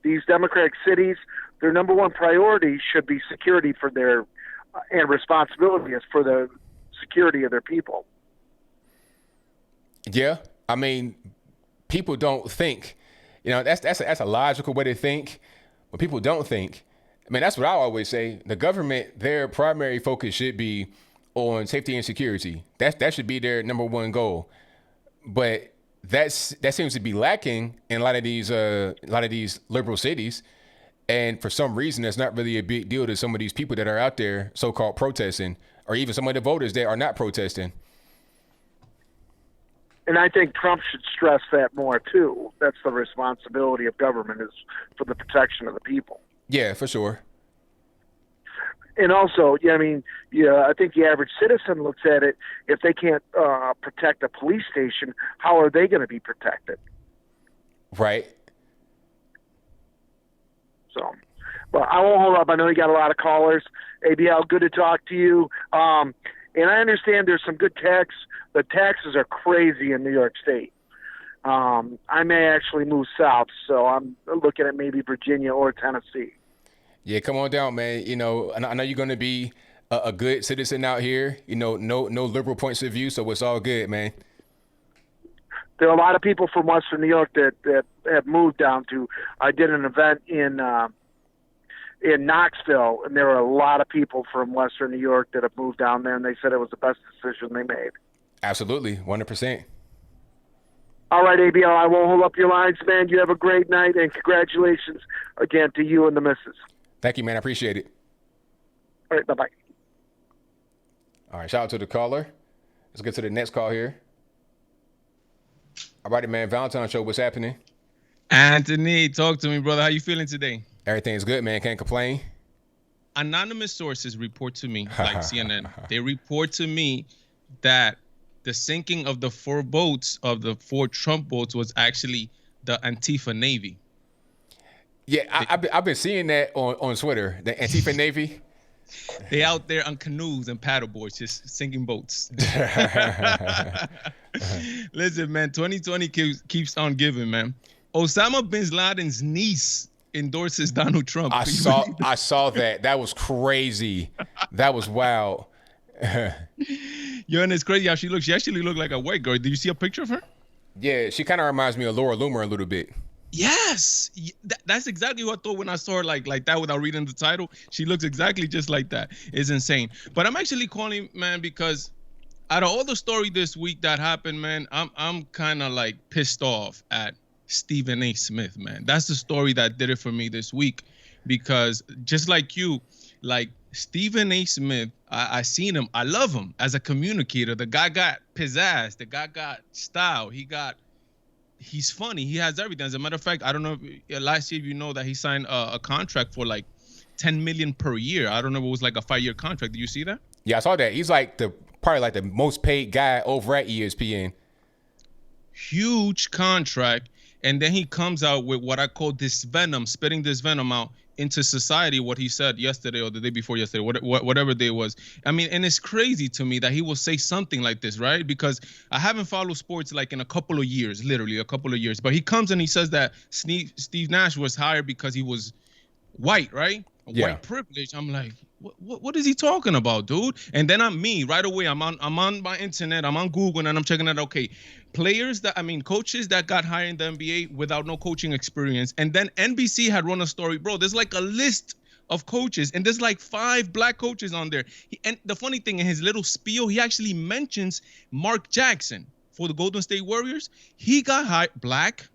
[SPEAKER 5] These Democratic cities, their number one priority should be security for their and responsibility is for the security of their people.
[SPEAKER 1] Yeah, I mean, people don't think. That's a logical way to think, but people don't think. I mean, that's what I always say. The government, their primary focus should be on safety and security. That should be their number one goal. But that seems to be lacking in a lot of these liberal cities, and for some reason, that's not really a big deal to some of these people that are out there so-called protesting, or even some of the voters that are not protesting.
[SPEAKER 5] And I think Trump should stress that more too. That's the responsibility of government, is for the protection of the people.
[SPEAKER 1] Yeah, for sure.
[SPEAKER 5] And also, I think the average citizen looks at it, if they can't protect a police station, how are they going to be protected?
[SPEAKER 1] Right.
[SPEAKER 5] So, but I won't hold up. I know you got a lot of callers. ABL, good to talk to you. And I understand there's some good tax. The taxes are crazy in New York State. I may actually move south, so I'm looking at maybe Virginia or Tennessee.
[SPEAKER 1] Yeah, come on down, man. I know you're going to be a good citizen out here. You know, no liberal points of view, so it's all good, man.
[SPEAKER 5] There are a lot of people from Western New York that have moved down to. I did an event in Knoxville, and there were a lot of people from Western New York that have moved down there, and they said it was the best decision they made.
[SPEAKER 1] Absolutely, 100%.
[SPEAKER 5] All right, ABL, I won't hold up your lines, man. You have a great night, and congratulations again to you and the missus.
[SPEAKER 1] Thank you, man. I appreciate it.
[SPEAKER 5] All right, bye-bye.
[SPEAKER 1] All right, shout out to the caller. Let's get to the next call here. All righty, man. Valentine's show, what's happening?
[SPEAKER 6] Anthony, talk to me, brother. How you feeling today?
[SPEAKER 1] Everything's good, man. Can't complain.
[SPEAKER 6] Anonymous sources report to me, like CNN, they report to me that the sinking of the 4 boats, of the 4 Trump boats, was actually the Antifa Navy.
[SPEAKER 1] Yeah, I've been seeing that on Twitter, the Antifa Navy.
[SPEAKER 6] They out there on canoes and paddleboards, just sinking boats. Listen, man, 2020 keeps on giving, man. Osama bin Laden's niece endorses Donald Trump.
[SPEAKER 1] I saw that. That was crazy. That was wild.
[SPEAKER 6] Yo, and it's crazy how she looks. She actually looked like a white girl. Did you see a picture of her?
[SPEAKER 1] Yeah, she kind of reminds me of Laura Loomer a little bit.
[SPEAKER 6] Yes, that's exactly what I thought when I saw her like that without reading the title. She looks exactly just like that. It's insane. But I'm actually calling, man, because out of all the story this week that happened, man, I'm kind of like pissed off at Stephen A. Smith, man. That's the story that did it for me this week, because just like you, like Stephen A. Smith, I seen him. I love him as a communicator. The guy got pizzazz. The guy got style. He's funny. He has everything. As a matter of fact, I don't know if last year, you know, that he signed a contract for like $10 million per year. I don't know if it was like a 5-year contract. Did you see that?
[SPEAKER 1] Yeah, I saw that. He's like probably like the most paid guy over at ESPN.
[SPEAKER 6] Huge contract. And then he comes out with what I call this venom, spitting this venom out into society, what he said yesterday or the day before yesterday, whatever day it was. I mean, and it's crazy to me that he will say something like this, right? Because I haven't followed sports like in a couple of years, literally a couple of years. But he comes and he says that Steve Nash was hired because he was white, right?
[SPEAKER 1] Yeah.
[SPEAKER 6] White privilege. I'm like, what is he talking about, dude? And then right away, I'm on my internet, I'm on Google, and I'm checking out, okay, coaches that got hired in the NBA without no coaching experience. And then NBC had run a story, bro. There's like a list of coaches, and there's like 5 black coaches on there. And the funny thing, in his little spiel, he actually mentions Mark Jackson for the Golden State Warriors. He got hired, black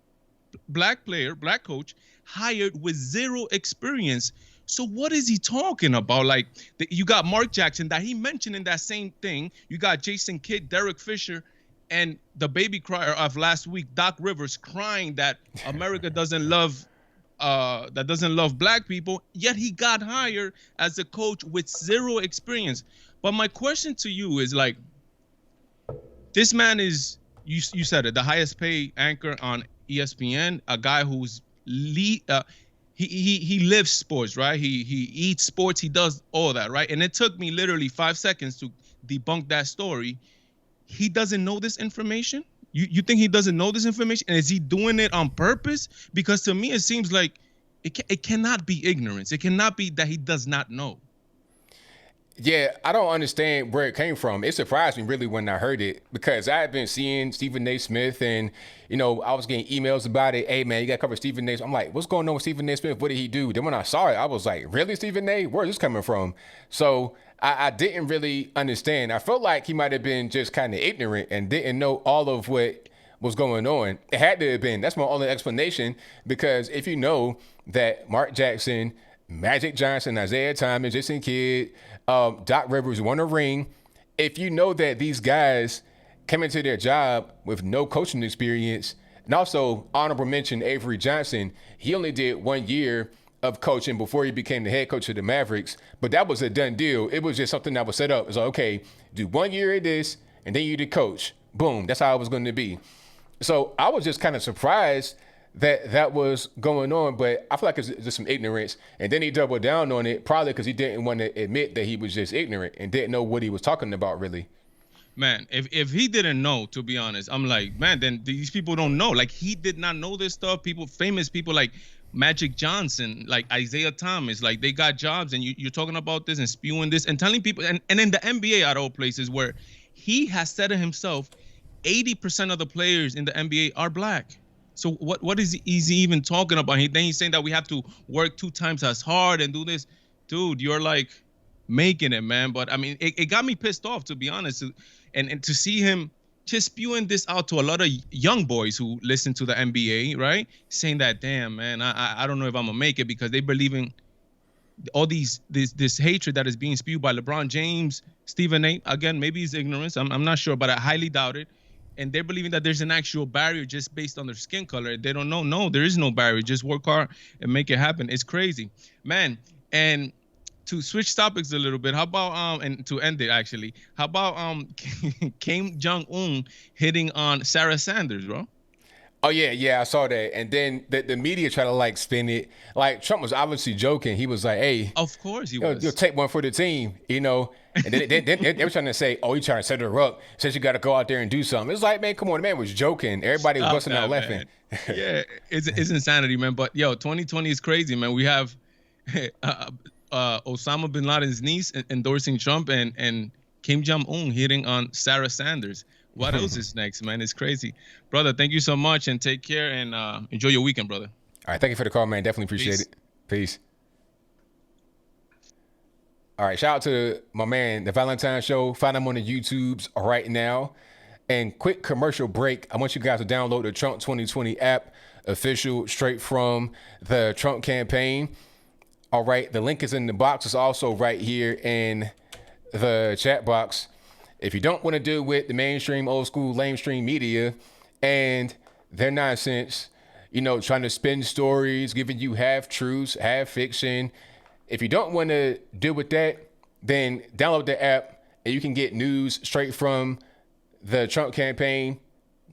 [SPEAKER 6] player, black coach, hired with 0 experience. So what is he talking about? Like, you got Mark Jackson that he mentioned in that same thing. You got Jason Kidd, Derek Fisher, and the baby crier of last week, Doc Rivers, crying that America doesn't love black people. Yet he got hired as a coach with 0 experience. But my question to you is, like, this man is, you said it, the highest paid anchor on ESPN, a guy who's he lives sports, right? He eats sports. He does all that, right? And it took me literally 5 seconds to debunk that story. He doesn't know this information? You think he doesn't know this information? And is he doing it on purpose? Because to me, it seems like it cannot be ignorance. It cannot be that he does not know.
[SPEAKER 1] Yeah, I don't understand where it came from. It surprised me really when I heard it, because I had been seeing Stephen A. Smith, and, you know, I was getting emails about it. Hey, man, you got to cover Stephen A. I'm like, what's going on with Stephen A. Smith? What did he do? Then when I saw it, I was like, really, Stephen A.? Where is this coming from? So I didn't really understand. I felt like he might have been just kind of ignorant and didn't know all of what was going on. It had to have been. That's my only explanation, because if you know that Mark Jackson, Magic Johnson, Isaiah Thomas, Jason Kidd, Doc Rivers won a ring. If you know that these guys came into their job with no coaching experience, and also honorable mention Avery Johnson, he only did 1 year of coaching before he became the head coach of the Mavericks, but that was a done deal. It was just something that was set up. It's like, okay, do 1 year of this, and then you the coach. Boom, that's how it was going to be. So I was just kind of surprised that was going on, but I feel like it's just some ignorance. And then he doubled down on it, probably because he didn't want to admit that he was just ignorant and didn't know what he was talking about, really.
[SPEAKER 6] Man, if he didn't know, to be honest, I'm like, man, then these people don't know. Like, he did not know this stuff. Famous people like Magic Johnson, like Isaiah Thomas, like they got jobs, and you're talking about this and spewing this and telling people, and in the NBA, out of all places, where he has said it himself, 80% of the players in the NBA are black. So what is he even talking about? Then he's saying that we have to work 2 times as hard and do this. Dude, you're like making it, man. But I mean, it got me pissed off, to be honest. And to see him just spewing this out to a lot of young boys who listen to the NBA, right? Saying that, damn, man, I don't know if I'm gonna make it, because they believe in all this hatred that is being spewed by LeBron James, Stephen A. Again, maybe it's ignorance. I'm not sure, but I highly doubt it. And they're believing that there's an actual barrier just based on their skin color. They don't know. No, there is no barrier. Just work hard and make it happen. It's crazy, man. And to switch topics a little bit, how about and to end it actually, how about Kim Jong-un hitting on Sarah Sanders, bro?
[SPEAKER 1] Oh yeah, I saw that. And then the media tried to like spin it. Like Trump was obviously joking. He was like, "Hey,
[SPEAKER 6] of course he was.
[SPEAKER 1] You'll take one for the team," you know. And then they were trying to say, "Oh, he trying to set her up. Says you got to go out there and do something." It's like, man, come on, the man was joking. Everybody was busting out laughing.
[SPEAKER 6] Yeah, it's insanity, man. But yo, 2020 is crazy, man. We have Osama bin Laden's niece endorsing Trump, and Kim Jong-un hitting on Sarah Sanders. What else is next, man? It's crazy. Brother, thank you so much, and take care, and enjoy your weekend, brother.
[SPEAKER 1] All right, thank you for the call, man. Definitely appreciate it. Peace. All right, shout out to my man, The Valentine Show. Find him on the YouTubes right now. And quick commercial break. I want you guys to download the Trump 2020 app, official, straight from the Trump campaign. All right, the link is in the box. It's also right here in the chat box. If you don't want to deal with the mainstream, old school, lamestream media and their nonsense, you know, trying to spin stories, giving you half truths, half fiction. If you don't want to deal with that, then download the app and you can get news straight from the Trump campaign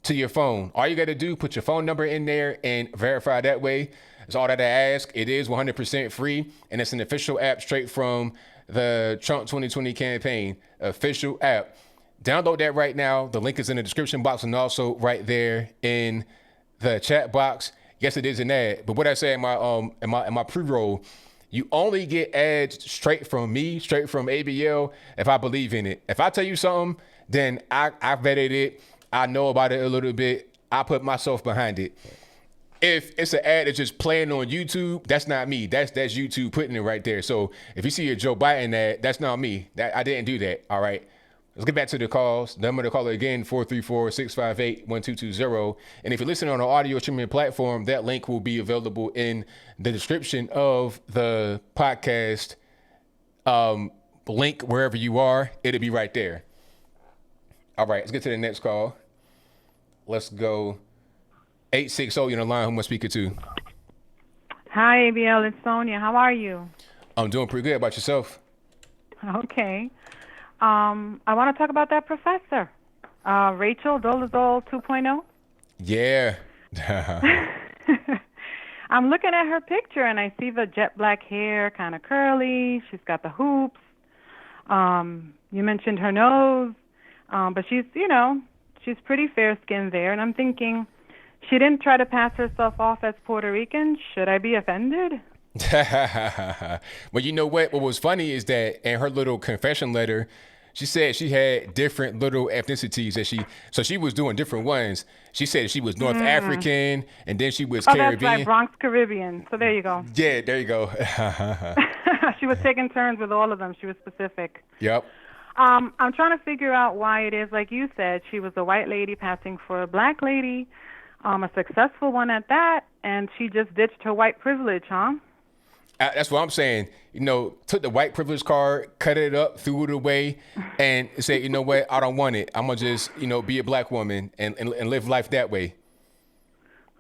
[SPEAKER 1] to your phone. All you got to do, put your phone number in there and verify that way. That's all that I ask. It is 100% free, and it's an official app straight from the Trump 2020 campaign official app. Download that right now. The link is in the description box and also right there in the chat box. Yes, it is an ad, but what I say in my pre-roll, you only get ads straight from me, straight from ABL, if I believe in it. If I tell you something, then I vetted it. I know about it a little bit. I put myself behind it. If it's an ad that's just playing on YouTube, that's not me. That's YouTube putting it right there. So if you see a Joe Biden ad, that's not me. I didn't do that. All right. Let's get back to the calls. The number to call again, 434-658-1220. And if you're listening on an audio streaming platform, that link will be available in the description of the podcast link, wherever you are. It'll be right there. All right, let's get to the next call. Let's go. 860, you're on the line. Who am I speaking to?
[SPEAKER 7] Hi, ABL. It's Sonia. How are you?
[SPEAKER 1] I'm doing pretty good. How about yourself?
[SPEAKER 7] Okay. I want to talk about that professor, Rachel Dolezal 2.0.
[SPEAKER 1] Yeah.
[SPEAKER 7] I'm looking at her picture, and I see the jet black hair, kind of curly. She's got the hoops. You mentioned her nose, but she's pretty fair-skinned there. And I'm thinking, she didn't try to pass herself off as Puerto Rican. Should I be offended?
[SPEAKER 1] Well, you know what? What was funny is that in her little confession letter, she said she had different little ethnicities so she was doing different ones. She said she was North African, and then she was Caribbean.
[SPEAKER 7] That's right, Bronx Caribbean. So there you go.
[SPEAKER 1] Yeah, there you go.
[SPEAKER 7] She was taking turns with all of them. She was specific.
[SPEAKER 1] Yep.
[SPEAKER 7] I'm trying to figure out why it is, like you said, she was a white lady passing for a black lady, a successful one at that, and she just ditched her white privilege, huh?
[SPEAKER 1] That's what I'm saying. You know, took the white privilege card, cut it up, threw it away, and said, you know what, I don't want it. I'm going to just, be a black woman and live life that way.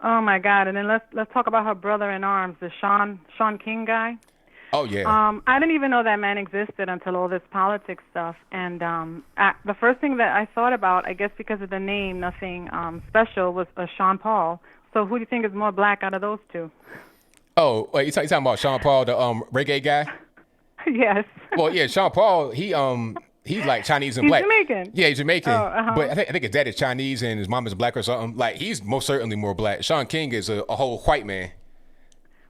[SPEAKER 7] Oh, my God. And then let's talk about her brother in arms, the Sean King guy.
[SPEAKER 1] Oh, yeah.
[SPEAKER 7] I didn't even know that man existed until all this politics stuff. And the first thing that I thought about, I guess because of the name, nothing special, was Sean Paul. So who do you think is more black out of those two?
[SPEAKER 1] Oh, wait, you talking about Sean Paul, the reggae guy?
[SPEAKER 7] Yes.
[SPEAKER 1] Well, yeah, Sean Paul, he he's like Chinese and
[SPEAKER 7] He's
[SPEAKER 1] black.
[SPEAKER 7] Jamaican.
[SPEAKER 1] Yeah, he's Jamaican.
[SPEAKER 7] Oh,
[SPEAKER 1] But I think his dad is Chinese and his mom is black or something. Like he's most certainly more black. Sean King is a whole white man.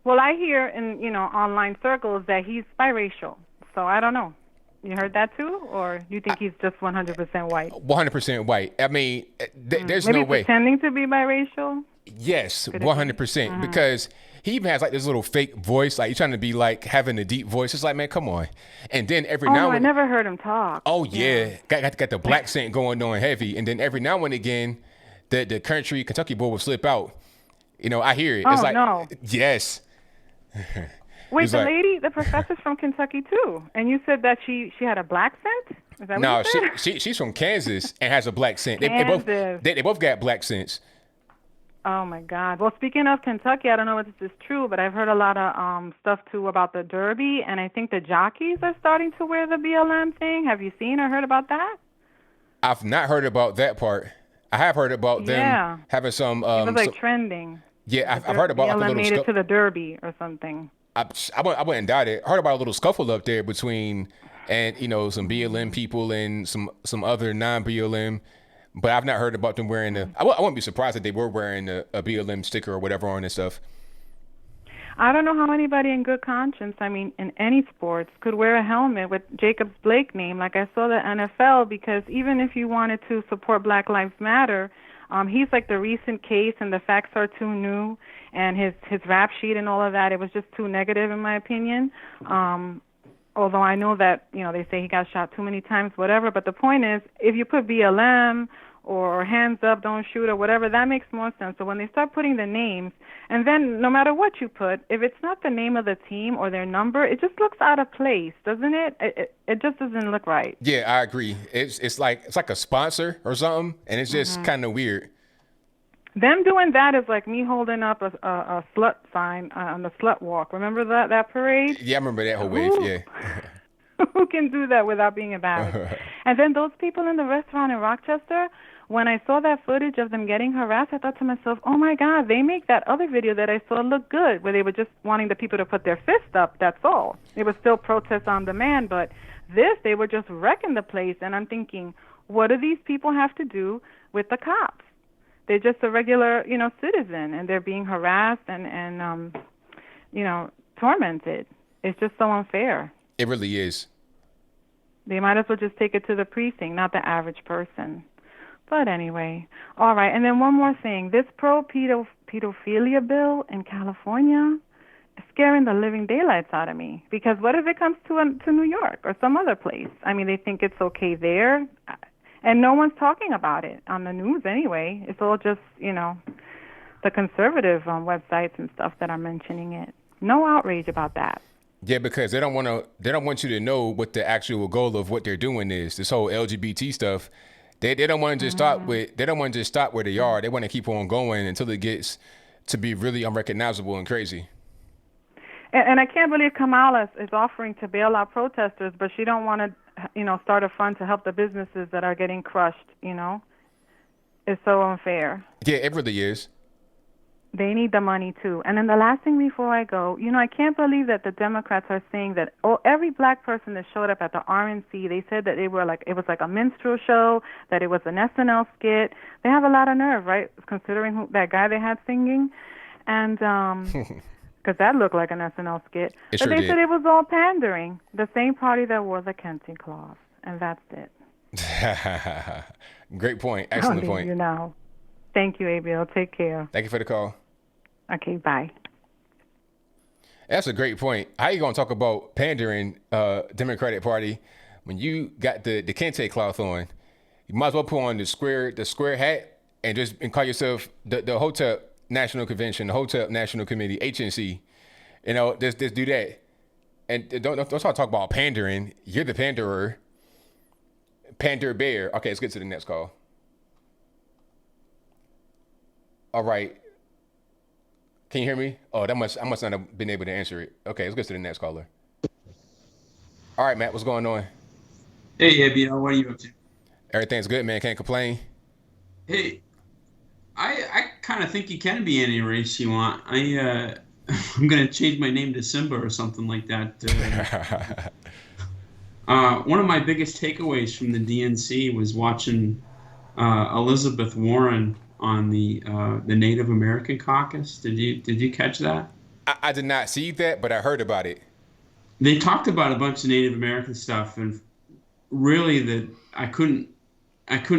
[SPEAKER 7] Well, I hear in online circles that he's biracial. So I don't know. You heard that too, or you think he's just 100% white?
[SPEAKER 1] 100% white. I mean, there's
[SPEAKER 7] Maybe
[SPEAKER 1] no way.
[SPEAKER 7] pretending to be biracial.
[SPEAKER 1] Yes, 100%. Because he even has like this little fake voice, like he's trying to be like having a deep voice. It's like, man, come on. And then every now
[SPEAKER 7] I
[SPEAKER 1] and
[SPEAKER 7] never heard him talk.
[SPEAKER 1] oh yeah, got the black scent going on heavy. And then every now and again, the country Kentucky boy will slip out. You know, I hear it. It's like,
[SPEAKER 7] no.
[SPEAKER 1] Yes.
[SPEAKER 7] Wait,
[SPEAKER 1] He's
[SPEAKER 7] the
[SPEAKER 1] like-
[SPEAKER 7] lady, the professor's from Kentucky too, and you said that she had a black scent. Is that
[SPEAKER 1] No,
[SPEAKER 7] what you said?
[SPEAKER 1] she's from Kansas and has a black scent. They both
[SPEAKER 7] Kansas.
[SPEAKER 1] they both got black scents.
[SPEAKER 7] Oh my God. Well, speaking of Kentucky, I don't know if this is true, but I've heard a lot of stuff too about the Derby, and I think the jockeys are starting to wear the BLM thing. Have you seen or heard about that?
[SPEAKER 1] I've not heard about that part. I have heard about them having some.
[SPEAKER 7] It was like
[SPEAKER 1] some-
[SPEAKER 7] trending.
[SPEAKER 1] yeah, I've heard about like a
[SPEAKER 7] BLM
[SPEAKER 1] little.
[SPEAKER 7] made it to the Derby or something.
[SPEAKER 1] I wouldn't doubt it. I heard about a little scuffle up there between, and some BLM people and some other non-BLM, but I've not heard about them wearing the. I wouldn't be surprised if they were wearing a BLM sticker or whatever on this stuff.
[SPEAKER 7] I don't know how anybody in good conscience, I mean, in any sports, could wear a helmet with Jacobs Blake name. Like I saw the NFL, because even if you wanted to support Black Lives Matter, he's like the recent case, and the facts are too new, and his rap sheet and all of that, it was just too negative in my opinion. Although I know that, they say he got shot too many times, whatever, but the point is, if you put BLM or hands up, don't shoot, or whatever, that makes more sense. So when they start putting the names, and then no matter what you put, if it's not the name of the team or their number, it just looks out of place, doesn't it? It just doesn't look right.
[SPEAKER 1] Yeah, I agree. It's like a sponsor or something, and it's just kind of weird.
[SPEAKER 7] Them doing that is like me holding up a slut sign on the slut walk. Remember that parade?
[SPEAKER 1] Yeah, I remember that whole wave. Yeah.
[SPEAKER 7] Who can do that without being embarrassed? And then those people in the restaurant in Rochester, when I saw that footage of them getting harassed, I thought to myself, oh my God, they make that other video that I saw look good, where they were just wanting the people to put their fist up, that's all. It was still protest on demand, but this, they were just wrecking the place, and I'm thinking, what do these people have to do with the cops? They're just a regular, citizen, and they're being harassed and tormented. It's just so unfair.
[SPEAKER 1] It really is.
[SPEAKER 7] They might as well just take it to the precinct, not the average person. But anyway, all right. And then one more thing. This pro-pedophilia bill in California is scaring the living daylights out of me. Because what if it comes to New York or some other place? I mean, they think it's okay there. And no one's talking about it on the news anyway. It's all just, the conservative websites and stuff that are mentioning it. No outrage about that.
[SPEAKER 1] Yeah, because they don't want you to know what the actual goal of what they're doing is. This whole LGBT stuff. They don't want to just stop where they are. They want to keep on going until it gets to be really unrecognizable and crazy.
[SPEAKER 7] And I can't believe Kamala is offering to bail out protesters, but she don't want to, start a fund to help the businesses that are getting crushed. It's so unfair.
[SPEAKER 1] Yeah, it really is.
[SPEAKER 7] They need the money too. And then the last thing before I go, I can't believe that the Democrats are saying that every black person that showed up at the RNC, they said that it was like a minstrel show, that it was an SNL skit. They have a lot of nerve, right? Considering that guy they had singing, and because that looked like an SNL skit.
[SPEAKER 1] It
[SPEAKER 7] but
[SPEAKER 1] sure
[SPEAKER 7] they
[SPEAKER 1] did.
[SPEAKER 7] said it was all pandering. The same party that wore the Kensington cloth, and that's it.
[SPEAKER 1] Great point. Excellent point.
[SPEAKER 7] Thank you, ABL. Take care.
[SPEAKER 1] Thank you for the call.
[SPEAKER 7] Okay, bye.
[SPEAKER 1] That's a great point. How you gonna talk about pandering Democratic Party when you got the kente cloth on? You might as well put on the square hat and call yourself the Hotel National Convention, the Hotel National Committee, HNC. Just do that. And don't talk about pandering. You're the panderer. Pander bear. Okay, let's get to the next call. All right. Can you hear me? Oh, I must not have been able to answer it. Okay, let's go to the next caller. All right, Matt, what's going on?
[SPEAKER 8] Hey, ABL, what are you up to?
[SPEAKER 1] Everything's good, man. Can't complain.
[SPEAKER 8] Hey, I kind of think you can be any race you want. I'm gonna change my name to Simba or something like that. One of my biggest takeaways from the DNC was watching Elizabeth Warren on the Native American caucus. Did you catch that?
[SPEAKER 1] I did not see that, but I heard about it.
[SPEAKER 8] They talked about a bunch of Native American stuff, and really that I couldn't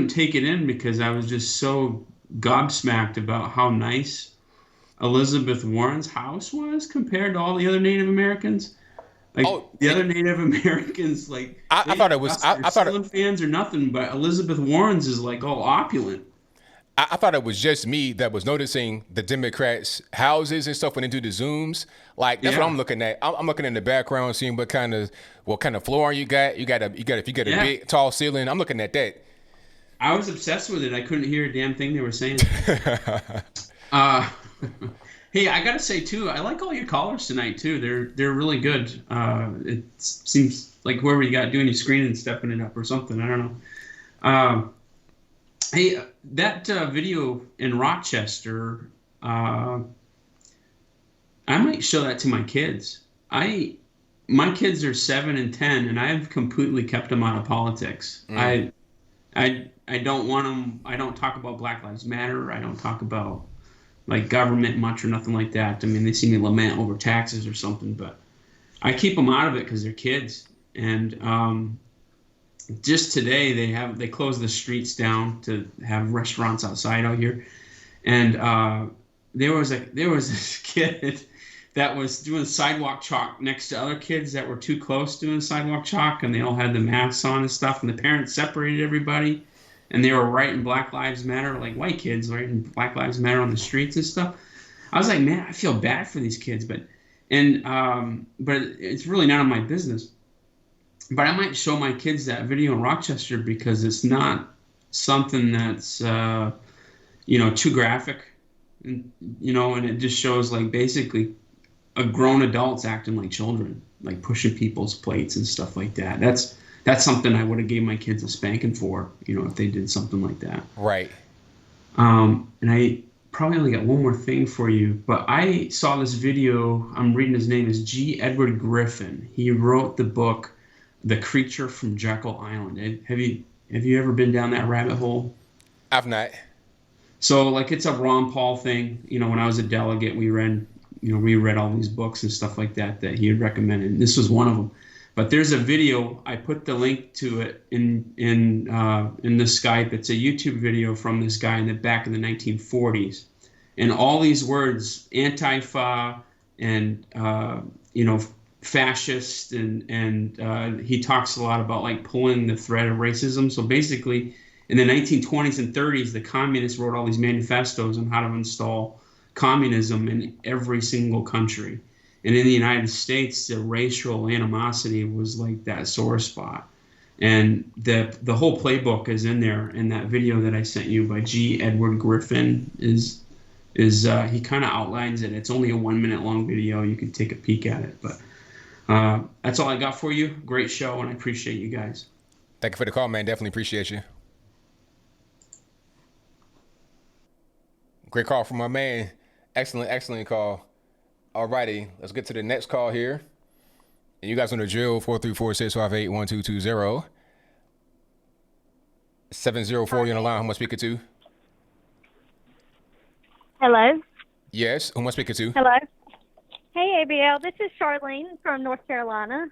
[SPEAKER 8] take it in because I was just so gobsmacked about how nice Elizabeth Warren's house was compared to all the other Native Americans. Like the other Native Americans, like
[SPEAKER 1] I thought it was. I thought
[SPEAKER 8] fans or nothing, but Elizabeth Warren's is like all opulent.
[SPEAKER 1] I thought it was just me that was noticing the Democrats' houses and stuff when they do the zooms. Like that's what I'm looking at. I'm looking in the background, seeing what kind of floor you got. If you got a big tall ceiling, I'm looking at that.
[SPEAKER 8] I was obsessed with it. I couldn't hear a damn thing they were saying. Hey, I gotta say too, I like all your callers tonight too. They're really good. It seems like whoever you got doing your screening stepping it up or something. I don't know. Hey, that video in Rochester, I might show that to my kids. My kids are 7 and 10, and I've completely kept them out of politics. I don't want them. I don't talk about Black Lives Matter. I don't talk about like government much or nothing like that. I mean, they see me lament over taxes or something, but I keep them out of it because they're kids. And just today they closed the streets down to have restaurants outside out here, and there was this kid that was doing sidewalk chalk next to other kids that were too close doing sidewalk chalk, and they all had the masks on and stuff, and the parents separated everybody. And they were writing Black Lives Matter, like white kids writing Black Lives Matter on the streets and stuff. I was like, man, I feel bad for these kids, but it's really none of my business. But I might show my kids that video in Rochester because it's not something that's too graphic, and it just shows like basically a grown adults acting like children, like pushing people's plates and stuff like that. That's something I would have gave my kids a spanking for, if they did something like that.
[SPEAKER 1] Right.
[SPEAKER 8] And I probably only got one more thing for you, but I saw this video. I'm reading, his name is G. Edward Griffin. He wrote the book, The Creature from Jekyll Island. Have you ever been down that rabbit hole?
[SPEAKER 1] I've not.
[SPEAKER 8] So like it's a Ron Paul thing. When I was a delegate, we read all these books and stuff like that he had recommended. And this was one of them. But there's a video. I put the link to it in the Skype. It's a YouTube video from this guy in the back in the 1940s, and all these words, Antifa and fascist, and he talks a lot about like pulling the thread of racism. So basically, in the 1920s and 30s, the communists wrote all these manifestos on how to install communism in every single country. And in the United States, the racial animosity was like that sore spot. And the whole playbook is in there. And that video that I sent you by G. Edward Griffin is he kind of outlines it. It's only a 1 minute long video. You can take a peek at it. But that's all I got for you. Great show, and I appreciate you guys.
[SPEAKER 1] Thank you for the call, man. Definitely appreciate you. Great call from my man. Excellent call. Alrighty, let's get to the next call here. And you guys on the drill, 434-658-1220. 704, you're on the line. Who am I speaking to?
[SPEAKER 9] Hello?
[SPEAKER 1] Yes, who am I speaking to?
[SPEAKER 9] Hello? Hey, ABL. This is Charlene from North Carolina.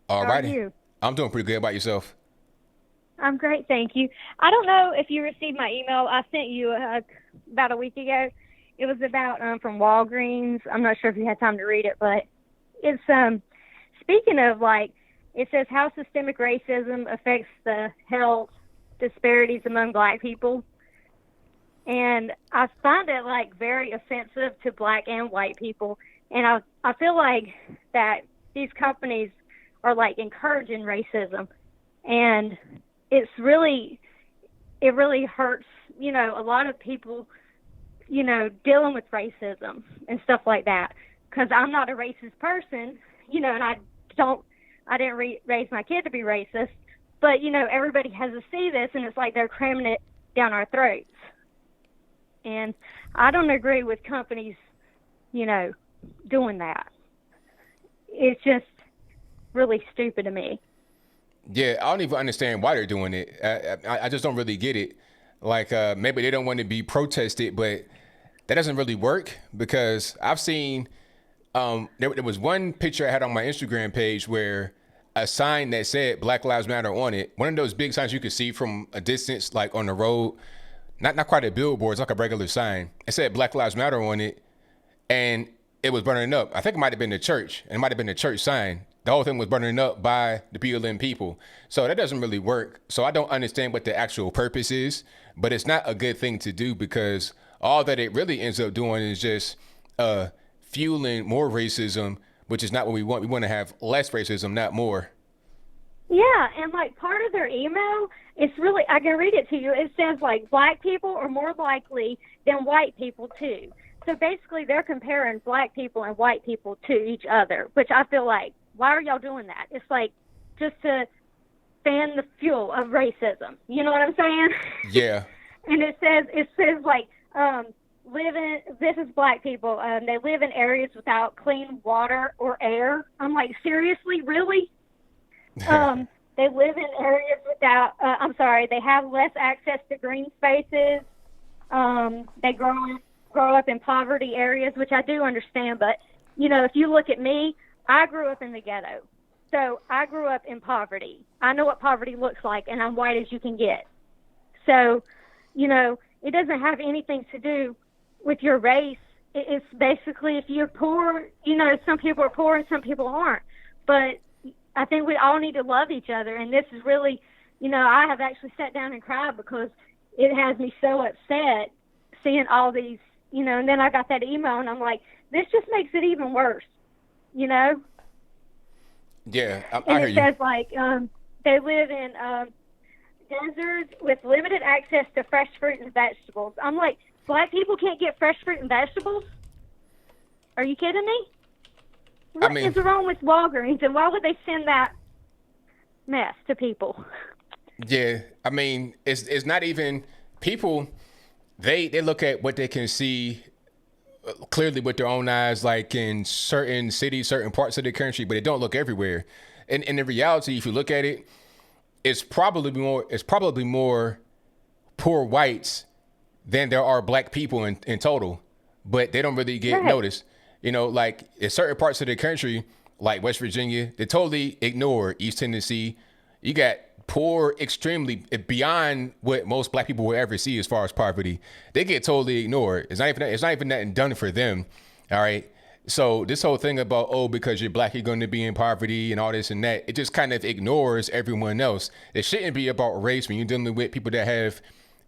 [SPEAKER 1] Alrighty.
[SPEAKER 9] How are you?
[SPEAKER 1] I'm doing pretty good. About yourself?
[SPEAKER 9] I'm great, thank you. I don't know if you received my email I sent you about a week ago. It was about from Walgreens. I'm not sure if you had time to read it, but it's speaking of like it says how systemic racism affects the health disparities among Black people, and I find it like very offensive to Black and white people, and I feel like that these companies are like encouraging racism, and it really hurts a lot of people dealing with racism and stuff like that, because I'm not a racist person, and I didn't raise my kid to be racist, but everybody has to see this, and it's like they're cramming it down our throats, and I don't agree with companies doing that. It's just really stupid to me.
[SPEAKER 1] Yeah, I don't even understand why they're doing it. I just don't really get it. Like maybe they don't want to be protested, but that doesn't really work because I've seen there was one picture I had on my Instagram page where a sign that said Black Lives Matter on it, one of those big signs you could see from a distance, like on the road, not quite a billboard, it's like a regular sign. It said Black Lives Matter on it, and it was burning up. I think it might have been the church, and it might have been the church sign. The whole thing was burning up by the BLM people. So that doesn't really work. So I don't understand what the actual purpose is, but it's not a good thing to do because all that it really ends up doing is just fueling more racism, which is not what we want. We want to have less racism, not more.
[SPEAKER 9] Yeah, and like part of their email, it's really, I can read it to you. It says like black people are more likely than white people too. So basically they're comparing black people and white people to each other, which I feel like, why are y'all doing that? It's like just to fan the fuel of racism. You know what I'm saying?
[SPEAKER 1] Yeah.
[SPEAKER 9] And it says like, this is black people. They live in areas without clean water or air. I'm like, seriously, really? They live in areas without, they have less access to green spaces. They grow up in poverty areas, which I do understand. But, you know, if you look at me, I grew up in the ghetto. So I grew up in poverty. I know what poverty looks like, and I'm white as you can get. So, you know, it doesn't have anything to do with your race. It's basically if you're poor, you know, some people are poor and some people aren't. But I think we all need to love each other. And this is really, you know, I have actually sat down and cried because it has me so upset seeing all these, you know, and then I got that email and I'm like, this just makes it even worse, you know?
[SPEAKER 1] Yeah, I
[SPEAKER 9] and
[SPEAKER 1] hear
[SPEAKER 9] it
[SPEAKER 1] you.
[SPEAKER 9] says like they live in deserts with limited access to fresh fruit and vegetables. I'm like, black people can't get fresh fruit and vegetables? Are you kidding me? What is wrong with Walgreens, and why would they send that mess to people?
[SPEAKER 1] Yeah, I mean, it's not even people. They look at what they can see clearly with their own eyes, like in certain cities, certain parts of the country, but they don't look everywhere. And in reality, if you look at it, it's probably more poor whites than there are black people in total, but they don't really get noticed. You know, like in certain parts of the country, like West Virginia, they totally ignore East Tennessee. You got poor, extremely beyond what most black people will ever see as far as poverty. They get totally ignored. It's not even nothing done for them. All right. So this whole thing about, oh, because you're black, you're going to be in poverty and all this and that, it just kind of ignores everyone else. It shouldn't be about race when you're dealing with people that have,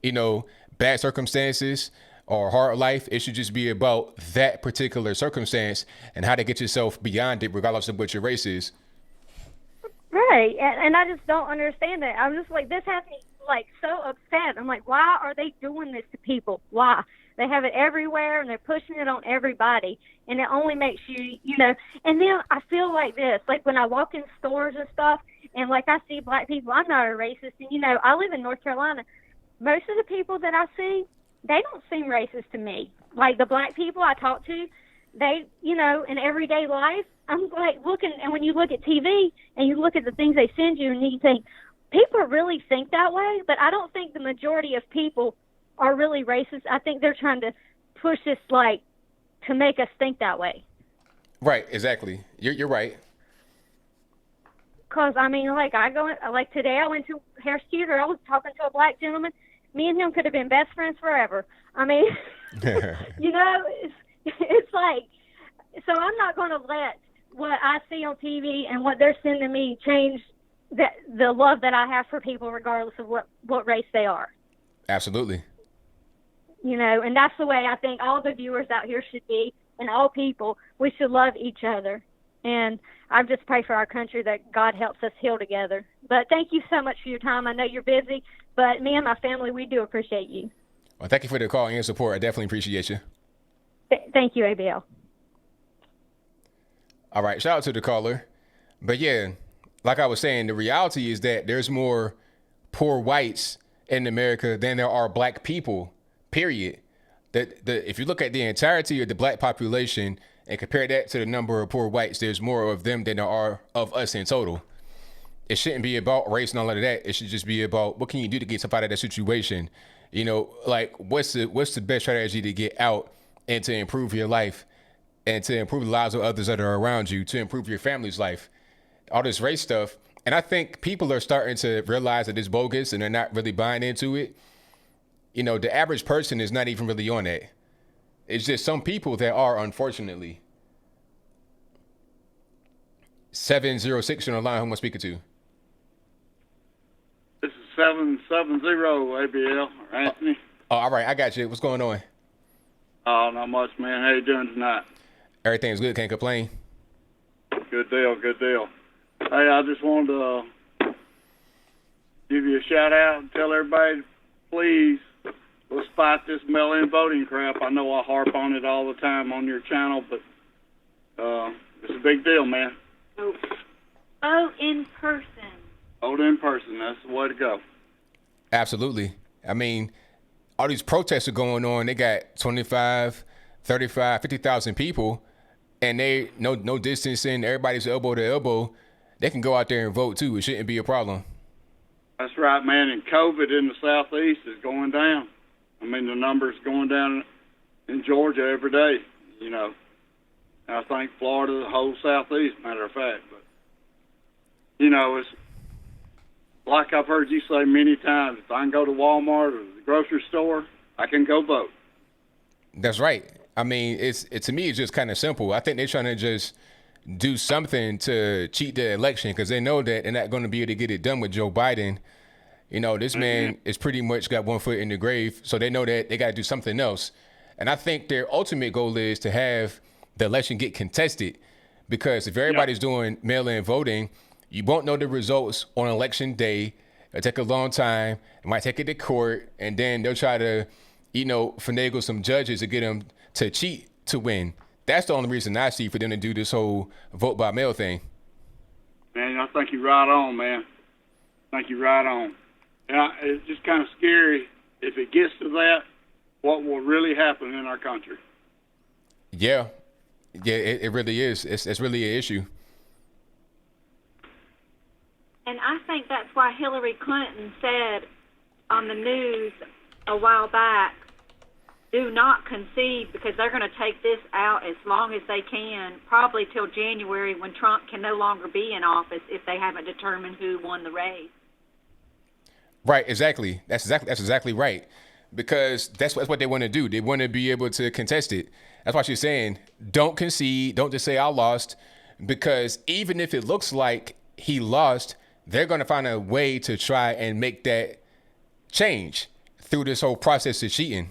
[SPEAKER 1] you know, bad circumstances or hard life. It should just be about that particular circumstance and how to get yourself beyond it, regardless of what your race is.
[SPEAKER 9] Right, and I just don't understand that. I'm just like, this has me like so upset. I'm like, why are they doing this to people? Why? They have it everywhere and they're pushing it on everybody, and it only makes you, you know. And then I feel like this, like when I walk in stores and stuff, and like I see black people. I'm not a racist, and you know, I live in North Carolina. Most of the people that I see, they don't seem racist to me. Like the black people I talk to, they, you know, in everyday life, I'm like looking, and when you look at TV and you look at the things they send you, and you think, people really think that way, but I don't think the majority of people are really racist. I think they're trying to push this, like, to make us think that way.
[SPEAKER 1] Right, exactly. You're right.
[SPEAKER 9] Because, I mean, like, like today I went to Harris Teeter, I was talking to a black gentleman. Me and him could have been best friends forever. I mean, you know, it's like, so I'm not going to let what I see on TV and what they're sending me change the love that I have for people, regardless of what race they are.
[SPEAKER 1] Absolutely.
[SPEAKER 9] You know, and that's the way I think all the viewers out here should be, and all people. We should love each other. And I just pray for our country that God helps us heal together. But thank you so much for your time. I know you're busy, but me and my family, we do appreciate you.
[SPEAKER 1] Well, thank you for the call and your support. I definitely appreciate you.
[SPEAKER 9] Thank you, ABL.
[SPEAKER 1] All right, shout out to the caller. But yeah, like I was saying, the reality is that there's more poor whites in America than there are black people, period. If you look at the entirety of the black population and compare that to the number of poor whites, there's more of them than there are of us in total. it shouldn't be about race and all of that. It should just be about what can you do to get yourself out of that situation. You know, like what's the best strategy to get out and to improve your life and to improve the lives of others that are around you, to improve your family's life. All this race stuff. And I think people are starting to realize that it's bogus and they're not really buying into it. You know, the average person is not even really on that. It's just some people that are, unfortunately. 706 on the line. Who am I speaking to?
[SPEAKER 10] This is 770 ABL, Anthony.
[SPEAKER 1] Oh, all right. I got you. What's going on?
[SPEAKER 10] Oh, not much, man. How you doing tonight?
[SPEAKER 1] Everything's good. Can't complain.
[SPEAKER 10] Good deal, good deal. Hey, I just wanted to give you a shout out and tell everybody, please, let's fight this mail-in voting crap. I know I harp on it all the time on your channel, but it's a big deal, man.
[SPEAKER 9] Vote in person.
[SPEAKER 10] Vote in person. That's the way to go.
[SPEAKER 1] Absolutely. I mean, all these protests are going on. They got 25, 35, 50,000 people, and they no distancing. Everybody's elbow to elbow. They can go out there and vote, too. It shouldn't be a problem.
[SPEAKER 10] That's right, man. And COVID in the Southeast is going down. I mean, the numbers going down in Georgia every day, you know. And I think Florida, the whole Southeast, matter of fact. But, you know, it's like I've heard you say many times, if I can go to Walmart or the grocery store, I can go vote.
[SPEAKER 1] That's right. I mean, to me, it's just kind of simple. I think they're trying to just do something to cheat the election because they know that they're not going to be able to get it done with Joe Biden. You know, this man is pretty much got one foot in the grave, so they know that they got to do something else. And I think their ultimate goal is to have the election get contested because if everybody's doing mail-in voting, you won't know the results on election day. It'll take a long time. It might take it to court, and then they'll try to, you know, finagle some judges to get them to cheat to win. That's the only reason I see for them to do this whole vote by mail thing.
[SPEAKER 10] Man, I think you're right on, man. I think you're right on. And it's just kind of scary if it gets to that, what will really happen in our country.
[SPEAKER 1] Yeah. Yeah, it really is. It's really an issue.
[SPEAKER 9] And I think that's why Hillary Clinton said on the news a while back, do not concede because they're going to take this out as long as they can, probably till January when Trump can no longer be in office if they haven't determined who won the race.
[SPEAKER 1] Right, exactly. That's exactly right. Because that's what they want to do. They want to be able to contest it. That's why she's saying, don't concede, don't just say I lost, because even if it looks like he lost, they're going to find a way to try and make that change through this whole process of cheating.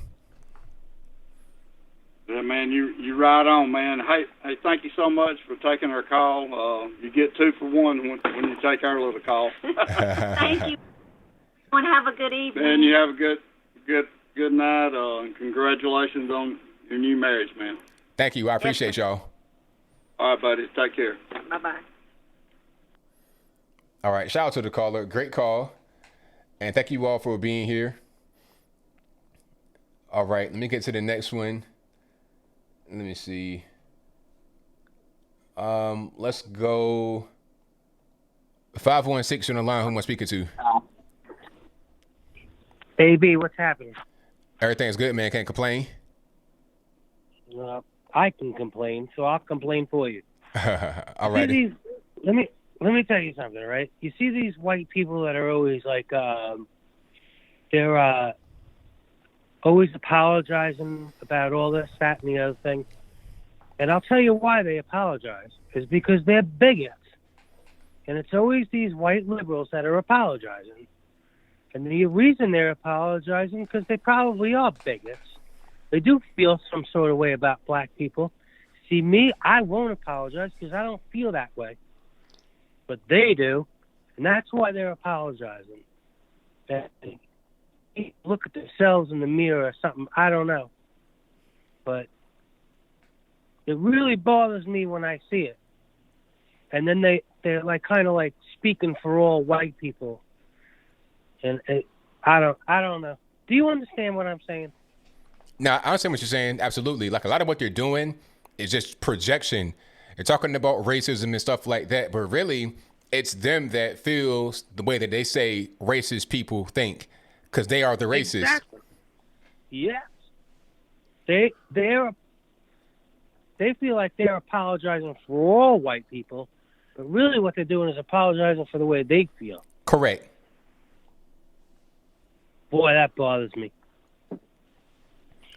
[SPEAKER 10] Yeah, man, you're right on, man. Hey, thank you so much for taking our call. You get 2 for 1 when you take our little call.
[SPEAKER 9] Thank you. And have a good evening.
[SPEAKER 10] And you have a good night. And congratulations on your new marriage, man.
[SPEAKER 1] Thank you. I appreciate y'all.
[SPEAKER 10] All right, buddy. Take care.
[SPEAKER 9] Bye-bye.
[SPEAKER 1] All right. Shout out to the caller. Great call. And thank you all for being here. All right. Let me get to the next one. Let me see. Let's go 516 on the line. Who am I speaking to?
[SPEAKER 11] AB, what's happening?
[SPEAKER 1] Everything's good, man. Can't complain.
[SPEAKER 11] I can complain, so I'll complain for you.
[SPEAKER 1] All right.
[SPEAKER 11] Let me tell you something, right? You see these white people that are always like, they're always apologizing about all this, that, and the other thing. And I'll tell you why they apologize. Is because they're bigots. And it's always these white liberals that are apologizing. And the reason they're apologizing because they probably are bigots. They do feel some sort of way about black people. See, me, I won't apologize because I don't feel that way. But they do, and that's why they're apologizing. That they look at themselves in the mirror or something, I don't know. But it really bothers me when I see it. And then they're like kind of like speaking for all white people. And I don't know. Do you understand what I'm saying?
[SPEAKER 1] No, I understand what you're saying. Absolutely. Like a lot of what they're doing is just projection. They're talking about racism and stuff like that. But really, it's them that feels the way that they say racist people think, because they are the racists.
[SPEAKER 11] Exactly. Yes. They feel like they're apologizing for all white people, but really what they're doing is apologizing for the way they feel.
[SPEAKER 1] Correct.
[SPEAKER 11] Boy, that bothers me.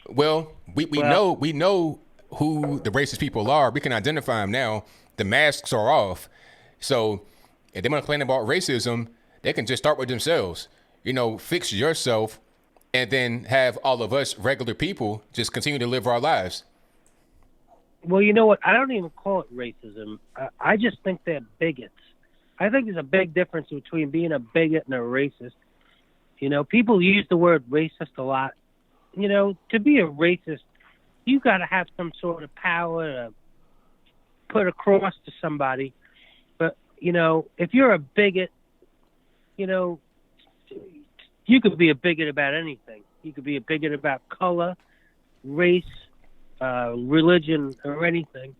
[SPEAKER 1] Well, we know who the racist people are. We can identify them now. The masks are off. So if they want to complain about racism, they can just start with themselves. Fix yourself, and then have all of us regular people just continue to live our lives.
[SPEAKER 11] Well, you know what? I don't even call it racism. I just think they're bigots. I think there's a big difference between being a bigot and a racist. People use the word racist a lot. To be a racist, you got to have some sort of power to put across to somebody. But, if you're a bigot, you could be a bigot about anything. You could be a bigot about color, race, religion, or anything.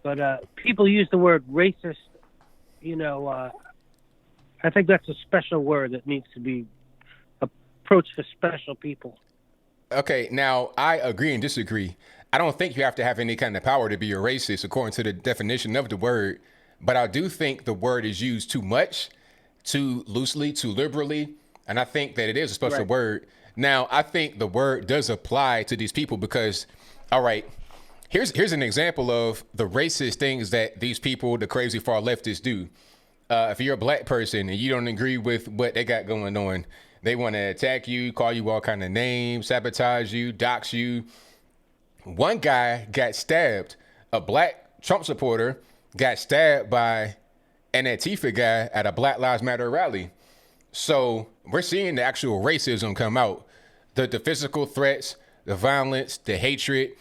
[SPEAKER 11] But people use the word racist, I think that's a special word that needs to be approached for special people.
[SPEAKER 1] Okay, now I agree and disagree. I don't think you have to have any kind of power to be a racist according to the definition of the word, but I do think the word is used too much, too loosely, too liberally, and I think that it is a special word. Now, I think the word does apply to these people because, all right, here's an example of the racist things that these people, the crazy far leftists, do. If you're a black person and you don't agree with what they got going on, they want to attack you, call you all kind of names, sabotage you, dox you. One guy got stabbed. A black Trump supporter got stabbed by an Antifa guy at a Black Lives Matter rally. So we're seeing the actual racism come out. The physical threats, the violence, the hatred,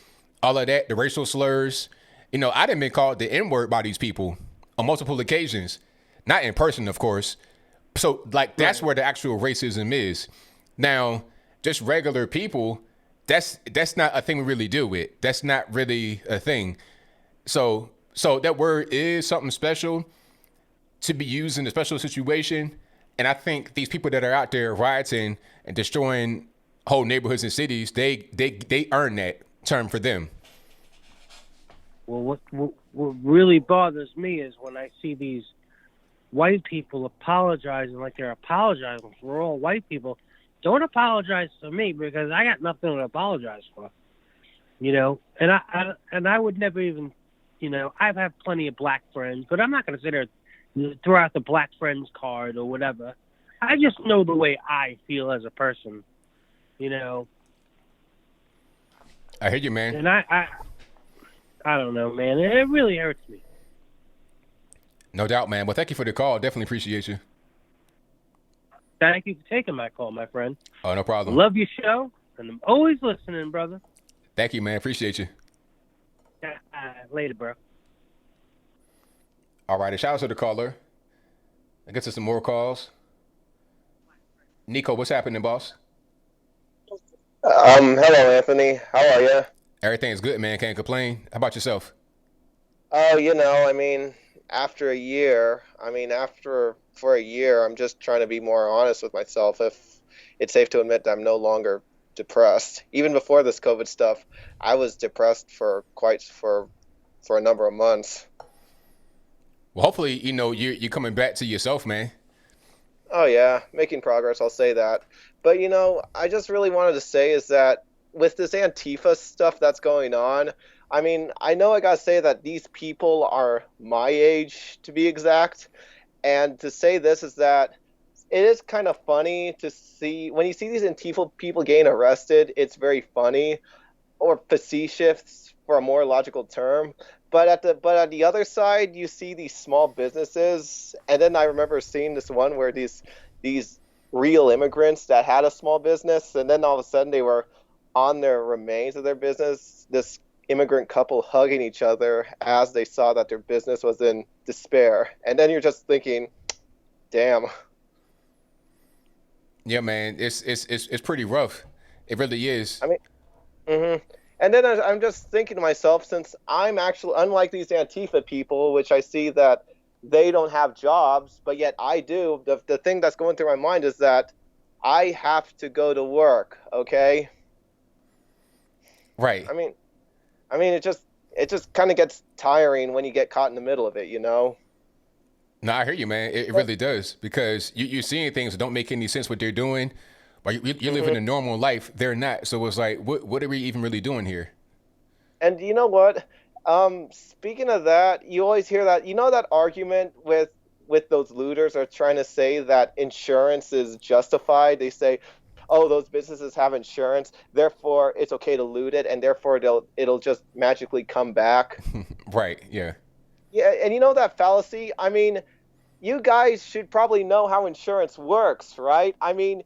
[SPEAKER 1] all of that, the racial slurs. I done been called the N-word by these people on multiple occasions. Not in person, of course. So, that's where the actual racism is. Now, just regular people, that's not a thing we really deal with. That's not really a thing. So that word is something special to be used in a special situation. And I think these people that are out there rioting and destroying whole neighborhoods and cities, they earn that term for them.
[SPEAKER 11] Well, what really bothers me is when I see these white people apologizing like they're apologizing for all white people. Don't apologize for me because I got nothing to apologize for. And I would never even, I've had plenty of black friends, but I'm not going to sit there and throw out the black friends card or whatever. I just know the way I feel as a person,
[SPEAKER 1] I hear you, man.
[SPEAKER 11] And I don't know, man. It really hurts me.
[SPEAKER 1] No doubt, man. Well, thank you for the call. Definitely appreciate you.
[SPEAKER 11] Thank you for taking my call, my friend.
[SPEAKER 1] Oh, no problem.
[SPEAKER 11] Love your show, and I'm always listening, brother.
[SPEAKER 1] Thank you, man. Appreciate you.
[SPEAKER 11] Later, bro.
[SPEAKER 1] All right. A shout out to the caller. I get to some more calls. Nico, what's happening, boss?
[SPEAKER 12] Hello, Anthony. How are you?
[SPEAKER 1] Everything's good, man. Can't complain. How about yourself?
[SPEAKER 12] Oh, after a year, for a year, I'm just trying to be more honest with myself. If it's safe to admit that I'm no longer depressed. Even before this COVID stuff, I was depressed for a number of months.
[SPEAKER 1] Well, hopefully, you're coming back to yourself, man.
[SPEAKER 12] Oh yeah, making progress, I'll say that. But I just really wanted to say is that with this Antifa stuff that's going on, I know I gotta say that these people are my age, to be exact. And to say this is that it is kind of funny to see, when you see these Antifa people getting arrested, it's very funny, or facetious for a more logical term. But at the other side, you see these small businesses, and then I remember seeing this one where these real immigrants that had a small business, and then all of a sudden they were on their remains of their business, this immigrant couple hugging each other as they saw that their business was in despair. And then you're just thinking, damn.
[SPEAKER 1] Yeah, man, it's pretty rough. It really is.
[SPEAKER 12] And then I'm just thinking to myself, since I'm actually, unlike these Antifa people, which I see that they don't have jobs, but yet I do. The thing that's going through my mind is that I have to go to work, okay?
[SPEAKER 1] Right.
[SPEAKER 12] I mean, it just kind of gets tiring when you get caught in the middle of it, you know?
[SPEAKER 1] No, I hear you, man. It really does, because you're seeing things that don't make any sense what they're doing, but you're living a normal life. They're not. So it's like, what are we even really doing here?
[SPEAKER 12] And you know what? Speaking of that, you always hear that. You know that argument with those looters are trying to say that insurance is justified. They say, "Oh, those businesses have insurance, therefore it's okay to loot it, and therefore it'll just magically come back."
[SPEAKER 1] Right. Yeah.
[SPEAKER 12] Yeah, and you know that fallacy? I mean, you guys should probably know how insurance works, right? I mean,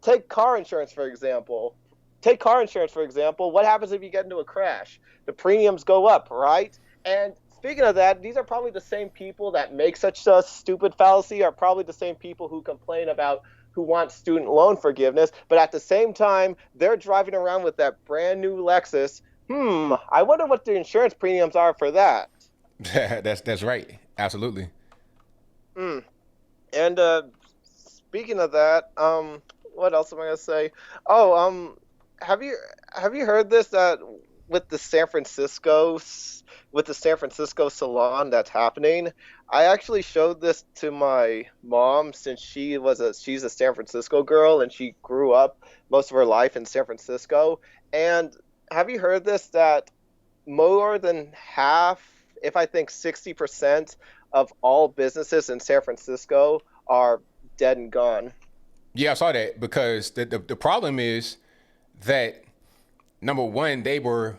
[SPEAKER 12] take car insurance for example. Take car insurance for example. What happens if you get into a crash? The premiums go up, right? And speaking of that, these are probably the same people that make such a stupid fallacy are probably the same people who complain about who want student loan forgiveness, but at the same time, they're driving around with that brand new Lexus. I wonder what the insurance premiums are for that.
[SPEAKER 1] That's right. Absolutely.
[SPEAKER 12] And speaking of that, what else am I gonna say? Oh, have you heard this that with the San Francisco salon that's happening? I actually showed this to my mom since she's a San Francisco girl and she grew up most of her life in San Francisco. And have you heard this that more than half, if I think 60% of all businesses in San Francisco are dead and gone?
[SPEAKER 1] Yeah, I saw that, because the problem is that, number one, they were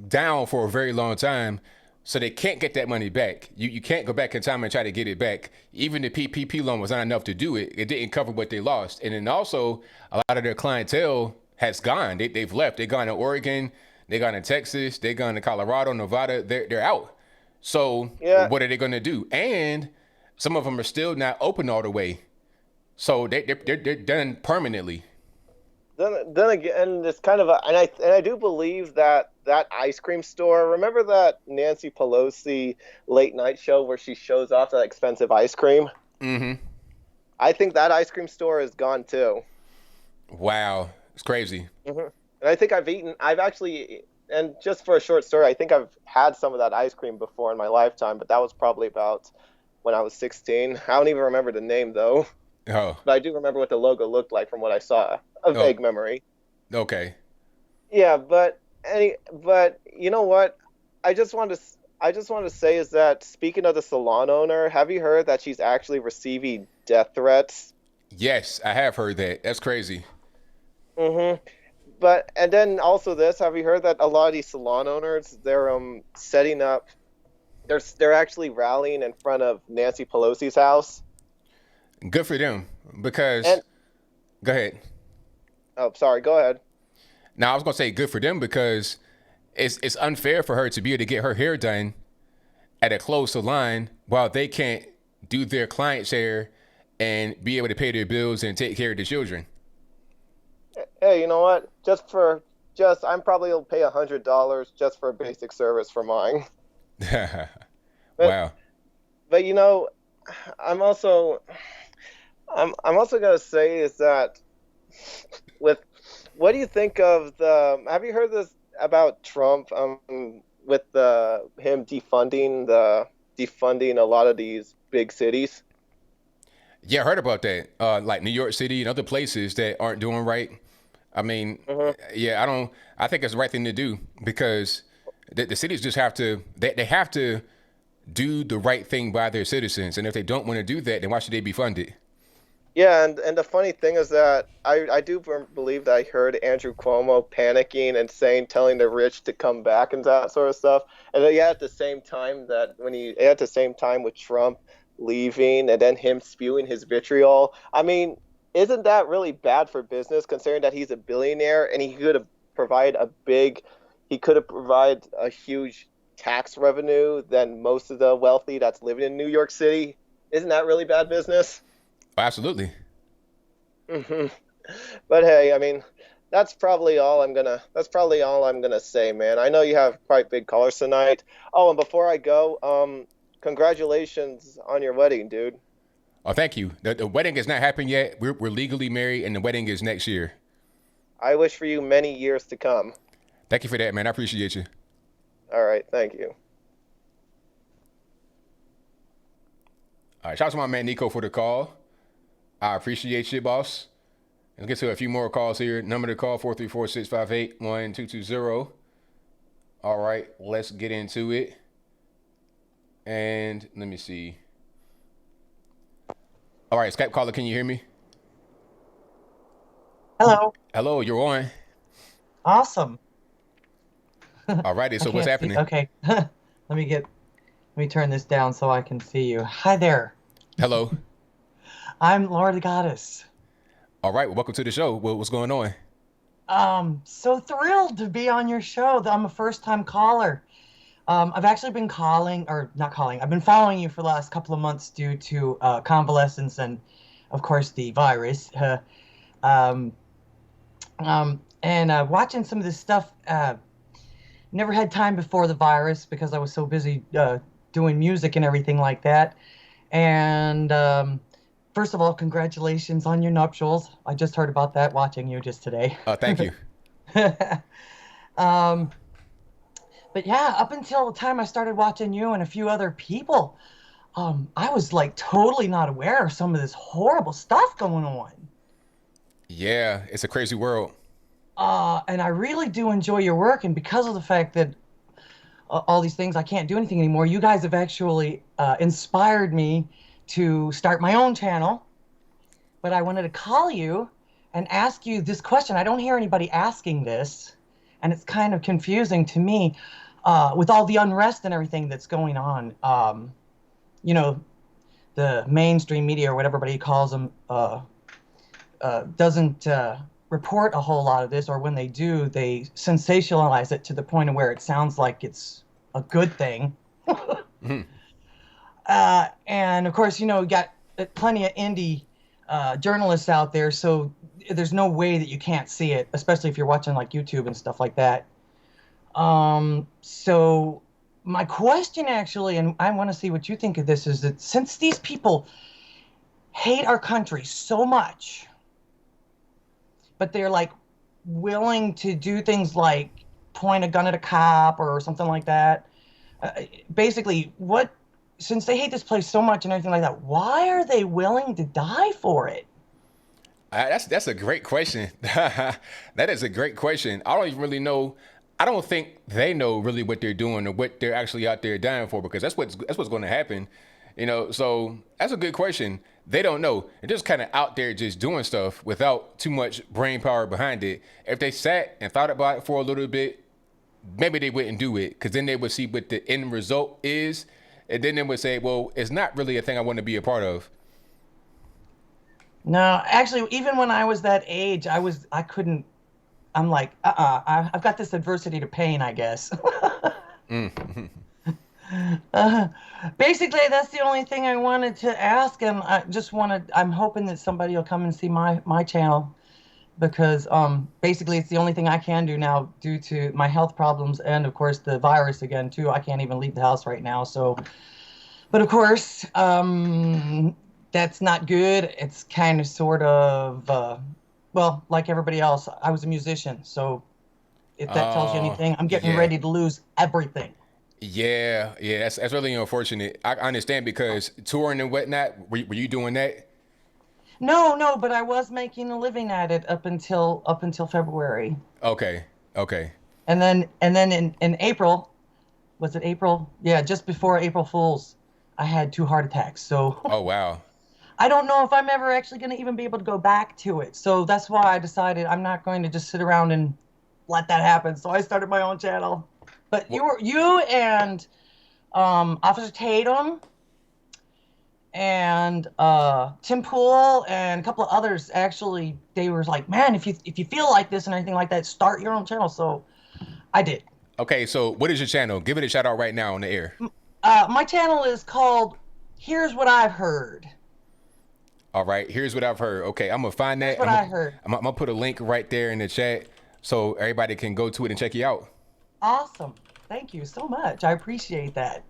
[SPEAKER 1] down for a very long time, so they can't get that money back. You can't go back in time and try to get it back. Even the PPP loan was not enough to do it. It didn't cover what they lost. And then also, a lot of their clientele has gone. They've left. They've gone to Oregon. They've gone to Texas. They've gone to Colorado, Nevada. They're out. So what are they going to do? And some of them are still not open all the way. So they're done permanently.
[SPEAKER 12] Then again, it's kind of and I do believe that ice cream store. Remember that Nancy Pelosi late night show where she shows off that expensive ice cream?
[SPEAKER 1] Mm-hmm.
[SPEAKER 12] I think that ice cream store is gone too.
[SPEAKER 1] Wow, it's crazy.
[SPEAKER 12] Mm-hmm. And I think I've actually, and just for a short story, I think I've had some of that ice cream before in my lifetime, but that was probably about when I was 16. I don't even remember the name though.
[SPEAKER 1] Oh.
[SPEAKER 12] But I do remember what the logo looked like from what I saw. A vague memory.
[SPEAKER 1] Okay.
[SPEAKER 12] Yeah, but you know what? I just want to say is that, speaking of the salon owner, have you heard that she's actually receiving death threats?
[SPEAKER 1] Yes, I have heard that. That's crazy.
[SPEAKER 12] But and then also this, have you heard that a lot of these salon owners, they're setting up, they're actually rallying in front of Nancy Pelosi's house?
[SPEAKER 1] Good for them, because go ahead.
[SPEAKER 12] Oh, sorry, go ahead.
[SPEAKER 1] Now, I was going to say good for them, because it's unfair for her to be able to get her hair done at a closed salon while they can't do their client share and be able to pay their bills and take care of the children.
[SPEAKER 12] Hey, you know what? I'm probably will pay $100 just for a basic service for mine.
[SPEAKER 1] Wow.
[SPEAKER 12] But you know, I'm also gonna say is that what do you think of have you heard this about Trump with him defunding a lot of these big cities?
[SPEAKER 1] Yeah, I heard about that. Like New York City and other places that aren't doing right. I mean, yeah, I think it's the right thing to do, because the cities just have to, they have to do the right thing by their citizens. And if they don't want to do that, then why should they be funded?
[SPEAKER 12] Yeah, and the funny thing is that I do believe that I heard Andrew Cuomo panicking and telling the rich to come back and that sort of stuff. And then, yeah, at the same time with Trump leaving and then him spewing his vitriol, I mean, isn't that really bad for business, considering that he's a billionaire and he could have provided a huge tax revenue than most of the wealthy that's living in New York City? Isn't that really bad business?
[SPEAKER 1] Absolutely.
[SPEAKER 12] But hey, I mean, that's probably all I'm gonna say, man. I know you have quite big callers tonight. Oh, and before I go, congratulations on your wedding, dude.
[SPEAKER 1] Oh, thank you. The wedding has not happened yet. We're legally married, and the wedding is next year.
[SPEAKER 12] I wish for you many years to come.
[SPEAKER 1] Thank you for that, man. I appreciate you.
[SPEAKER 12] All right, thank you.
[SPEAKER 1] All right, shout out to my man Nico for the call. I appreciate you, boss. Let's get to a few more calls here. Number to call, 434-658-1220. All right, let's get into it. And let me see. All right, Skype caller, can you hear me?
[SPEAKER 13] Hello.
[SPEAKER 1] Hello, you're on.
[SPEAKER 13] Awesome.
[SPEAKER 1] All righty, so what's happening?
[SPEAKER 13] Okay. Let me turn this down so I can see you. Hi there.
[SPEAKER 1] Hello.
[SPEAKER 13] I'm Laura the Goddess.
[SPEAKER 1] All right, well, welcome to the show. What's going on?
[SPEAKER 13] So thrilled to be on your show. I'm a first-time caller. I've actually been I've been following you for the last couple of months due to convalescence and, of course, the virus. And watching some of this stuff. Never had time before the virus because I was so busy doing music and everything like that. And first of all, congratulations on your nuptials. I just heard about that watching you just today.
[SPEAKER 1] Thank you.
[SPEAKER 13] But yeah, up until the time I started watching you and a few other people, I was like totally not aware of some of this horrible stuff going on.
[SPEAKER 1] Yeah, it's a crazy world.
[SPEAKER 13] And I really do enjoy your work, and because of the fact that all these things, I can't do anything anymore, you guys have actually inspired me to start my own channel. But I wanted to call you and ask you this question. I don't hear anybody asking this, and it's kind of confusing to me with all the unrest and everything that's going on. The mainstream media, or whatever everybody calls them, doesn't report a whole lot of this, or when they do, they sensationalize it to the point of where it sounds like it's a good thing.
[SPEAKER 1] Mm-hmm.
[SPEAKER 13] And of course, you got plenty of indie journalists out there, so there's no way that you can't see it, especially if you're watching like YouTube and stuff like that. So my question actually, and I want to see what you think of this, is that since these people hate our country so much, but they're like willing to do things like point a gun at a cop or something like that. Basically, since they hate this place so much and everything like that, why are they willing to die for it?
[SPEAKER 1] That's a great question. That is a great question. I don't even really know. I don't think they know really what they're doing or what they're actually out there dying for, because that's what's going to happen. So that's a good question. They don't know. They're just kind of out there just doing stuff without too much brain power behind it. If they sat and thought about it for a little bit, maybe they wouldn't do it, because then they would see what the end result is, and then they would say, well, it's not really a thing I want to be a part of.
[SPEAKER 13] No, actually, even when I was that age, I couldn't. I'm like, I've got this adversity to pain, I guess.
[SPEAKER 1] Mm-hmm.
[SPEAKER 13] Basically, that's the only thing I wanted to ask him. I'm hoping that somebody will come and see my channel, because basically it's the only thing I can do now due to my health problems and, of course, the virus again, too. I can't even leave the house right now. So, but of course, that's not good. It's kind of sort of, well, like everybody else, I was a musician. So if that tells you anything, I'm getting ready to lose everything.
[SPEAKER 1] Yeah, that's really unfortunate. I understand, because touring and whatnot, were you doing that?
[SPEAKER 13] No, but I was making a living at it up until February.
[SPEAKER 1] Okay.
[SPEAKER 13] And then in April, was it April? Yeah, just before April Fool's, I had 2 heart attacks. So
[SPEAKER 1] oh wow.
[SPEAKER 13] I don't know if I'm ever actually going to even be able to go back to it. So that's why I decided I'm not going to just sit around and let that happen. So I started my own channel. But you and Officer Tatum and Tim Pool and a couple of others, actually, they were like, man, if you feel like this and anything like that, start your own channel. So I did.
[SPEAKER 1] Okay, so what is your channel? Give it a shout out right now on the air.
[SPEAKER 13] My channel is called Here's What I've Heard.
[SPEAKER 1] All right, here's what I've heard. Okay, I'm gonna find that.
[SPEAKER 13] That's what I heard.
[SPEAKER 1] I'm gonna put a link right there in the chat so everybody can go to it and check you out.
[SPEAKER 13] Awesome. Thank you so much. I appreciate that.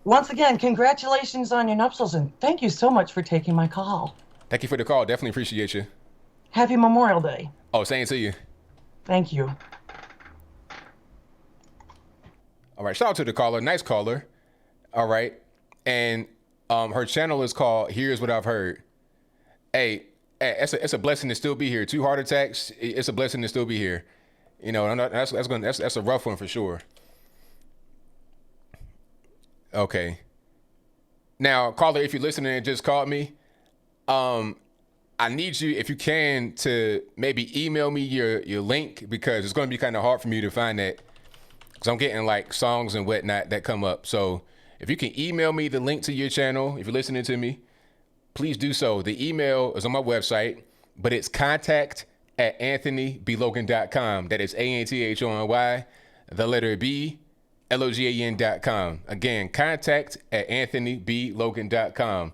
[SPEAKER 13] once again, congratulations on your nuptials, and thank you so much for taking my call.
[SPEAKER 1] Thank you for the call. Definitely appreciate you.
[SPEAKER 13] Happy Memorial Day.
[SPEAKER 1] Oh, same to you.
[SPEAKER 13] Thank you.
[SPEAKER 1] All right, shout out to the caller. Nice caller. All right. And her channel is called Here's What I've Heard. Hey, it's a blessing to still be here. 2 heart attacks. It's a blessing to still be here. You know, that's a rough one for sure. Okay. Now, caller, if you're listening and just called me, I need you, if you can, to maybe email me your link, because it's going to be kind of hard for me to find that, because I'm getting like songs and whatnot that come up. So if you can email me the link to your channel, if you're listening to me, please do so. The email is on my website, but it's contact@anthonyblogan.com. That is ANTHONY, the letter B, LOGAN.com. Again, contact@anthonyblogan.com.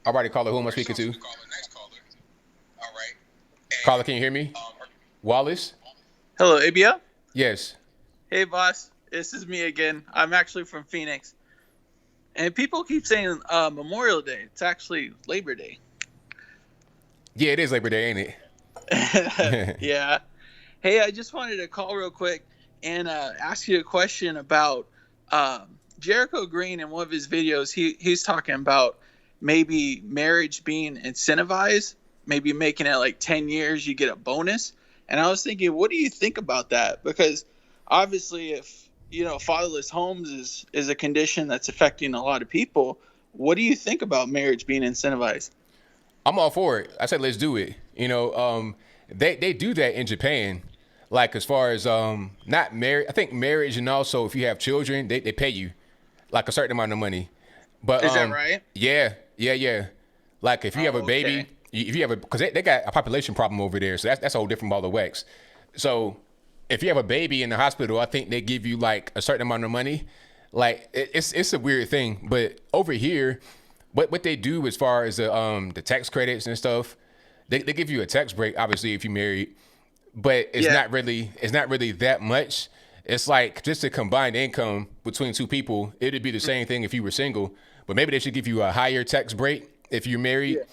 [SPEAKER 1] All righty, caller, who am I speaking to? Caller, can you hear me? Wallace?
[SPEAKER 14] Hello, ABL?
[SPEAKER 1] Yes.
[SPEAKER 14] Hey, boss. This is me again. I'm actually from Phoenix. And people keep saying Memorial Day. It's actually Labor Day.
[SPEAKER 1] Yeah, it is Labor Day, ain't it?
[SPEAKER 14] Yeah. Hey, I just wanted to call real quick and ask you a question about Jericho Green. In one of his videos, he's talking about maybe marriage being incentivized, maybe making it like 10 years, you get a bonus. And I was thinking, what do you think about that? Because obviously, if, you know, fatherless homes is a condition that's affecting a lot of people, what do you think about marriage being incentivized?
[SPEAKER 1] I'm all for it. I said, let's do it. You know, they do that in Japan. Like, as far as not marriage, I think marriage, and also if you have children, they pay you like a certain amount of money. But
[SPEAKER 14] is that right?
[SPEAKER 1] Yeah. Like, if you have a baby, if you have because they got a population problem over there, so that's a whole different ball of wax. So if you have a baby in the hospital, I think they give you like a certain amount of money. Like, it's a weird thing. But over here, what they do as far as the tax credits and stuff, they give you a tax break, obviously, if you're married, but it's not really that much. It's like just a combined income between two people. It'd be the same thing if you were single, but maybe they should give you a higher tax break if you're married. Yeah.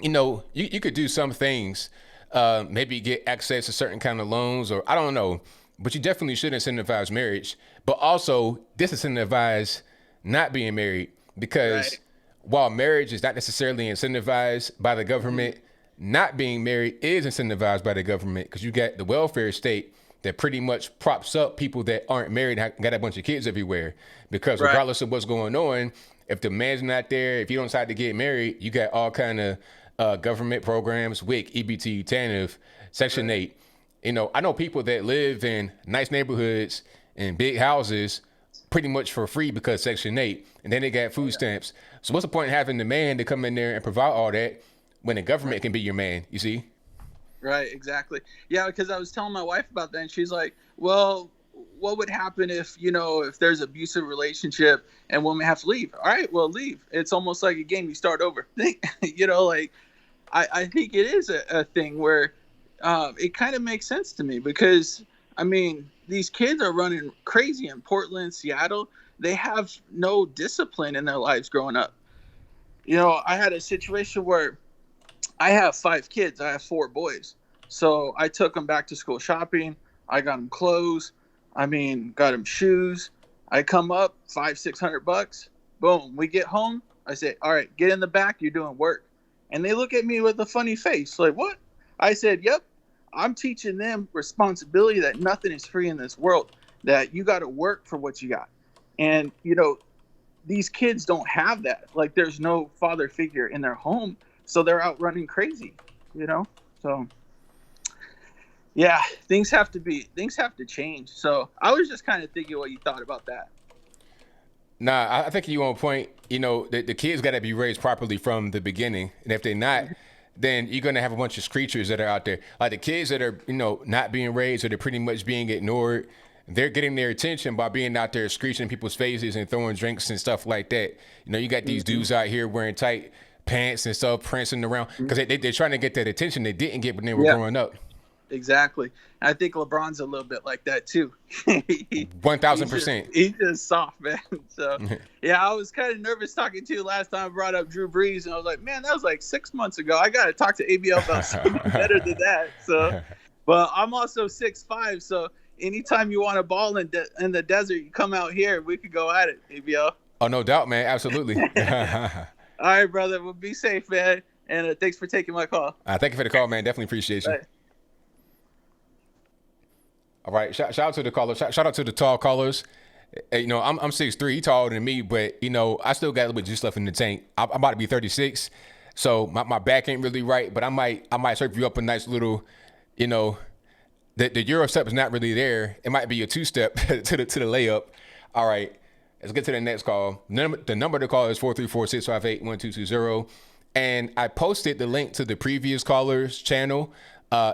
[SPEAKER 1] You know, you could do some things, maybe get access to certain kind of loans, or I don't know, but you definitely should incentivize marriage, but also disincentivize not being married, because while marriage is not necessarily incentivized by the government, not being married is incentivized by the government, because you got the welfare state that pretty much props up people that aren't married and got a bunch of kids everywhere. Because regardless of what's going on, if the man's not there, if you don't decide to get married, you got all kind of government programs, WIC, EBT, TANF, Section 8. You know, I know people that live in nice neighborhoods and big houses pretty much for free because Section 8, and then they got food stamps. So what's the point of having the man to come in there and provide all that when the government can be your man, you see?
[SPEAKER 14] Right, exactly. Yeah, because I was telling my wife about that, and she's like, well, what would happen if, you know, if there's an abusive relationship and women have to leave? All right, well, leave. It's almost like a game. You start over. You know, like, I think it is a thing where it kind of makes sense to me, because, I mean, these kids are running crazy in Portland, Seattle. They have no discipline in their lives growing up. You know, I had a situation where I have 5 kids. I have 4 boys. So I took them back to school shopping. I got them clothes. I mean, got them shoes. I come up, $500-600. Boom. We get home. I say, all right, get in the back. You're doing work. And they look at me with a funny face. Like, what? I said, yep. I'm teaching them responsibility, that nothing is free in this world, that you got to work for what you got. And, you know, these kids don't have that. Like, there's no father figure in their home. So they're out running crazy, you know? So, yeah, things have to change. So I was just kind of thinking what you thought about that.
[SPEAKER 1] Nah, I think you on point. You know, the kids got to be raised properly from the beginning. And if they're not, then you're going to have a bunch of creatures that are out there. Like the kids that are, you know, not being raised, or they're pretty much being ignored. They're getting their attention by being out there screeching in people's faces and throwing drinks and stuff like that. You know, you got these dudes out here wearing tight pants and stuff, prancing around, because they're trying to get that attention they didn't get when they were growing up.
[SPEAKER 14] Exactly. I think LeBron's a little bit like that too.
[SPEAKER 1] 1,000%.
[SPEAKER 14] He's just soft, man. So yeah, I was kind of nervous talking to you last time I brought up Drew Brees, and I was like, man, that was like 6 months ago. I got to talk to ABL about something better than that. So, but I'm also 6'5", so anytime you want a ball in the desert, you come out here. We could go at it, ABL.
[SPEAKER 1] Oh, no doubt, man. Absolutely.
[SPEAKER 14] All right, brother. Well, be safe, man. And thanks for taking my call.
[SPEAKER 1] Thank you for the call, man. Definitely appreciate you.
[SPEAKER 14] Bye.
[SPEAKER 1] All right. Shout out to the caller. Shout out to the tall callers. You know, I'm 6'3". He taller than me, but, you know, I still got a little bit of juice left in the tank. I'm about to be 36, so my back ain't really right, but I might serve you up a nice little, you know, the Euro step is not really there. It might be a two-step to the layup. All right. Let's get to the next call. The number to call is 434-658-1220. And I posted the link to the previous caller's channel.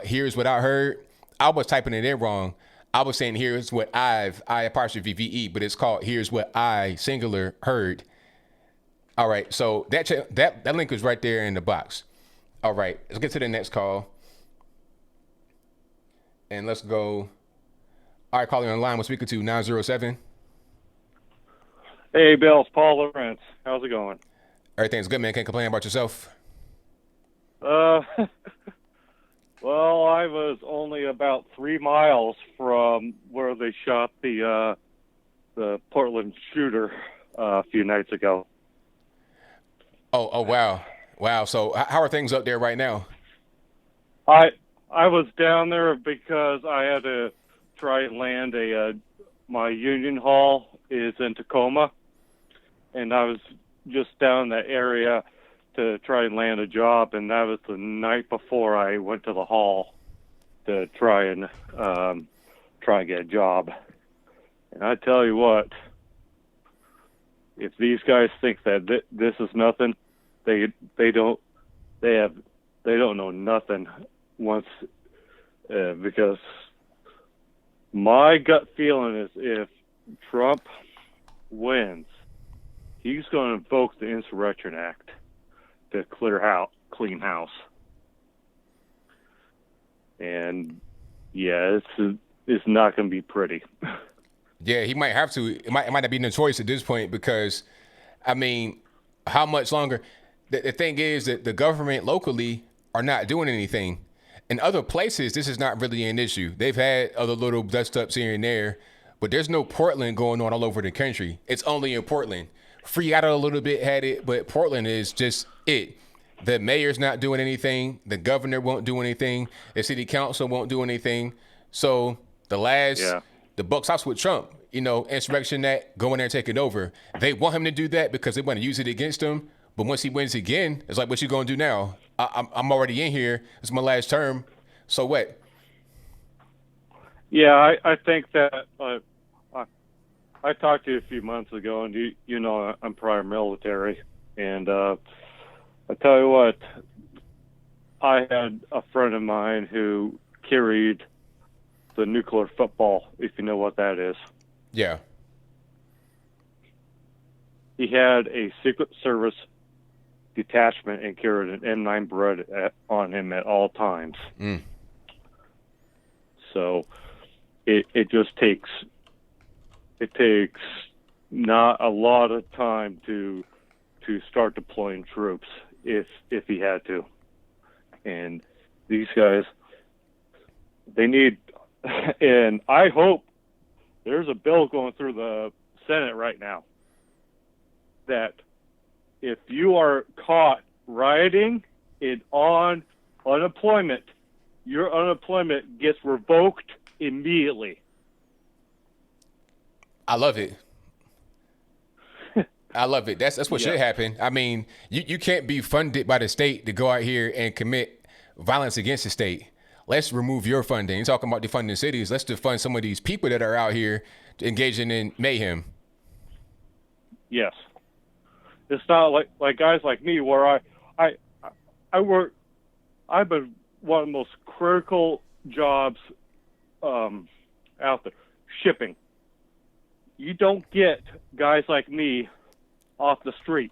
[SPEAKER 1] Here's what I heard. I was typing it in wrong. I was saying here's what I apostrophe VE, but it's called here's what I singular heard. All right. So that link is right there in the box. All right. Let's get to the next call. And let's go. All right, caller on line. We're speaking to 907.
[SPEAKER 15] Hey, Bill, it's Paul Lawrence. How's it going?
[SPEAKER 1] Everything's good, man. Can't complain about yourself.
[SPEAKER 15] Well, I was only about 3 miles from where they shot the Portland shooter a few nights ago.
[SPEAKER 1] Oh, wow. So how are things up there right now?
[SPEAKER 15] I was down there because I had to try and land my union hall is in Tacoma, and I was just down that area to try and land a job, and that was the night before I went to the hall to try and get a job. And I tell you what, if these guys think that this is nothing, they don't know nothing. Once because my gut feeling is if Trump wins, he's going to invoke the Insurrection Act to clean house. And yeah, it's not going to be pretty.
[SPEAKER 1] Yeah, he might have to. It might not be no choice at this point because, I mean, how much longer? The thing is that the government locally are not doing anything. In other places, this is not really an issue. They've had other little dust-ups here and there, but there's no Portland going on all over the country. It's only in Portland. Freatta a little bit had it, but Portland is just it. The mayor's not doing anything. The governor won't do anything. The city council won't do anything. So the buck stops with Trump. You know, Insurrection Act, go in there and take it over. They want him to do that because they want to use it against him. But once he wins again, it's like, what you going to do now? I'm already in here. It's my last term. So what?
[SPEAKER 15] Yeah, I think that I talked to you a few months ago, and you know I'm prior military. And I tell you what, I had a friend of mine who carried the nuclear football, if you know what that is.
[SPEAKER 1] Yeah.
[SPEAKER 15] He had a Secret Service detachment and carried an M9 Beretta on him at all times.
[SPEAKER 1] Mm.
[SPEAKER 15] So it takes not a lot of time to start deploying troops if he had to. And these guys, they need, and I hope there's a bill going through the Senate right now that if you are caught rioting on unemployment, your unemployment gets revoked immediately.
[SPEAKER 1] I love it. I love it. That's what should happen. I mean, you can't be funded by the state to go out here and commit violence against the state. Let's remove your funding. You're talking about defunding cities. Let's defund some of these people that are out here engaging in mayhem.
[SPEAKER 15] Yes. It's not like guys like me where I work. I've been one of the most critical jobs out there, shipping. You don't get guys like me off the street.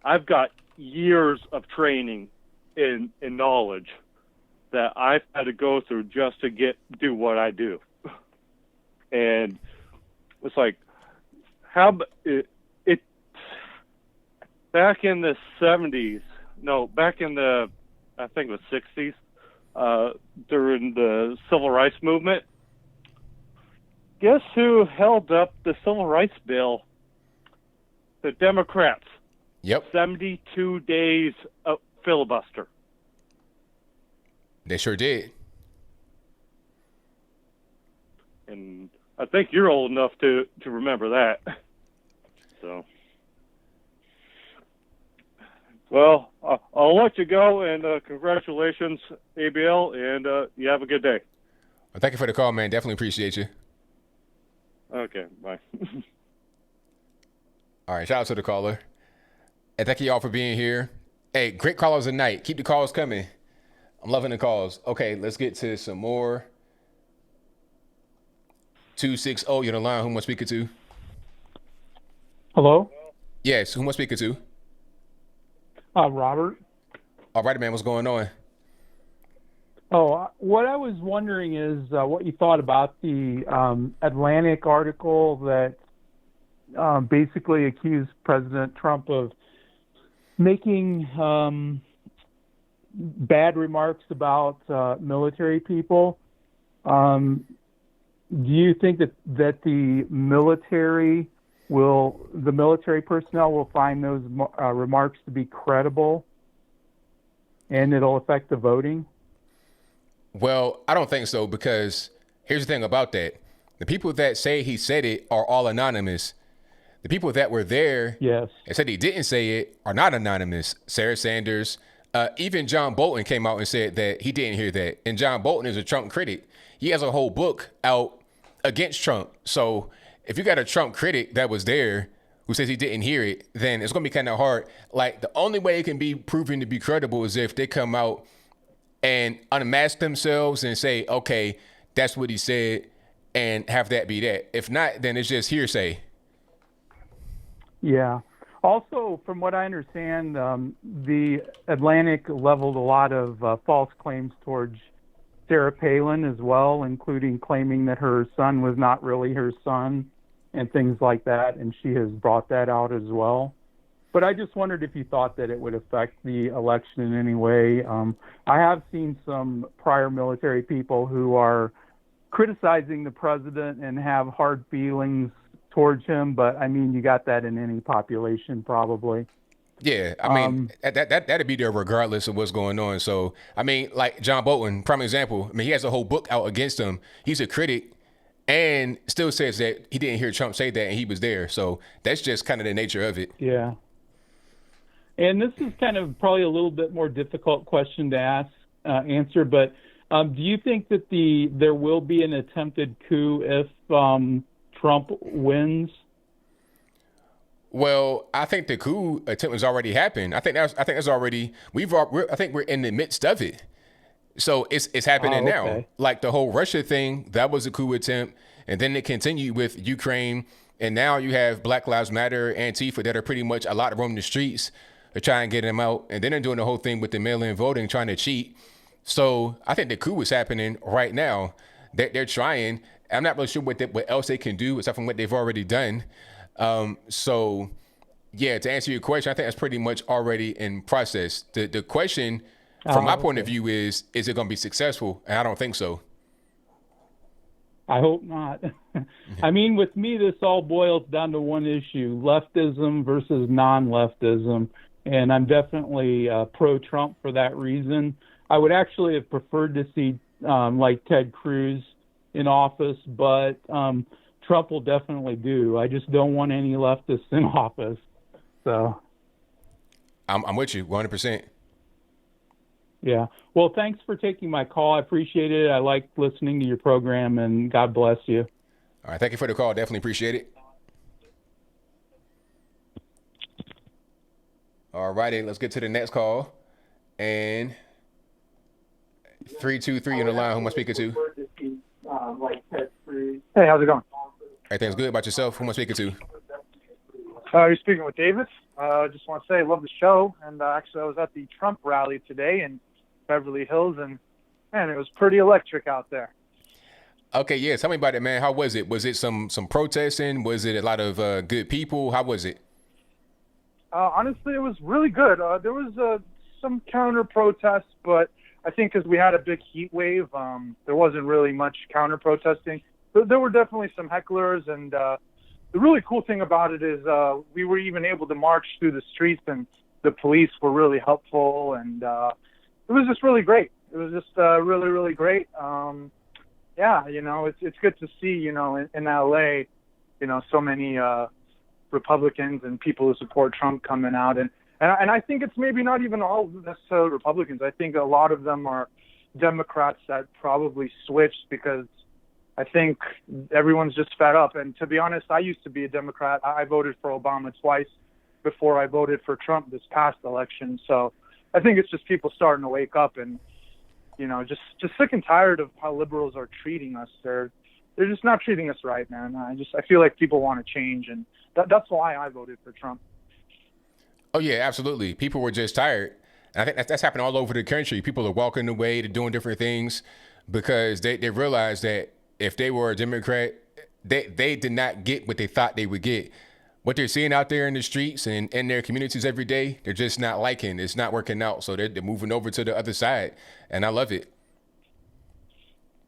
[SPEAKER 15] I've got years of training in knowledge that I've had to go through just to do what I do. And it's like, it back in the 70s, no, back in the, I think it was 60s, during the civil rights movement, guess who held up the civil rights bill? The Democrats.
[SPEAKER 1] Yep.
[SPEAKER 15] 72 days of filibuster.
[SPEAKER 1] They sure did.
[SPEAKER 15] And I think you're old enough to remember that. So, well, I'll let you go, and congratulations, ABL, and you have a good day.
[SPEAKER 1] Well, thank you for the call, man. Definitely appreciate you.
[SPEAKER 15] Okay, bye.
[SPEAKER 1] All right, shout out to the caller. And thank you all for being here. Hey, great callers tonight. Keep the calls coming. I'm loving the calls. Okay, let's get to some more. 260, you're on the line. Who am I speaking to?
[SPEAKER 16] Hello?
[SPEAKER 1] Yes, who am I speaking to?
[SPEAKER 16] Robert.
[SPEAKER 1] All right, man, what's going on?
[SPEAKER 16] What I was wondering is what you thought about the Atlantic article that basically accused President Trump of making bad remarks about military people. Do you think that the military personnel will find those remarks to be credible, and it'll affect the voting?
[SPEAKER 1] Well, I don't think so, because here's the thing about that. The people that say he said it are all anonymous. The people that were there and said he didn't say it are not anonymous. Sarah Sanders, even John Bolton came out and said that he didn't hear that. And John Bolton is a Trump critic. He has a whole book out against Trump. So if you got a Trump critic that was there who says he didn't hear it, then it's going to be kind of hard. Like, the only way it can be proven to be credible is if they come out and unmask themselves and say, okay, that's what he said, and have that be that. If not, then it's just hearsay.
[SPEAKER 16] Yeah. Also, from what I understand, the Atlantic leveled a lot of false claims towards Sarah Palin as well, including claiming that her son was not really her son and things like that, and she has brought that out as well. But I just wondered if you thought that it would affect the election in any way. I have seen some prior military people who are criticizing the president and have hard feelings towards him, but I mean, you got that in any population probably.
[SPEAKER 1] Yeah, I mean, that'd be there regardless of what's going on. So, I mean, like John Bolton, prime example. I mean, he has a whole book out against him. He's a critic and still says that he didn't hear Trump say that and he was there. So that's just kind of the nature of it.
[SPEAKER 16] Yeah. And this is kind of probably a little bit more difficult question to answer, but do you think that there will be an attempted coup if Trump wins?
[SPEAKER 1] Well, I think the coup attempt has already happened. I think that's already I think we're in the midst of it. So it's happening now. Like the whole Russia thing, that was a coup attempt, and then it continued with Ukraine, and now you have Black Lives Matter, Antifa that are pretty much a lot roaming the streets to try and get them out, and then they're doing the whole thing with the mail-in voting, trying to cheat. So I think the coup is happening right now. They're trying. I'm not really sure what else they can do aside from what they've already done. So, yeah, to answer your question, I think that's pretty much already in process. The question, from my point of view, is it going to be successful? And I don't think so.
[SPEAKER 16] I hope not. I mean, with me, this all boils down to one issue: leftism versus non-leftism. And I'm definitely pro-Trump for that reason. I would actually have preferred to see like Ted Cruz in office, but Trump will definitely do. I just don't want any leftists in office. So
[SPEAKER 1] I'm with you 100%.
[SPEAKER 16] Yeah. Well, thanks for taking my call. I appreciate it. I like listening to your program, and God bless you.
[SPEAKER 1] All right. Thank you for the call. Definitely appreciate it. All righty. Let's get to the next call. And 323 on the line. Who am I speaking to?
[SPEAKER 17] Hey, how's it going?
[SPEAKER 1] Everything's good. About yourself? Who am I speaking to?
[SPEAKER 17] You're speaking with David. Just want to say I love the show. And actually, I was at the Trump rally today in Beverly Hills, and man, it was pretty electric out there.
[SPEAKER 1] Okay, yeah. Tell me about it, man. How was it? Was it some protesting? Was it a lot of good people? How was it?
[SPEAKER 17] Honestly, it was really good. There was some counter protests, but I think because we had a big heat wave, there wasn't really much counter protesting. But there were definitely some hecklers, and the really cool thing about it is we were even able to march through the streets, and the police were really helpful, and it was just really great. It was just really, really great. Yeah, you know, it's good to see, you know, in LA, you know, so many Republicans and people who support Trump coming out, and I think it's maybe not even all necessarily Republicans. I think a lot of them are Democrats that probably switched because I think everyone's just fed up. And to be honest, I used to be a Democrat. I voted for Obama twice before I voted for Trump this past election. So I think it's just people starting to wake up and, you know, just sick and tired of how liberals are treating us. They're just not treating us right, man. I feel like people want to change, and that's why I voted for Trump.
[SPEAKER 1] Oh yeah, absolutely. People were just tired. And I think that's happening all over the country. People are walking away to doing different things because they realize that if they were a Democrat, they did not get what they thought they would get. What they're seeing out there in the streets and in their communities every day, they're just not liking. It's not working out. So they're moving over to the other side. And I love it.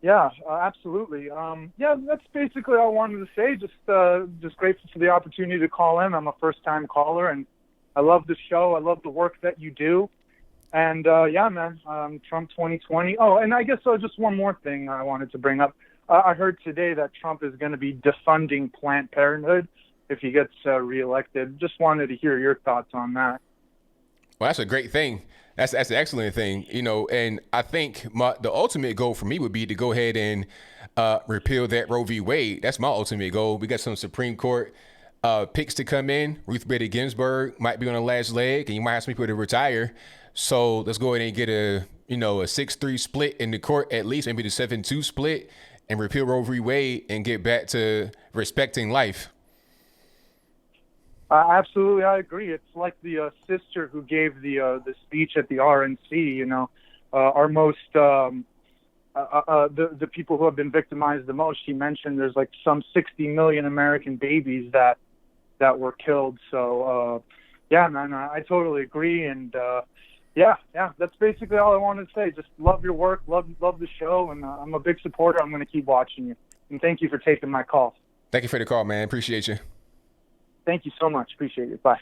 [SPEAKER 17] Yeah, absolutely. Yeah, that's basically all I wanted to say. Just grateful for the opportunity to call in. I'm a first-time caller, and I love the show. I love the work that you do. And yeah, man, Trump 2020. Oh, and I guess just one more thing I wanted to bring up. I heard today that Trump is going to be defunding Planned Parenthood if he gets reelected. Just wanted to hear your thoughts on that.
[SPEAKER 1] Well, that's a great thing. That's an excellent thing, you know. And I think the ultimate goal for me would be to go ahead and repeal that Roe v. Wade. That's my ultimate goal. We got some Supreme Court picks to come in. Ruth Bader Ginsburg might be on the last leg, and you might have some people to retire. So let's go ahead and get a 6-3 split in the court, at least maybe the 7-2 split, and repeal Roe v. Wade and get back to respecting life.
[SPEAKER 17] Absolutely, I agree. It's like the sister who gave the speech at the RNC. You know, our most the people who have been victimized the most. She mentioned there's like some 60 million American babies that were killed. So yeah, man, I totally agree. And yeah, that's basically all I wanted to say. Just love your work, love the show, and I'm a big supporter. I'm going to keep watching you. And thank you for taking my call.
[SPEAKER 1] Thank you for the call, man. Appreciate you.
[SPEAKER 17] Thank you so much. Appreciate it. Bye.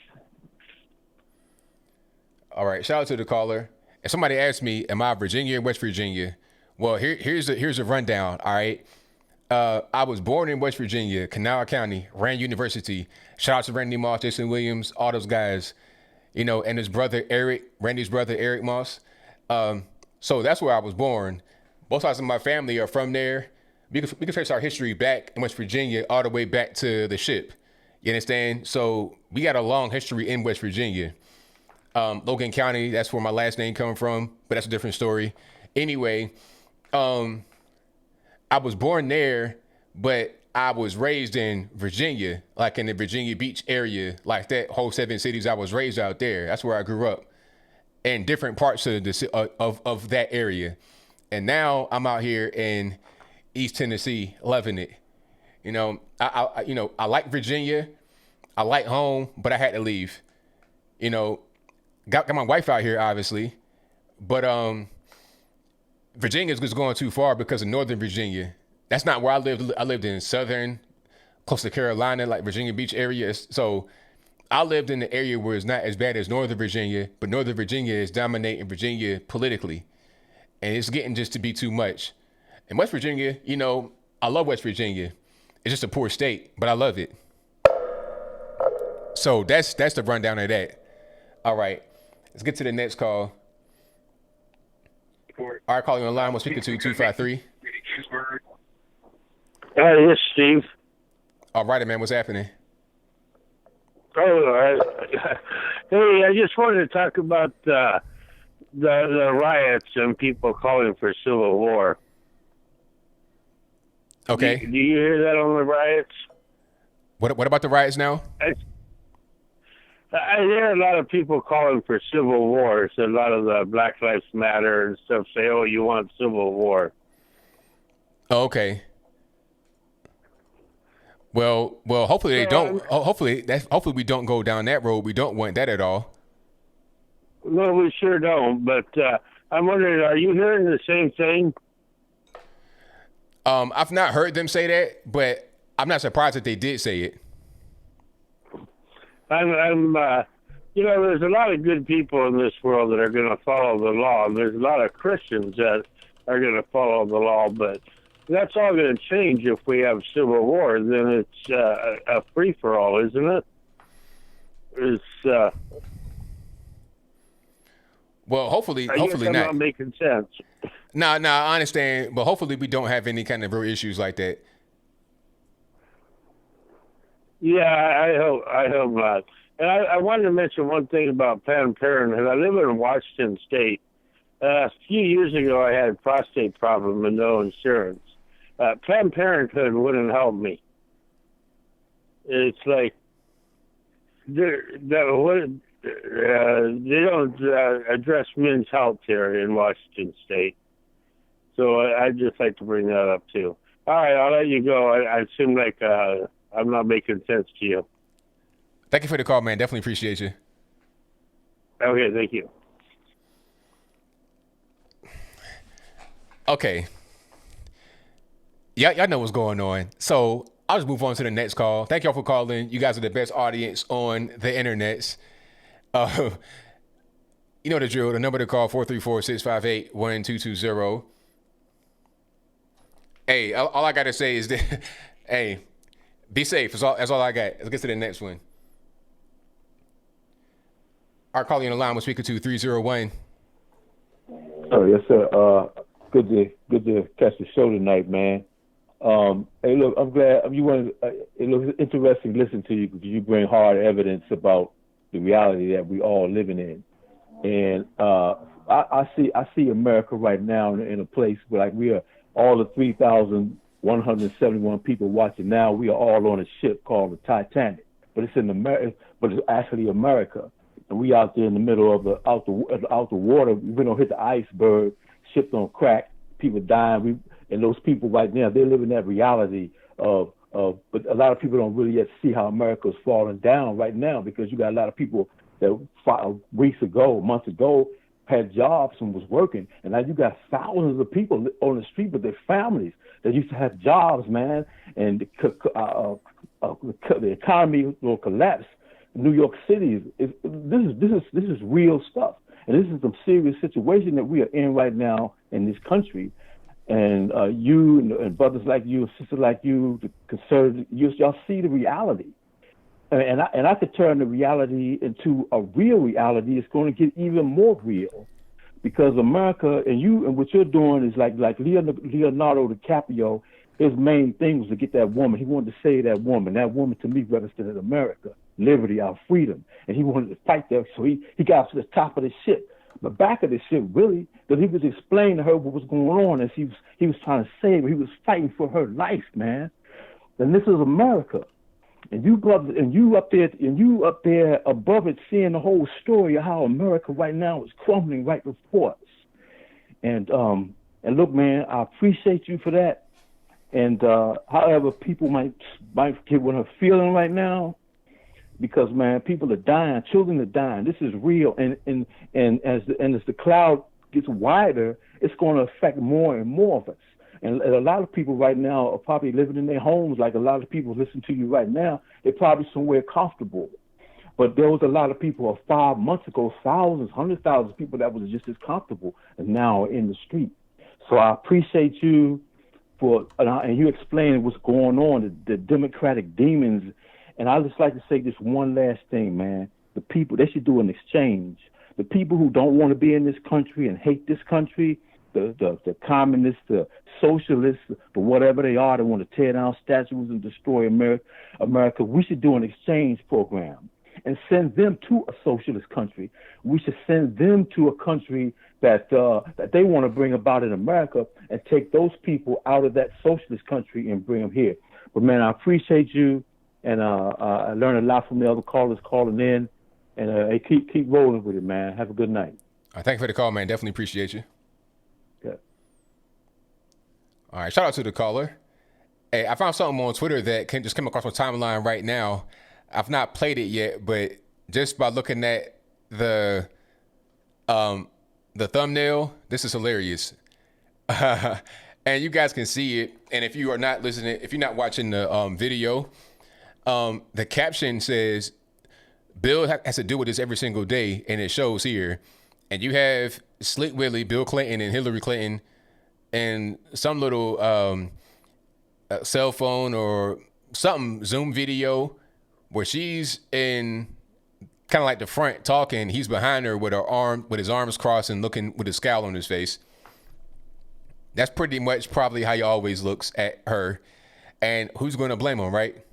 [SPEAKER 1] All right. Shout out to the caller. If somebody asked me, am I Virginia or West Virginia? Well, here's a rundown. All right. I was born in West Virginia, Kanawha County, Rand University. Shout out to Randy Moss, Jason Williams, all those guys, you know, and his brother, Randy's brother, Eric Moss. So that's where I was born. Both sides of my family are from there. We can trace our history back in West Virginia all the way back to the ship. You understand? So we got a long history in West Virginia. Logan County, that's where my last name comes from, but that's a different story. Anyway, I was born there, but I was raised in Virginia, like in the Virginia Beach area, like that whole 7 cities. I was raised out there. That's where I grew up, in different parts of of that area. And now I'm out here in East Tennessee, loving it. You know, I like Virginia. I like home, but I had to leave. You know, got my wife out here, obviously, but Virginia's just going too far because of Northern Virginia. That's not where I lived. I lived in Southern, close to Carolina, like Virginia Beach area. So I lived in the area where it's not as bad as Northern Virginia, but Northern Virginia is dominating Virginia politically, and it's getting just to be too much. And West Virginia, you know, I love West Virginia. It's just a poor state, but I love it. So that's the rundown of that. All right, let's get to the next call. All right, calling on the line. We're speaking to 253.
[SPEAKER 18] Hi, this is Steve.
[SPEAKER 1] All right, man. What's happening?
[SPEAKER 18] Oh, hey, I just wanted to talk about the riots and people calling for civil war.
[SPEAKER 1] Okay.
[SPEAKER 18] Do you hear that on the riots?
[SPEAKER 1] What about the riots now?
[SPEAKER 18] I hear a lot of people calling for civil war. So a lot of the Black Lives Matter and stuff say, "Oh, you want civil war?"
[SPEAKER 1] Oh, okay. Well. Hopefully they don't. Hopefully we don't go down that road. We don't want that at all.
[SPEAKER 18] Well, we sure don't. But I'm wondering, are you hearing the same thing?
[SPEAKER 1] I've not heard them say that, but I'm not surprised that they did say it.
[SPEAKER 18] I'm there's a lot of good people in this world that are going to follow the law. And there's a lot of Christians that are going to follow the law, but that's all going to change if we have civil war. Then it's a free-for-all, isn't it? It's
[SPEAKER 1] well, hopefully
[SPEAKER 18] I'm not making sense.
[SPEAKER 1] Nah, I understand, but hopefully we don't have any kind of real issues like that.
[SPEAKER 18] Yeah, I hope not. And I wanted to mention one thing about Planned Parenthood. I live in Washington State. A few years ago, I had a prostate problem and no insurance. Planned Parenthood wouldn't help me. It's like they don't address men's health care in Washington State. So I'd just like to bring that up too. All right, I'll let you go. I seem like I'm not making sense to you.
[SPEAKER 1] Thank you for the call, man. Definitely appreciate you.
[SPEAKER 18] Okay, thank you.
[SPEAKER 1] Okay. Y'all know what's going on. So I'll just move on to the next call. Thank y'all for calling. You guys are the best audience on the internet. You know the drill. The number to call, 434-658-1220. Hey, all I got to say is that, hey, be safe. That's all I got. Let's get to the next one. Our caller on the line was speaker to 301.
[SPEAKER 19] Oh, yes, sir. Good to catch the show tonight, man. Hey, look, I'm glad it looks interesting listening to you because you bring hard evidence about the reality that we all living in. And I see America right now in a place where, like, we are all the 3,171 people watching now. We are all on a ship called the Titanic, but it's in America. But it's actually America, and we out there in the middle of out the water. We don't hit the iceberg. Ship don't crack. People dying. And those people right now, they're living that reality of. But a lot of people don't really yet see how America's falling down right now because you got a lot of people that months ago, had jobs and was working, and now you got thousands of people on the street with their families that used to have jobs, man, and the economy will collapse. New York City this is real stuff, and this is some serious situation that we are in right now in this country. And you and brothers like you, sisters like you, the conservatives, y'all see the reality. And I could turn the reality into a real reality. It's going to get even more real, because America and what you're doing is like Leonardo DiCaprio. His main thing was to get that woman. He wanted to save that woman. That woman to me represented America, liberty, our freedom, and he wanted to fight there. So he got to the top of the ship, the back of the ship, really, that he was explaining to her what was going on as he was trying to save her. He was fighting for her life, man. And this is America. And you brothers, and you up there above it, seeing the whole story of how America right now is crumbling right before us. And look, man, I appreciate you for that. And however, people might get what I'm feeling right now, because, man, people are dying, children are dying. This is real. And as the cloud gets wider, it's going to affect more and more of us. And a lot of people right now are probably living in their homes, like a lot of people listen to you right now. They're probably somewhere comfortable. But there was a lot of people 5 months ago, thousands, 100,000 people that was just as comfortable and now are in the street. So I appreciate you and you explaining what's going on, the democratic demons. And I just like to say this one last thing, man. The people, they should do an exchange. The people who don't want to be in this country and hate this country, the communists, the socialists, but whatever they are, they want to tear down statues and destroy America. We should do an exchange program and send them to a socialist country. We should send them to a country that they want to bring about in America, and take those people out of that socialist country and bring them here. But, man, I appreciate you, and I learned a lot from the other callers calling in. And hey, keep rolling with it, man. Have a good night.
[SPEAKER 1] Thank you for the call, man. Definitely appreciate you.
[SPEAKER 19] Okay.
[SPEAKER 1] All right, shout out to the caller. Hey, I found something on Twitter that can just come across my timeline right now. I've not played it yet, but just by looking at the thumbnail, this is hilarious. And you guys can see it. And if you are not listening, if you're not watching the video, the caption says, Bill has to deal with this every single day, and it shows here. And you have Slick Willie, Bill Clinton, and Hillary Clinton, and some little cell phone or something Zoom video where she's in kind of like the front talking. He's behind her with his arms crossed and looking with a scowl on his face. That's pretty much probably how he always looks at her. And who's going to blame him, right?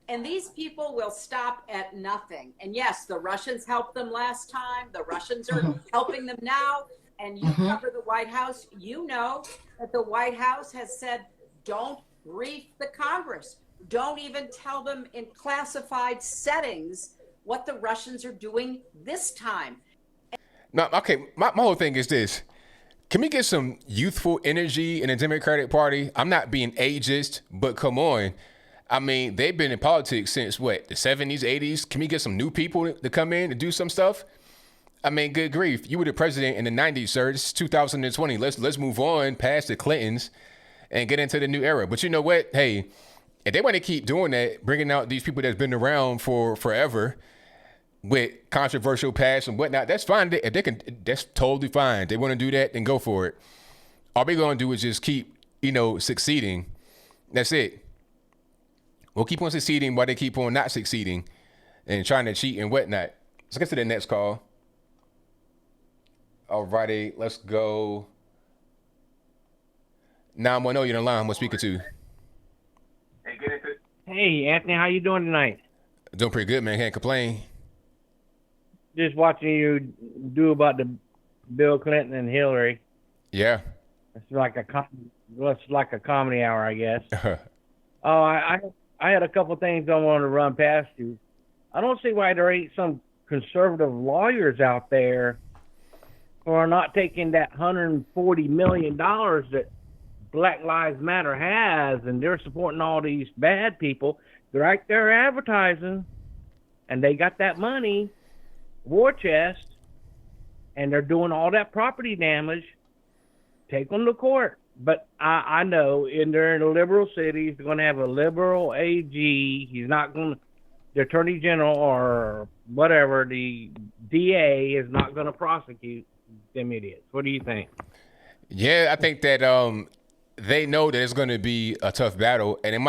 [SPEAKER 20] And these people will stop at nothing. And yes, the Russians helped them last time. The Russians are helping them now. And you cover the White House. You know that the White House has said, don't brief the Congress. Don't even tell them in classified settings what the Russians are doing this time.
[SPEAKER 1] No, okay, my whole thing is this. Can we get some youthful energy in the Democratic Party? I'm not being ageist, but come on. I mean, they've been in politics since, what, the 70s, 80s? Can we get some new people to come in and do some stuff? I mean, good grief. You were the president in the 90s, sir. This is 2020. Let's move on past the Clintons and get into the new era. But you know what? Hey, if they want to keep doing that, bringing out these people that's been around for forever with controversial past and whatnot, that's fine. If they can, that's totally fine. They want to do that, then go for it. All we're going to do is just keep, succeeding. That's it. We'll keep on succeeding while they keep on not succeeding and trying to cheat and whatnot. Let's get to the next call. Alrighty, let's go. 910, you're on the line. What's speaker to?
[SPEAKER 21] Hey, Anthony, how you doing tonight?
[SPEAKER 1] Doing pretty good, man. Can't complain.
[SPEAKER 21] Just watching you do about the Bill Clinton and Hillary.
[SPEAKER 1] Yeah.
[SPEAKER 21] It's like a comedy hour, I guess. I had a couple things I wanted to run past you. I don't see why there ain't some conservative lawyers out there who are not taking that $140 million that Black Lives Matter has, and they're supporting all these bad people. They're out there advertising, and they got that money, war chest, and they're doing all that property damage. Take them to court. But I know they're in a liberal city. They're going to have a liberal AG. He's not going to, the attorney general or whatever, the DA is not going to prosecute them idiots. What do you think?
[SPEAKER 1] Yeah, I think that they know that it's going to be a tough battle, and it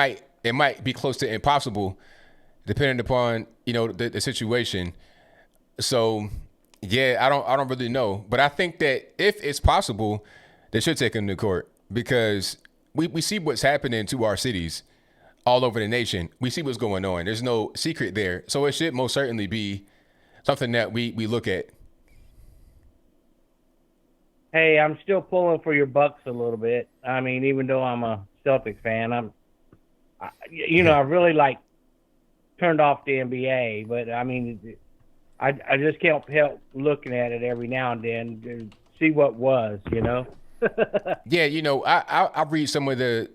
[SPEAKER 1] might be close to impossible, depending upon the situation. So yeah, I don't really know, but I think that if it's possible, they should take him to court, because we see what's happening to our cities all over the nation. We see what's going on. There's no secret there. So it should most certainly be something that we look at.
[SPEAKER 21] Hey, I'm still pulling for your Bucks a little bit. I mean, even though I'm a Celtics fan, I really turned off the NBA, but I mean, I just can't help looking at it every now and then to see what was,
[SPEAKER 1] Yeah, I read some of the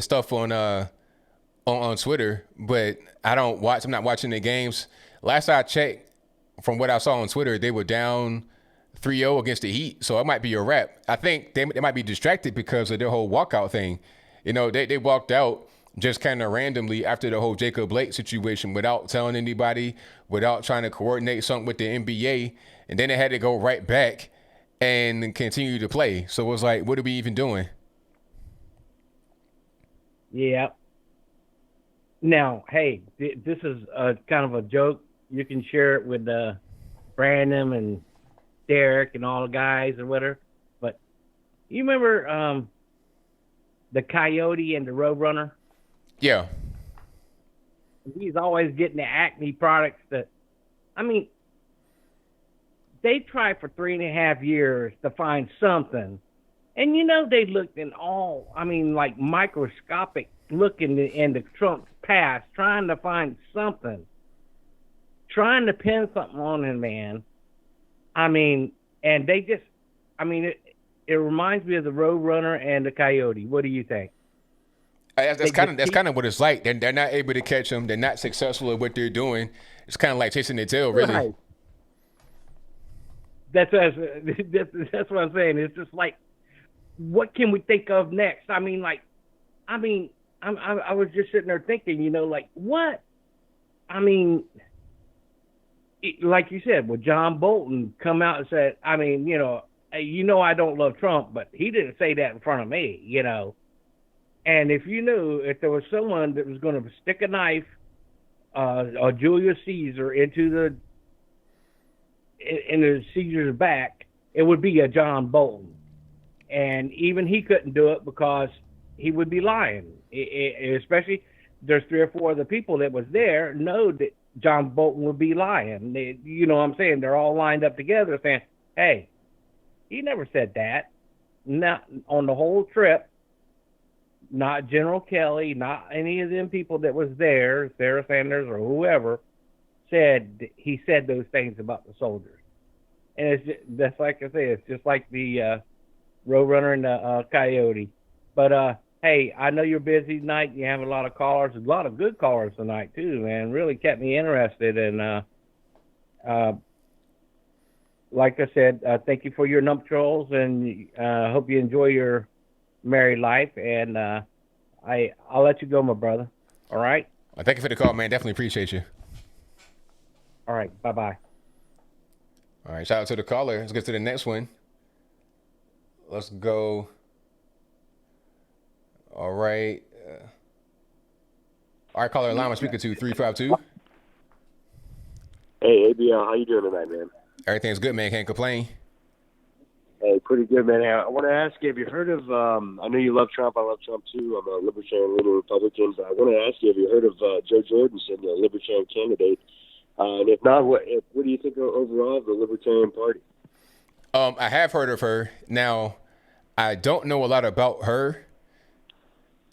[SPEAKER 1] stuff on Twitter, but I'm not watching the games. Last I checked, from what I saw on Twitter, they were down 3-0 against the Heat, so it might be a wrap. I think they might be distracted because of their whole walkout thing. They walked out just kind of randomly after the whole Jacob Blake situation without telling anybody, without trying to coordinate something with the NBA, and then they had to go right back and continue to play. So it was like, what are we even doing?
[SPEAKER 21] Yeah. Now, hey, this is kind of a joke. You can share it with Brandon and Derek and all the guys or whatever. But you remember the Coyote and the Roadrunner?
[SPEAKER 1] Yeah.
[SPEAKER 21] He's always getting the Acme products they tried for 3.5 years to find something. And they looked in microscopic looking in the Trump's past, trying to find something. trying to pin something on him, man. I mean, and they just, I mean, it reminds me of the Roadrunner and the Coyote. What do you think?
[SPEAKER 1] That's kind of what it's like. They're not able to catch them. They're not successful at what they're doing. It's kind of like chasing their tail, really.
[SPEAKER 21] Right. That's what I'm saying. It's just like, what can we think of next? I was just sitting there thinking, you know, like, what? I mean, like you said, would John Bolton come out and say, I mean, you know, I don't love Trump, but he didn't say that in front of me, you know. And if you knew, if there was someone that was going to stick a knife, or Julius Caesar into Caesar's back, it would be a John Bolton. And even he couldn't do it because he would be lying. Especially, there's 3 or 4 of the people that was there know that John Bolton would be lying. You know what I'm saying? They're all lined up together saying, hey, he never said that. Not on the whole trip. Not General Kelly, not any of them people that was there, Sarah Sanders or whoever, said he said those things about the soldiers. And that's like I say, it's just like the Roadrunner and the Coyote. But hey, I know you're busy tonight. You have a lot of callers, a lot of good callers tonight too, man. Really kept me interested. And like I said, thank you for your nuptials, and hope you enjoy your married life, and I'll let you go, my brother. All right?
[SPEAKER 1] Well, thank you for the call, man. Definitely appreciate you.
[SPEAKER 21] All right. Bye-bye.
[SPEAKER 1] All right. Shout out to the caller. Let's get to the next one. Let's go. All right. All right, caller line. I'm speaking to 352.
[SPEAKER 3] Hey, ABL. How you doing tonight, man?
[SPEAKER 1] Everything's good, man. Can't complain.
[SPEAKER 3] Hey, pretty good, man. I want to ask you, have you heard of, I know you love Trump. I love Trump, too. I'm a libertarian, little Republican. But I want to ask you, have you heard of Joe Jordanson, the libertarian candidate? And if not, what do you think overall of the Libertarian Party?
[SPEAKER 1] I have heard of her. Now, I don't know a lot about her,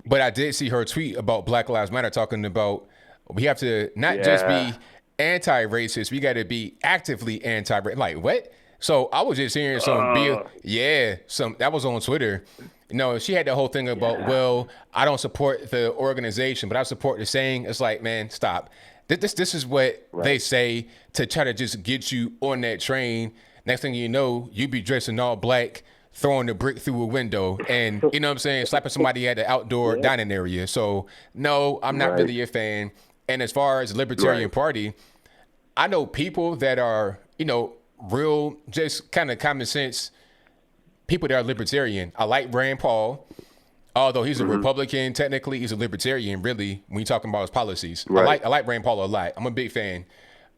[SPEAKER 1] but I did see her tweet about Black Lives Matter, talking about we have to not just be anti-racist, we got to be actively anti-racist. Like, what? So I was just hearing that was on Twitter. You know, she had the whole thing about, well, I don't support the organization, but I support the saying. It's like, man, stop. This is what they say to try to just get you on that train. Next thing you know, you be dressed in all black, throwing a brick through a window, and you know what I'm saying, slapping somebody at the outdoor dining area. So no, I'm not really a fan. And as far as the Libertarian Party, I know people that are, you know, real, just kind of common sense people that are libertarian. I like Rand Paul, although he's a Republican. Technically, he's a libertarian, really, when you're talking about his policies. I like Rand Paul a lot. I'm a big fan.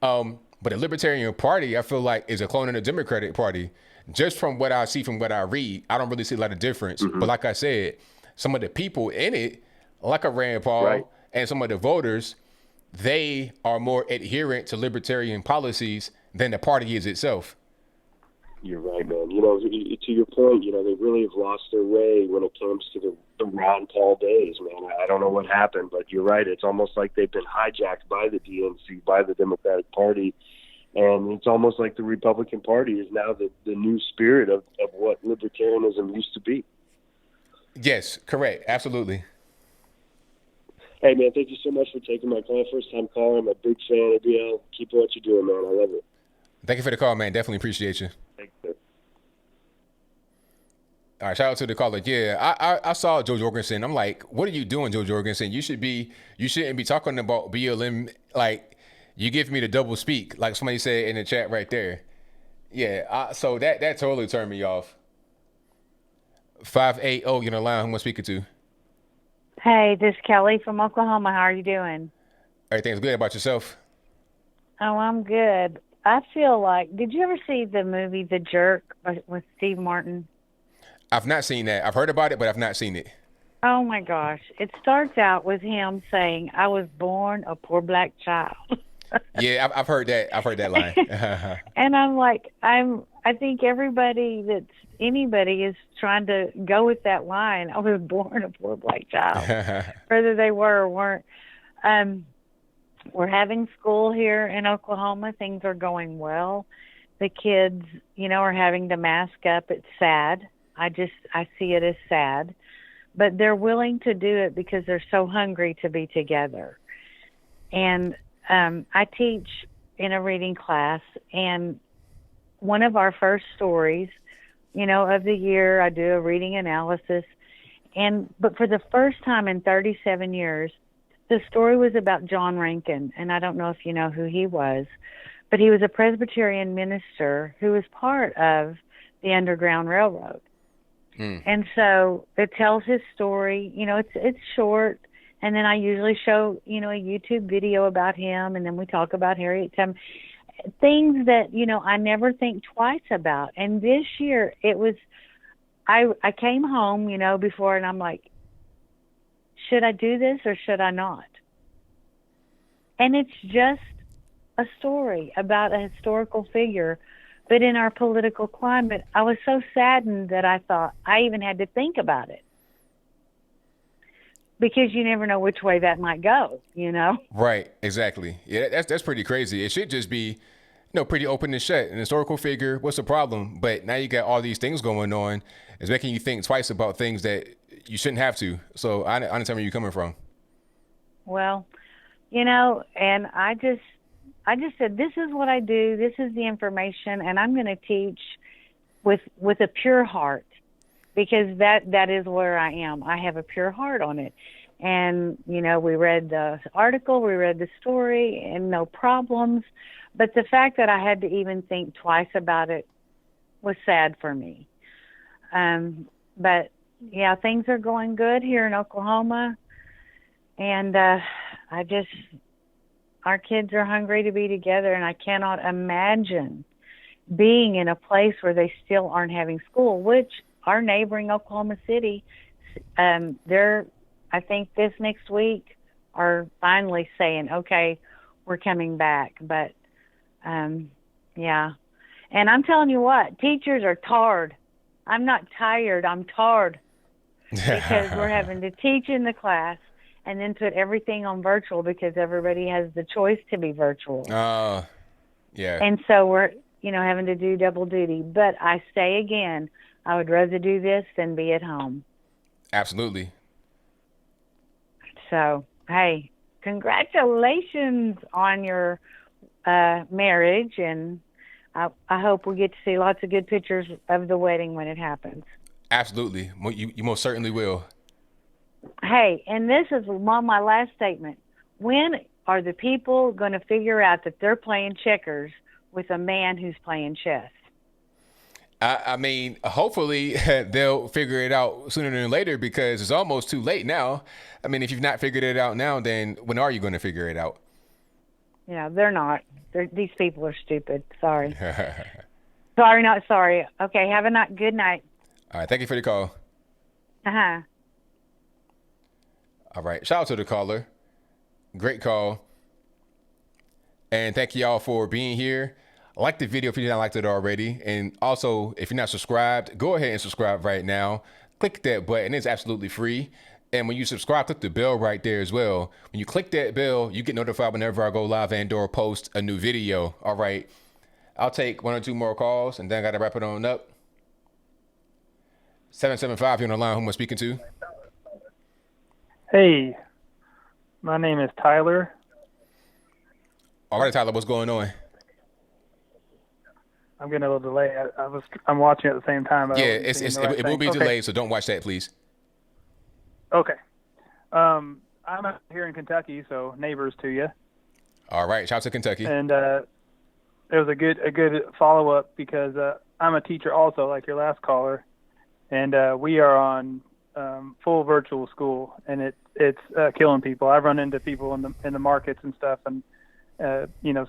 [SPEAKER 1] But the Libertarian Party, I feel like, is a clone of the Democratic Party. Just from what I see, from what I read, I don't really see a lot of difference. But like I said, some of the people in it, like a Rand Paul and some of the voters, they are more adherent to libertarian policies than the party is itself.
[SPEAKER 3] You're right, man. You know, to your point, you know, they really have lost their way when it comes to the Ron Paul days, man. I don't know what happened, but you're right. It's almost like they've been hijacked by the DNC, by the Democratic Party. And it's almost like the Republican Party is now the new spirit of what libertarianism used to be.
[SPEAKER 1] Yes, correct. Absolutely.
[SPEAKER 3] Hey, man, thank you so much for taking my call. First-time caller. I'm a big fan of BL. Keep what you're doing, man. I love it.
[SPEAKER 1] Thank you for the call, man. Definitely appreciate you.
[SPEAKER 3] Thank you.
[SPEAKER 1] All right, shout out to the caller. Yeah, I saw Joe Jorgensen. I'm like, what are you doing, Joe Jorgensen? You shouldn't be talking about BLM. Like, you give me the double speak, like somebody said in the chat right there. Yeah, so that totally turned me off. 580, you know, line. Who am I speaking to?
[SPEAKER 22] Hey, this is Kelly from Oklahoma. How are you doing?
[SPEAKER 1] Everything's good. About yourself?
[SPEAKER 22] Oh, I'm good. I feel like, did you ever see the movie The Jerk with Steve Martin?
[SPEAKER 1] I've not seen that. I've heard about it, but I've not seen it.
[SPEAKER 22] Oh, my gosh. It starts out with him saying, I was born a poor black child.
[SPEAKER 1] Yeah, I've heard that. I've heard that line.
[SPEAKER 22] And I'm like, I think anybody is trying to go with that line. I was born a poor black child, whether they were or weren't. we're having school here in Oklahoma. Things are going well. The kids, are having to mask up. It's sad. I see it as sad. But they're willing to do it because they're so hungry to be together. And I teach in a reading class, and one of our first stories, of the year, I do a reading analysis. But for the first time in 37 years, the story was about John Rankin, and I don't know if you know who he was, but he was a Presbyterian minister who was part of the Underground Railroad. And so it tells his story. It's short, and then I usually show, a YouTube video about him, and then we talk about Harriet Tubman, things that, I never think twice about. And this year it was, I came home, before, and I'm like, should I do this or should I not? And it's just a story about a historical figure. But in our political climate, I was so saddened that I thought I even had to think about it. Because you never know which way that might go,
[SPEAKER 1] Right, exactly. Yeah, that's pretty crazy. It should just be, pretty open and shut. An historical figure, what's the problem? But now you got all these things going on. It's making you think twice about things that you shouldn't have to. So I understand where you're coming from.
[SPEAKER 22] Well, and I just said, this is what I do. This is the information, and I'm going to teach with a pure heart, because that is where I am. I have a pure heart on it. And, we read the article, we read the story, and no problems. But the fact that I had to even think twice about it was sad for me. But, yeah, things are going good here in Oklahoma. And our kids are hungry to be together, and I cannot imagine being in a place where they still aren't having school, which our neighboring Oklahoma City, they're, I think this next week, are finally saying, okay, we're coming back. But, yeah. And I'm telling you what, teachers are tired. I'm not tired, I'm tired. Because we're having to teach in the class and then put everything on virtual because everybody has the choice to be virtual.
[SPEAKER 1] Yeah.
[SPEAKER 22] And so we're, having to do double duty. But I say again, I would rather do this than be at home.
[SPEAKER 1] Absolutely.
[SPEAKER 22] So, hey, congratulations on your marriage, and I hope we get to see lots of good pictures of the wedding when it happens.
[SPEAKER 1] Absolutely. You most certainly will.
[SPEAKER 22] Hey, and this is my last statement. When are the people going to figure out that they're playing checkers with a man who's playing chess?
[SPEAKER 1] I mean, hopefully they'll figure it out sooner than later, because it's almost too late now. I mean, if you've not figured it out now, then when are you going to figure it out?
[SPEAKER 22] Yeah, they're not. These people are stupid. Sorry. Sorry, not sorry. Okay, have a good night.
[SPEAKER 1] All right, thank you for the call.
[SPEAKER 22] Uh-huh.
[SPEAKER 1] All right, shout out to the caller. Great call. And thank you all for being here. Like the video if you did not like it already. And also, if you're not subscribed, go ahead and subscribe right now. Click that button. It's absolutely free. And when you subscribe, click the bell right there as well. When you click that bell, you get notified whenever I go live and or post a new video. All right. I'll take one or two more calls, and then I got to wrap it on up. 775, you're on the line. Who am I speaking to?
[SPEAKER 16] Hey, my name is Tyler.
[SPEAKER 1] All right, Tyler, what's going on?
[SPEAKER 16] I'm getting a little delay. I'm watching at the same time.
[SPEAKER 1] Yeah, it will be delayed, so don't watch that, please.
[SPEAKER 16] Okay. I'm out here in Kentucky, so neighbors to you.
[SPEAKER 1] All right, shout out to Kentucky.
[SPEAKER 16] And it was a good follow up because I'm a teacher also, like your last caller, and we are on full virtual school, and it's killing people. I've run into people in the markets and stuff, and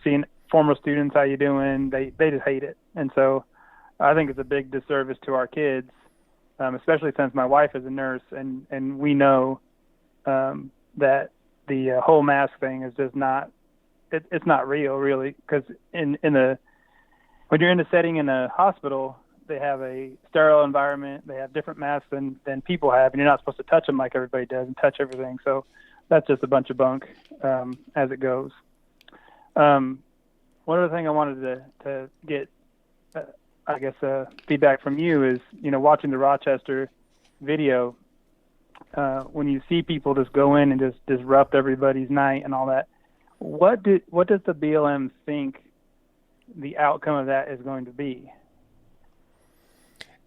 [SPEAKER 16] seeing former students, how you doing? They just hate it, and so I think it's a big disservice to our kids, especially since my wife is a nurse, and we know that the whole mask thing is just not. It's not real, really, because when you're in a setting in a hospital, they have a sterile environment. They have different masks than people have, and you're not supposed to touch them like everybody does and touch everything. So that's just a bunch of bunk as it goes. One other thing I wanted to get, feedback from you is, watching the Rochester video, when you see people just go in and just disrupt everybody's night and all that, what does the BLM think the outcome of that is going to be?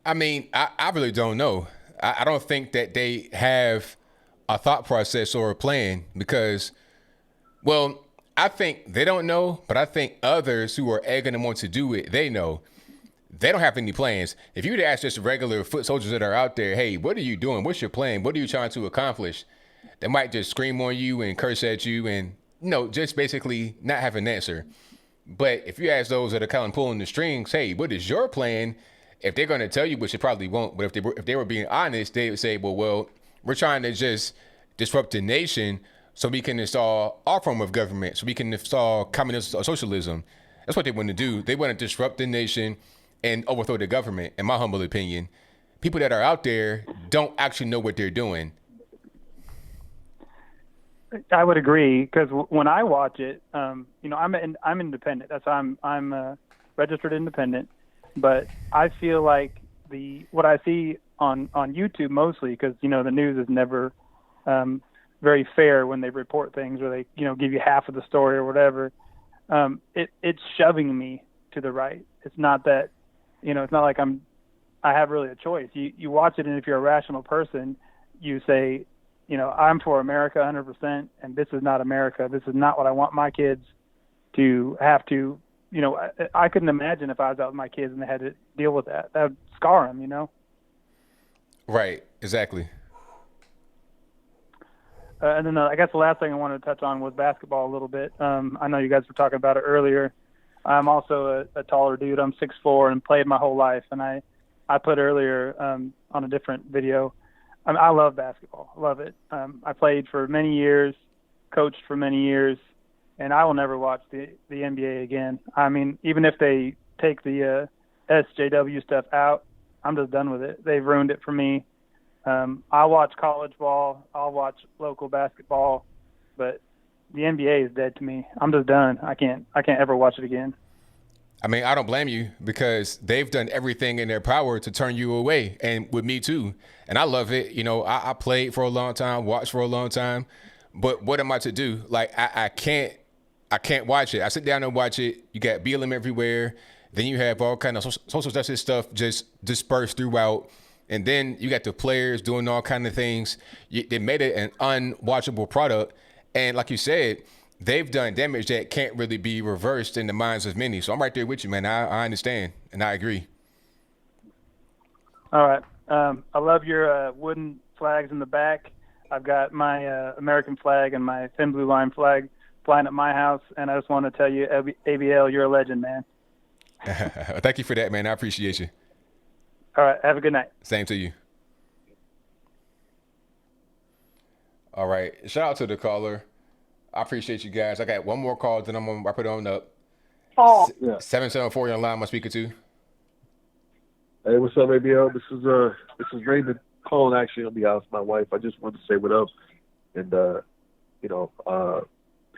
[SPEAKER 1] I mean, I really don't know. I don't think that they have a thought process or a plan because, well, I think they don't know, but I think others who are egging them on to do it, they know. They don't have any plans. If you were to ask just regular foot soldiers that are out there, hey, what are you doing? What's your plan? What are you trying to accomplish? They might just scream on you and curse at you and, just basically not have an answer. But if you ask those that are kind of pulling the strings, hey, what is your plan? If they're going to tell you, which they probably won't, but if they were being honest, they would say, well, we're trying to just disrupt the nation so we can install our form of government, so we can install communism or socialism. That's what they want to do. They want to disrupt the nation and overthrow the government, in my humble opinion. People that are out there don't actually know what they're doing.
[SPEAKER 16] I would agree, because when I watch it, I'm independent. That's why I'm a registered independent. But I feel like what I see on YouTube mostly, because the news is never very fair when they report things, or they give you half of the story or whatever. It's shoving me to the right. It's not that it's not like I have really a choice. You watch it, and if you're a rational person, you say, I'm for America 100%, and this is not America. This is not what I want my kids to have to. I couldn't imagine if I was out with my kids and they had to deal with that. That would scar them,
[SPEAKER 1] Right, exactly.
[SPEAKER 16] And then I guess the last thing I wanted to touch on was basketball a little bit. I know you guys were talking about it earlier. I'm also a taller dude. I'm 6'4" and played my whole life. And I put earlier on a different video, I love basketball. I love it. I played for many years, coached for many years, and I will never watch the NBA again. I mean, even if they take the SJW stuff out, I'm just done with it. They've ruined it for me. I'll watch college ball. I'll watch local basketball, but the NBA is dead to me. I'm just done. I can't ever watch it again.
[SPEAKER 1] I mean, I don't blame you, because they've done everything in their power to turn you away, and with me too. And I love it. I played for a long time, watched for a long time, but what am I to do? Like, I can't watch it. I sit down and watch it. You got BLM everywhere. Then you have all kind of social justice stuff just dispersed throughout. And then you got the players doing all kind of things. They made it an unwatchable product. And like you said, they've done damage that can't really be reversed in the minds of many. So I'm right there with you, man. I understand, and I agree.
[SPEAKER 16] All right. I love your wooden flags in the back. I've got my American flag and my Thin Blue Line flag flying at my house, and I just want to tell you, ABL, you're a legend, man.
[SPEAKER 1] Thank you for that, man. I appreciate you.
[SPEAKER 16] All right. Have a good night.
[SPEAKER 1] Same to you. All right. Shout out to the caller. I appreciate you guys. I got one more call, then I'm gonna put it on up. 774, you're on line. Am I speaking to?
[SPEAKER 2] Hey, what's up, ABL? This is Raymond calling actually on behalf of my wife. I just wanted to say what up, and I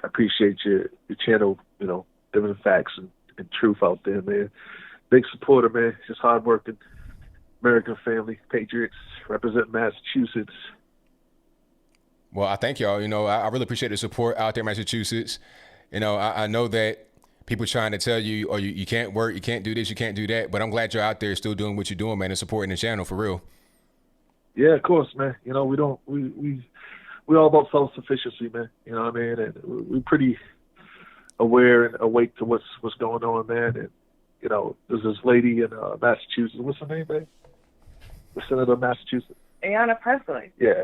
[SPEAKER 2] appreciate your channel. Giving facts and truth out there, man. Big supporter, man. Just hardworking American family, Patriots, represent Massachusetts.
[SPEAKER 1] Well, I thank y'all. I really appreciate the support out there in Massachusetts. I know that people trying to tell you, or you can't work, you can't do this, you can't do that. But I'm glad you're out there still doing what you're doing, man, and supporting the channel for real.
[SPEAKER 2] Yeah, of course, man. We all about self-sufficiency, man. You know what I mean? And we're pretty aware and awake to what's going on, man. And there's this lady in Massachusetts. What's her name, man? The senator of Massachusetts.
[SPEAKER 4] Ayanna Pressley.
[SPEAKER 2] Yeah,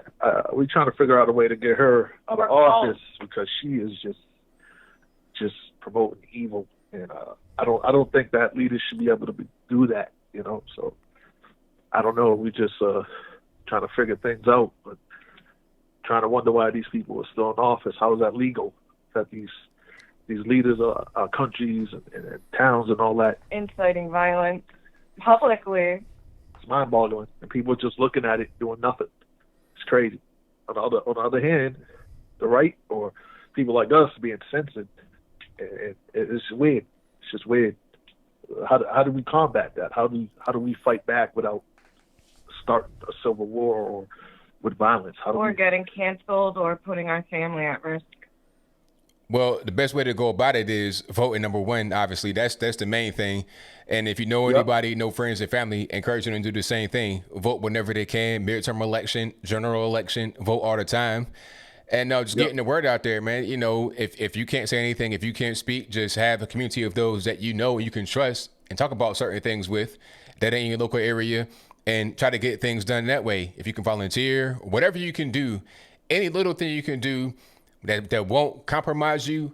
[SPEAKER 2] we're trying to figure out a way to get her out of office because she is just promoting evil, and I don't think that leaders should be able to do that, So I don't know. We just trying to figure things out, but trying to wonder why these people are still in office. How is that legal? That these leaders are countries and towns and all that
[SPEAKER 4] Inciting violence publicly.
[SPEAKER 2] It's mind-boggling, and people are just looking at it, doing nothing. It's crazy. On the other hand, the right or people like us being censored, It's weird. It's just weird. How do we combat that? How do we fight back without starting a civil war or with violence?
[SPEAKER 4] Or getting canceled or putting our family at risk.
[SPEAKER 1] Well, the best way to go about it is voting, number one. Obviously, that's the main thing. And if you know anybody, no friends and family, encourage them to do the same thing. Vote whenever they can. Midterm election, general election, vote all the time. And just getting the word out there, man. You know, if you can't say anything, if you can't speak, just have a community of those that you know you can trust and talk about certain things with that ain't in your local area, and try to get things done that way. If you can volunteer, whatever you can do, any little thing you can do that won't compromise you,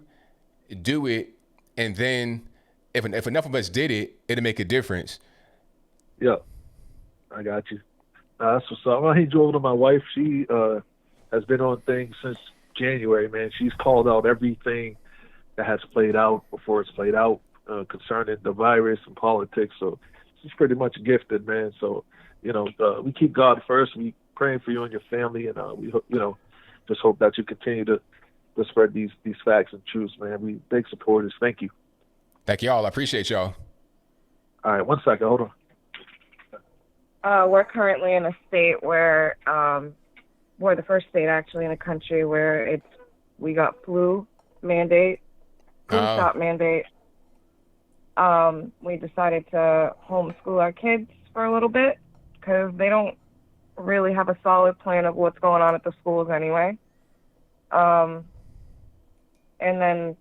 [SPEAKER 1] do it. And then if enough of us did it, it'll make a difference.
[SPEAKER 2] Yeah, I got you. That's what's up. I need you over to my wife. She has been on things since January, man. She's called out everything that has played out before it's played out concerning the virus and politics. So she's pretty much gifted, man. So, we keep God first. We praying for you and your family, and we just hope that you continue to spread these facts and truths, man. We big supporters. Thank you.
[SPEAKER 1] Thank y'all. I appreciate y'all.
[SPEAKER 2] All right, 1 second. Hold
[SPEAKER 4] on. We're currently in a state where we're the first state actually in the country where we got flu shot mandate. We decided to homeschool our kids for a little bit because they don't really have a solid plan of what's going on at the schools anyway. And then,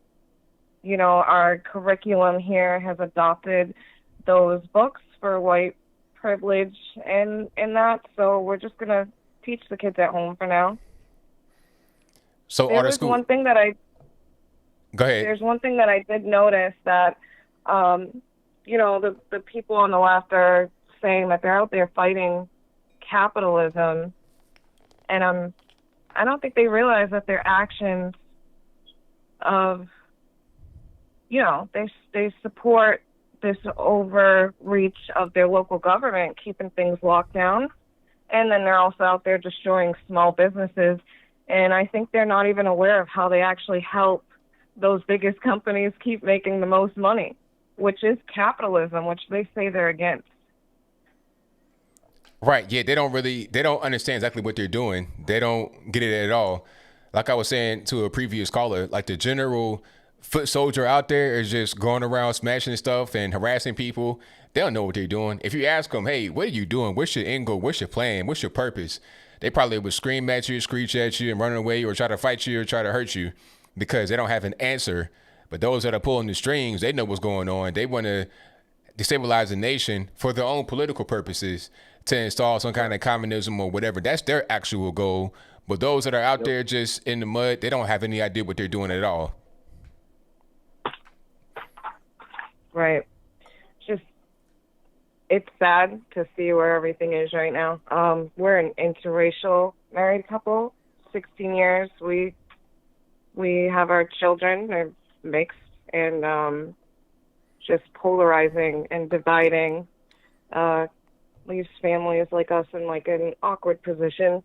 [SPEAKER 4] our curriculum here has adopted those books for white privilege and that. So we're just going to teach the kids at home for now.
[SPEAKER 1] So
[SPEAKER 4] Go ahead. There's one thing that I did notice that, the people on the left are saying that they're out there fighting capitalism. And I don't think they realize that their actions of, they support this overreach of their local government, keeping things locked down. And then they're also out there destroying small businesses. And I think they're not even aware of how they actually help those biggest companies keep making the most money, which is capitalism, which they say they're against.
[SPEAKER 1] Right. Yeah. They don't understand exactly what they're doing. They don't get it at all. Like I was saying to a previous caller, like the general foot soldier out there is just going around smashing stuff and harassing people. They don't know what they're doing. If you ask them, hey, what are you doing? What's your end goal? What's your plan? What's your purpose? They probably would scream at you, screech at you, and run away, or try to fight you or try to hurt you because they don't have an answer. But those that are pulling the strings, they know what's going on. They want to destabilize the nation for their own political purposes, to install some kind of communism or whatever. That's their actual goal. But those that are out there just in the mud, they don't have any idea what they're doing at all.
[SPEAKER 4] Right. It's sad to see where everything is right now. We're an interracial married couple, 16 years. We have our children, they're mixed, and just polarizing and dividing leaves families like us in like an awkward position.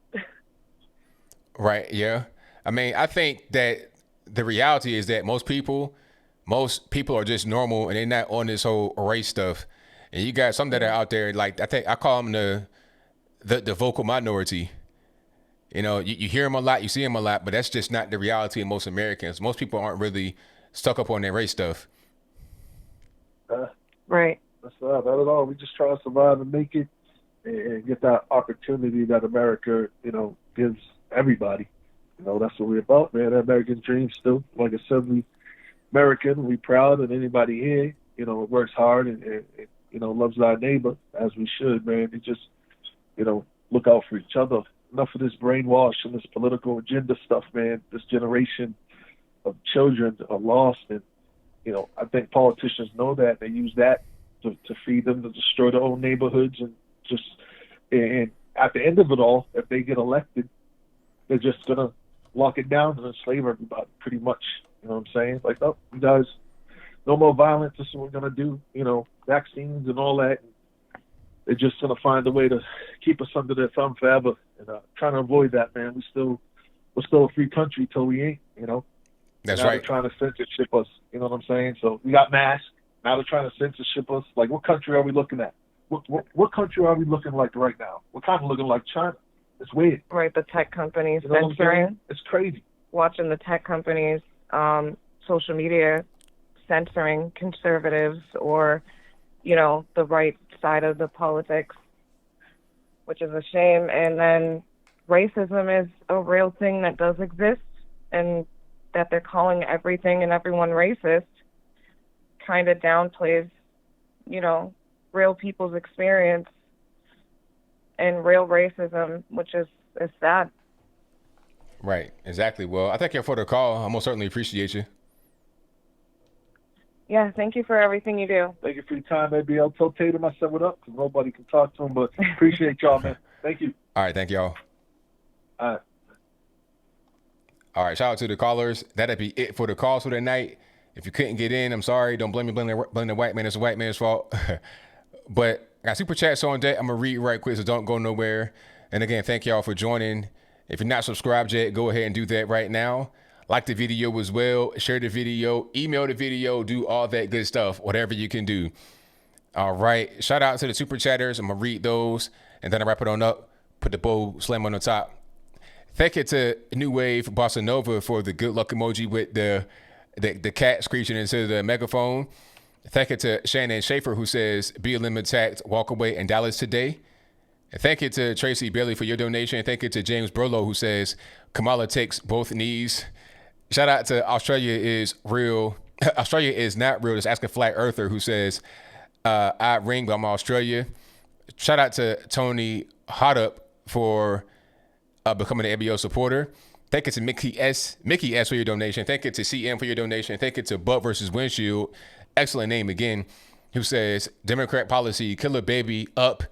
[SPEAKER 1] Right. Yeah. I mean, I think that the reality is that most people are just normal and they're not on this whole race stuff. And you got some that are out there, like I call them the vocal minority. You hear them a lot, you see them a lot, but that's just not the reality of most Americans. Most people aren't really stuck up on their race stuff.
[SPEAKER 4] Right.
[SPEAKER 2] That's not at all. We just try to survive and make it and get that opportunity that America, gives everybody. That's what we're about, man. That American dream still. Like I said, we American, we proud, and anybody here, works hard and loves our neighbor as we should, man. And just, look out for each other. Enough of this brainwash and this political agenda stuff, man. This generation of children are lost, and I think politicians know that. They use that to feed them, to destroy their own neighborhoods, and at the end of it all, if they get elected, they're just gonna lock it down and enslave everybody, pretty much. You know what I'm saying? Like, oh, you guys, no more violence. This is what we're gonna do. Vaccines and all that. They're just gonna find a way to keep us under their thumb forever, and trying to avoid that, man. We're still a free country till we ain't.
[SPEAKER 1] That's
[SPEAKER 2] now
[SPEAKER 1] right.
[SPEAKER 2] They're trying to censorship us. You know what I'm saying? So we got masks. Now they're trying to censorship us. Like, what country are we looking at? What country are we looking like right now? We're kind of looking like China. It's weird.
[SPEAKER 4] Right, the tech companies
[SPEAKER 2] You know what I'm
[SPEAKER 4] censoring.
[SPEAKER 2] saying? It's crazy.
[SPEAKER 4] Watching the tech companies, social media censoring conservatives or, the right side of the politics, which is a shame. And then racism is a real thing that does exist, and that they're calling everything and everyone racist kind of downplays, real people's experience and real racism, which is sad.
[SPEAKER 1] Right, exactly. Well, I thank you for the call. I most certainly appreciate you.
[SPEAKER 4] Yeah, thank you for everything you do.
[SPEAKER 2] Thank you for your time, ABL. Tell Tatum I said what up, because nobody can talk to him, but appreciate y'all, man. Thank you.
[SPEAKER 1] All right, thank y'all.
[SPEAKER 2] All right.
[SPEAKER 1] All right, shout out to the callers. That'd be it for the calls for the night. If you couldn't get in, I'm sorry. Don't blame me. Blame the white man. It's the white man's fault. But I got super chats on deck. I'm going to read right quick, so don't go nowhere. And again, thank y'all for joining. If you're not subscribed yet, go ahead and do that right now. Like the video as well. Share the video. Email the video. Do all that good stuff. Whatever you can do. All right. Shout out to the super chatters. I'm going to read those. And then I wrap it on up. Put the bow slam on the top. Thank you to New Wave Bossa Nova for the good luck emoji with the cat screeching into the megaphone. Thank you to Shannon Schaefer, who says BLM attacked Walkaway in Dallas today. And thank you to Tracy Bailey for your donation. Thank you to James Burlow, who says Kamala takes both knees. Shout out to Australia is real. Australia is not real. Just ask a flat earther who says I ring, but I'm Australia. Shout out to Tony Hotup for becoming an ABL supporter. Thank you to Mickey S for your donation. Thank you to CM for your donation. Thank you to Butt versus Windshield. Excellent name again. Who says Democrat policy, kill a baby up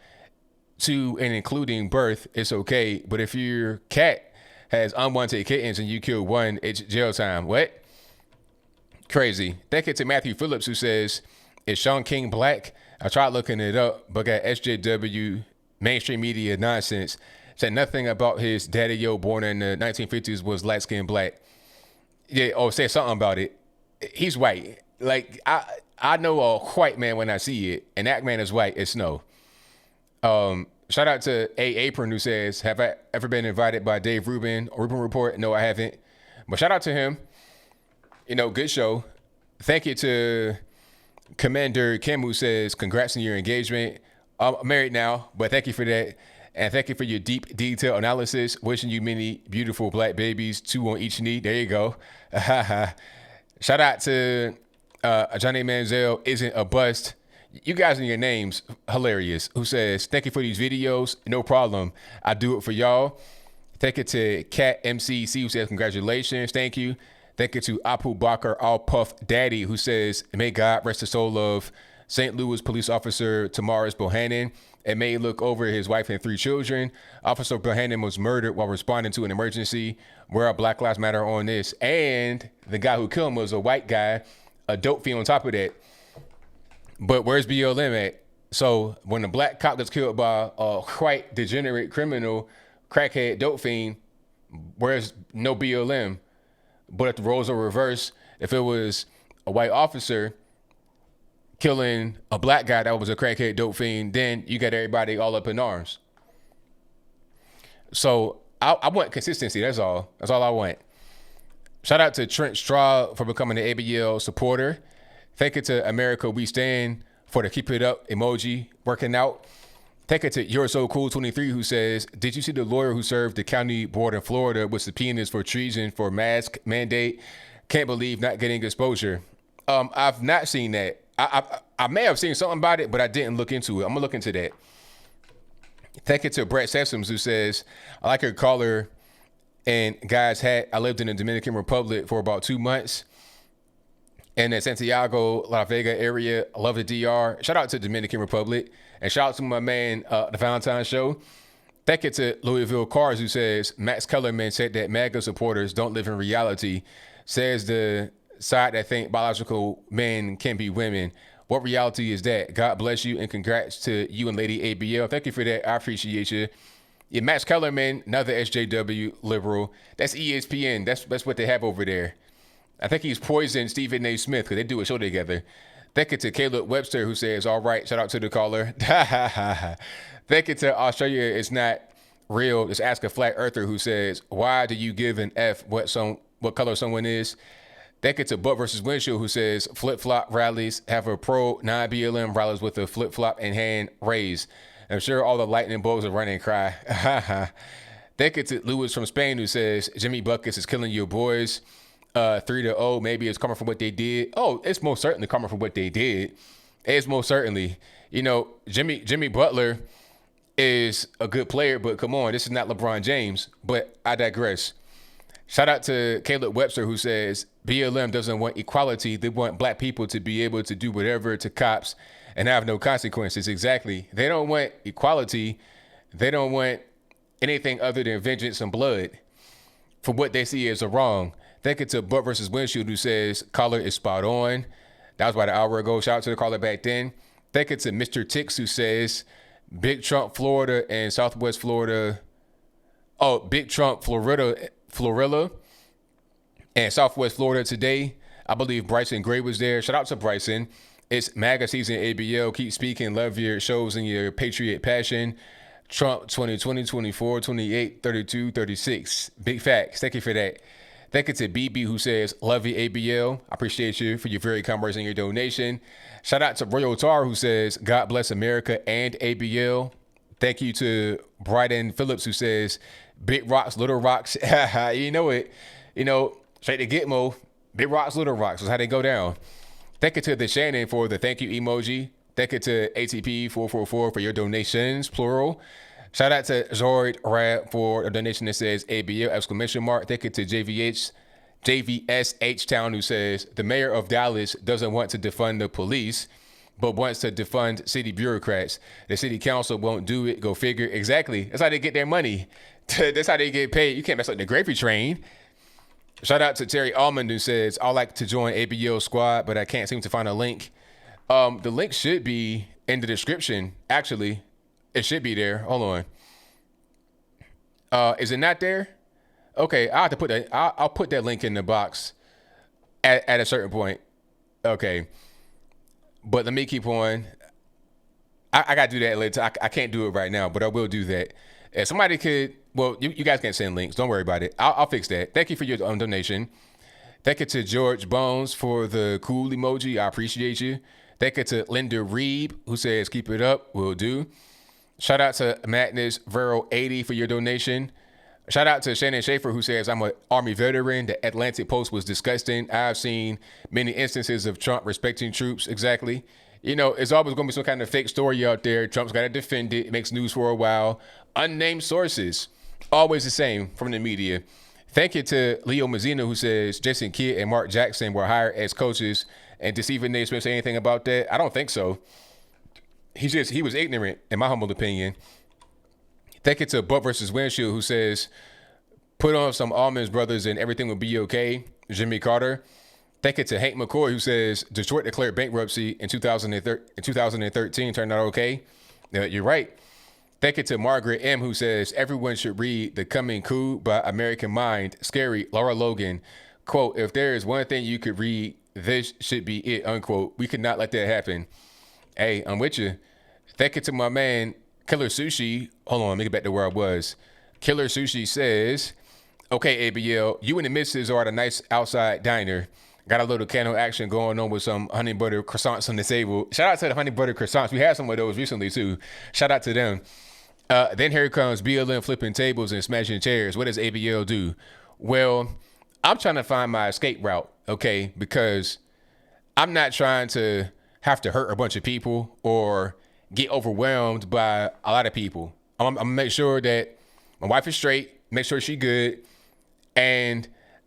[SPEAKER 1] to and including birth, it's okay. But if your cat has unwanted kittens and you kill one, it's jail time. What? Crazy. Thank you to Matthew Phillips, who says, is Sean King black? I tried looking it up, but got SJW mainstream media nonsense. Said nothing about his daddy-o born in the 1950s was light-skinned black. Yeah, or say something about it. He's white. Like, I know a white man when I see it, and that man is white. It's no. Shout out to A. Apron, who says, have I ever been invited by Dave Rubin or Rubin Report? No, I haven't. But shout out to him. Good show. Thank you to Commander Kim, who says, congrats on your engagement. I'm married now, but thank you for that. And thank you for your deep, detailed analysis. Wishing you many beautiful black babies, 2 on each knee. There you go. Shout out to Johnny Manziel, isn't a bust. You guys and your names, hilarious. Who says, thank you for these videos. No problem. I do it for y'all. Thank you to Cat MCC, who says, congratulations. Thank you. Thank you to Apu Bakar Al Puff Daddy, who says, may God rest the soul of St. Louis police officer Tamaris Bohannon, and may look over his wife and 3 children. Officer Bohannon was murdered while responding to an emergency. Where are Black Lives Matter on this? And the guy who killed him was a white guy, a dope fiend on top of that. But where's BLM at? So when a black cop gets killed by a white degenerate criminal, crackhead, dope fiend, where's no BLM? But if the roles are reversed, if it was a white officer killing a black guy that was a crackhead, dope fiend, then you got everybody all up in arms. So I want consistency. That's all. That's all I want. Shout out to Trent Straw for becoming an ABL supporter. Thank you to America We Stand for the keep it up emoji working out. Thank you to You're So Cool 23, who says, did you see the lawyer who served the county board in Florida with subpoenas for treason for mask mandate? Can't believe not getting exposure. I've not seen that. I may have seen something about it, but I didn't look into it. I'm gonna look into that. Thank you to Brett Sessoms, who says, I like your collar and guy's hat. I lived in the Dominican Republic for about 2 months. In the Santiago, La Vega area. I love the DR. Shout out to Dominican Republic. And shout out to my man, the Valentine Show. Thank you to Louisville Cars, who says, Max Kellerman said that MAGA supporters don't live in reality. Says the side that think biological men can be women. What reality is that? God bless you and congrats to you and Lady ABL. Thank you for that. I appreciate you. Yeah, Max Kellerman, another SJW liberal. That's ESPN. That's what they have over there. I think he's poisoned Stephen A. Smith because they do a show together. Thank you to Caleb Webster, who says, all right, shout out to the caller. Thank you to Australia It's Not Real. Just ask a flat earther who says, why do you give an F what color someone is? Thank you to Butt versus Windshield, who says flip-flop rallies have a pro non-BLM rallies with a flip-flop and hand raised. I'm sure all the lightning bolts are running cry. Thank you to Lewis from Spain, who says Jimmy Buckets is killing your boys. 3-0, maybe it's coming from what they did. Oh, it's most certainly coming from what they did. It's most certainly. You know, Jimmy Butler is a good player, but come on, this is not LeBron James. But I digress. Shout out to Caleb Webster, who says BLM doesn't want equality. They want black people to be able to do whatever to cops and have no consequences. Exactly. They don't want equality. They don't want anything other than vengeance and blood for what they see as a wrong. Thank you to Butt versus Windshield, who says caller is spot on. That was about an hour ago. Shout out to the caller back then. Thank you to Mr. Tix, who says Big Trump, Florida and Southwest Florida. Oh, Big Trump, Florilla and Southwest Florida today. I believe Bryson Gray was there. Shout out to Bryson. It's MAGA season ABL. Keep speaking. Love your shows and your patriot passion. Trump 2020, 24, 28, 32, 36. Big facts. Thank you for that. Thank you to BB, who says, love you, ABL. I appreciate you for your very kind words and your donation. Shout out to Royal Tar, who says, God bless America and ABL. Thank you to Bryden Phillips, who says, big rocks, little rocks. You know it. You know, straight to Gitmo. Big rocks, little rocks is how they go down. Thank you to the Shannon for the thank you emoji. Thank you to ATP 444 for your donations, plural. Shout out to Zoid Rab for a donation that says ABL exclamation mark. Thank you to JVS H-Town, who says the mayor of Dallas doesn't want to defund the police, but wants to defund city bureaucrats. The city council won't do it. Go figure. Exactly. That's how they get their money. That's how they get paid. You can't mess up the gravy train. Shout out to Terry Almond, who says, I like to join ABL squad, but I can't seem to find a link. The link should be in the description. Actually, it should be there. Hold on. Is it not there? Okay, I'll have to put that. I'll put that link in the box at a certain point. Okay. But let me keep on. I got to do that later. I can't do it right now, but I will do that. If somebody could, well, you guys can't send links. Don't worry about it. I'll fix that. Thank you for your donation. Thank you to George Bones for the cool emoji. I appreciate you. Thank you to Linda Reeb, who says, keep it up. Will do. Shout out to Madness Vero 80 for your donation. Shout out to Shannon Schaefer, who says, I'm an Army veteran. The Atlantic Post was disgusting. I've seen many instances of Trump respecting troops. Exactly. You know, it's always going to be some kind of fake story out there. Trump's got to defend it. It makes news for a while. Unnamed sources. Always the same from the media. Thank you to Leo Mazzina, who says Jason Kidd and Mark Jackson were hired as coaches. And does Stephen Nash say anything about that? I don't think so. He was ignorant, in my humble opinion. Thank you to Butt versus Windshield, who says, put on some Almonds Brothers and everything will be okay. Jimmy Carter. Thank you to Hank McCoy, who says Detroit declared bankruptcy in 2013, turned out okay. You're right. Thank you to Margaret M., who says everyone should read The Coming Coup by American Mind. Scary, Laura Logan. Quote, if there is one thing you could read, this should be it, unquote. We could not let that happen. Hey, I'm with you. Thank you to my man, Killer Sushi. Hold on, let me get back to where I was. Killer Sushi says, okay, ABL, you and the missus are at a nice outside diner. Got a little candle action going on with some honey butter croissants on the table. Shout out to the honey butter croissants. We had some of those recently, too. Shout out to them. Then here comes BLM flipping tables and smashing chairs. What does ABL do? Well, I'm trying to find my escape route, okay? Because I'm not trying to have to hurt a bunch of people or get overwhelmed by a lot of people. I'm going to make sure that my wife is straight, make sure she's good, and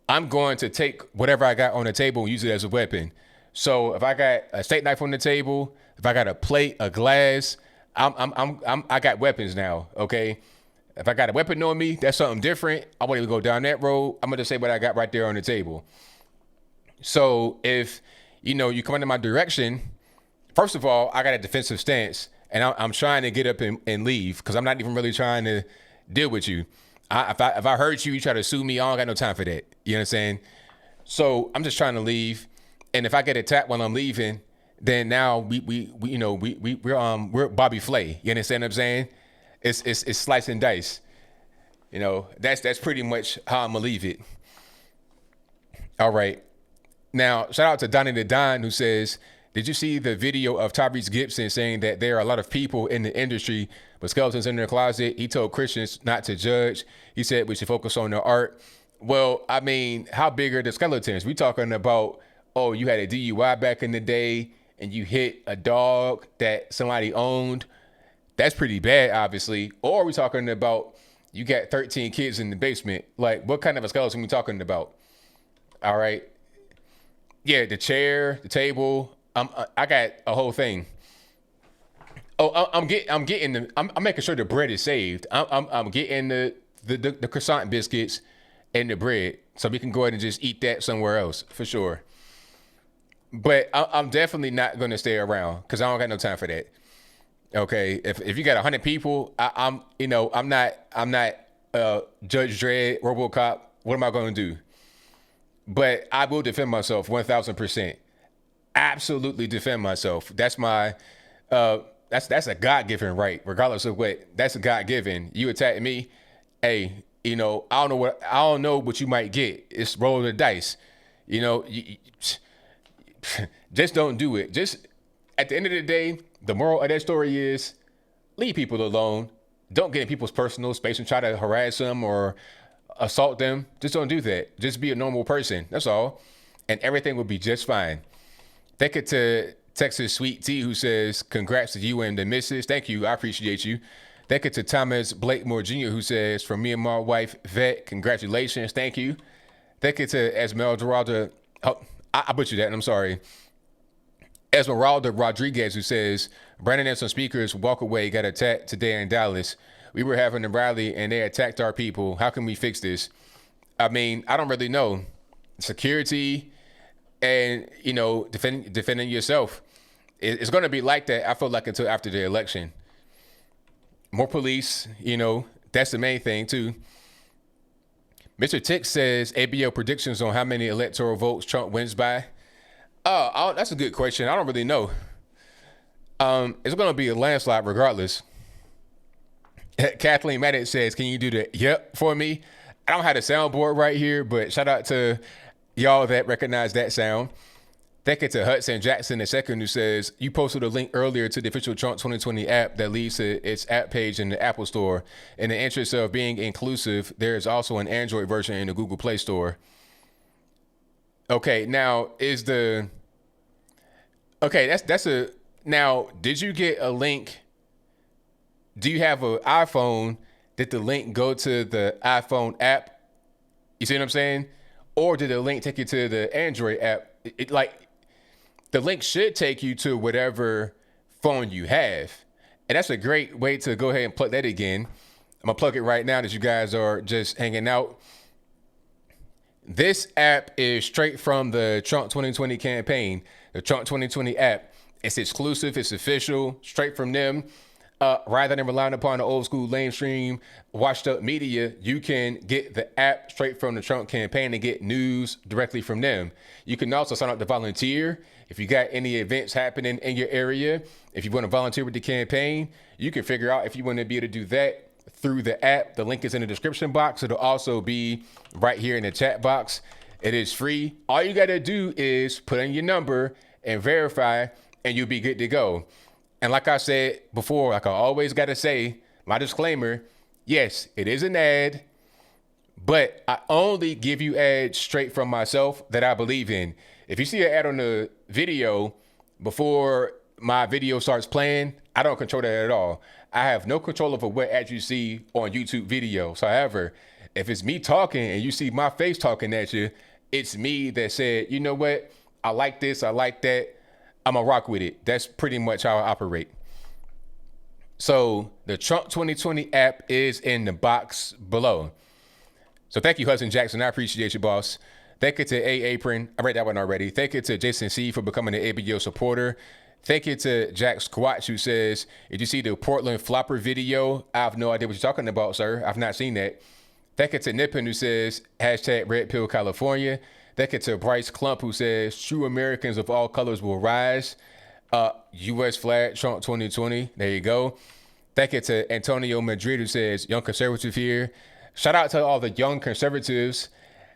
[SPEAKER 1] I'm going to take whatever I got on the table and use it as a weapon. So if I got a steak knife on the table, if I got a plate, a glass, I got weapons now, okay? If I got a weapon on me, that's something different. I won't even go down that road. I'm going to say what I got right there on the table. So if, you come into my direction, first of all, I got a defensive stance, and I'm trying to get up and leave because I'm not even really trying to deal with you. If I hurt you, you try to sue me, I don't got no time for that. You know what I'm saying? So I'm just trying to leave, and if I get attacked while I'm leaving, then now we're Bobby Flay. You understand what I'm saying? It's slice and dice. That's pretty much how I'm gonna leave it. All right. Now, shout out to Donnie the Don, who says, did you see the video of Tyrese Gibson saying that there are a lot of people in the industry with skeletons in their closet? He told Christians not to judge. He said we should focus on the art. Well, I mean, how big are the skeletons? We talking about, oh, you had a DUI back in the day and you hit a dog that somebody owned. That's pretty bad, obviously. Or we talking about you got 13 kids in the basement. Like, what kind of a skeleton we talking about? All right. Yeah, the chair, the table. I got a whole thing. Oh, I'm making sure the bread is saved. I'm getting the croissant biscuits and the bread, so we can go ahead and just eat that somewhere else for sure. But I'm definitely not going to stay around because I don't got no time for that. Okay, if you got 100 people, I'm not Judge Dredd, RoboCop. What am I going to do? But I will defend myself 1,000%. Absolutely defend myself. That's my that's a God-given right, regardless of what. That's a God-given. You attack me, hey, I don't know what you might get. It's rolling the dice. Just don't do it. Just at the end of the day, the moral of that story is leave people alone. Don't get in people's personal space and try to harass them or assault them. Just don't do that. Just be a normal person. That's all. And everything will be just fine. Thank you to Texas Sweet Tea, who says, congrats to you and the missus. Thank you. I appreciate you. Thank you to Thomas Blakemore Jr., who says, from me and my wife, Vet, congratulations. Thank you. Thank you to Esmeralda. Oh, I butchered that, and I'm sorry. Esmeralda Rodriguez, who says, Brandon and some speakers walk away, got attacked today in Dallas. We were having a rally, and they attacked our people. How can we fix this? I mean, I don't really know. Security and, defending yourself. It's going to be like that, I feel like, until after the election. More police, that's the main thing, too. Mr. Tick says, ABL predictions on how many electoral votes Trump wins by. Oh, that's a good question. I don't really know. It's going to be a landslide regardless. Kathleen Maddox says, can you do the yep for me? I don't have the soundboard right here, but shout out to y'all that recognize that sound. Thank you to Hudson Jackson II, who says, you posted a link earlier to the official Trump 2020 app that leads to its app page in the Apple Store. In the interest of being inclusive, there is also an Android version in the Google Play Store. Okay, now now, did you get a link? Do you have an iPhone? Did the link go to the iPhone app? You see what I'm saying? Or did the link take you to the Android app? The link should take you to whatever phone you have. And that's a great way to go ahead and plug that again. I'm going to plug it right now that you guys are just hanging out. This app is straight from the Trump 2020 campaign, the Trump 2020 app. It's exclusive. It's official, straight from them. Rather than relying upon the old school mainstream washed up media, you can get the app straight from the Trump campaign and get news directly from them. You can also sign up to volunteer. If you got any events happening in your area, if you want to volunteer with the campaign, you can figure out if you want to be able to do that through the app. The link is in the description box. It'll also be right here in the chat box. It is free. All you got to do is put in your number and verify, and you'll be good to go. And like I said before, like I always got to say, my disclaimer, yes, it is an ad, but I only give you ads straight from myself that I believe in. If you see an ad on the video before my video starts playing, I don't control that at all. I have no control over what ads you see on YouTube videos. However, if it's me talking and you see my face talking at you, it's me that said, you know what? I like this. I like that. I'm going to rock with it. That's pretty much how I operate. So the Trump 2020 app is in the box below. So thank you, Hudson Jackson. I appreciate you, boss. Thank you to A. Apron. I read that one already. Thank you to Jason C. for becoming an ABL supporter. Thank you to Jack Squatch, who says, did you see the Portland flopper video? I have no idea what you're talking about, sir. I've not seen that. Thank you to Nippon, who says, hashtag Red Pill California. Thank you to Bryce Clump, who says, true Americans of all colors will rise. U.S. flag, Trump 2020. There you go. Thank you to Antonio Madrid, who says, young conservative here. Shout out to all the young conservatives.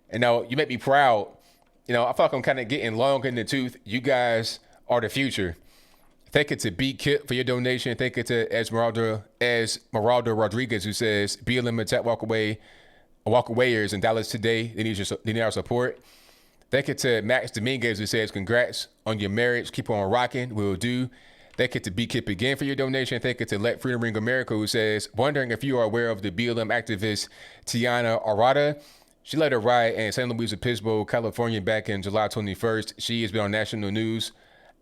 [SPEAKER 1] And now, you make me proud. I feel like I'm kind of getting long in the tooth. You guys are the future. Thank you to B Kip for your donation. Thank you to Esmeralda Rodriguez, who says, BLM attack walkawayers in Dallas today. They need our support. Thank you to Max Dominguez, who says, congrats on your marriage. Keep on rocking. We'll do. Thank you to B Kip again for your donation. Thank you to Let Freedom Ring America, who says, wondering if you are aware of the BLM activist Tiana Arata. She led a riot in San Luis Obispo, California back in July 21st. She has been on national news.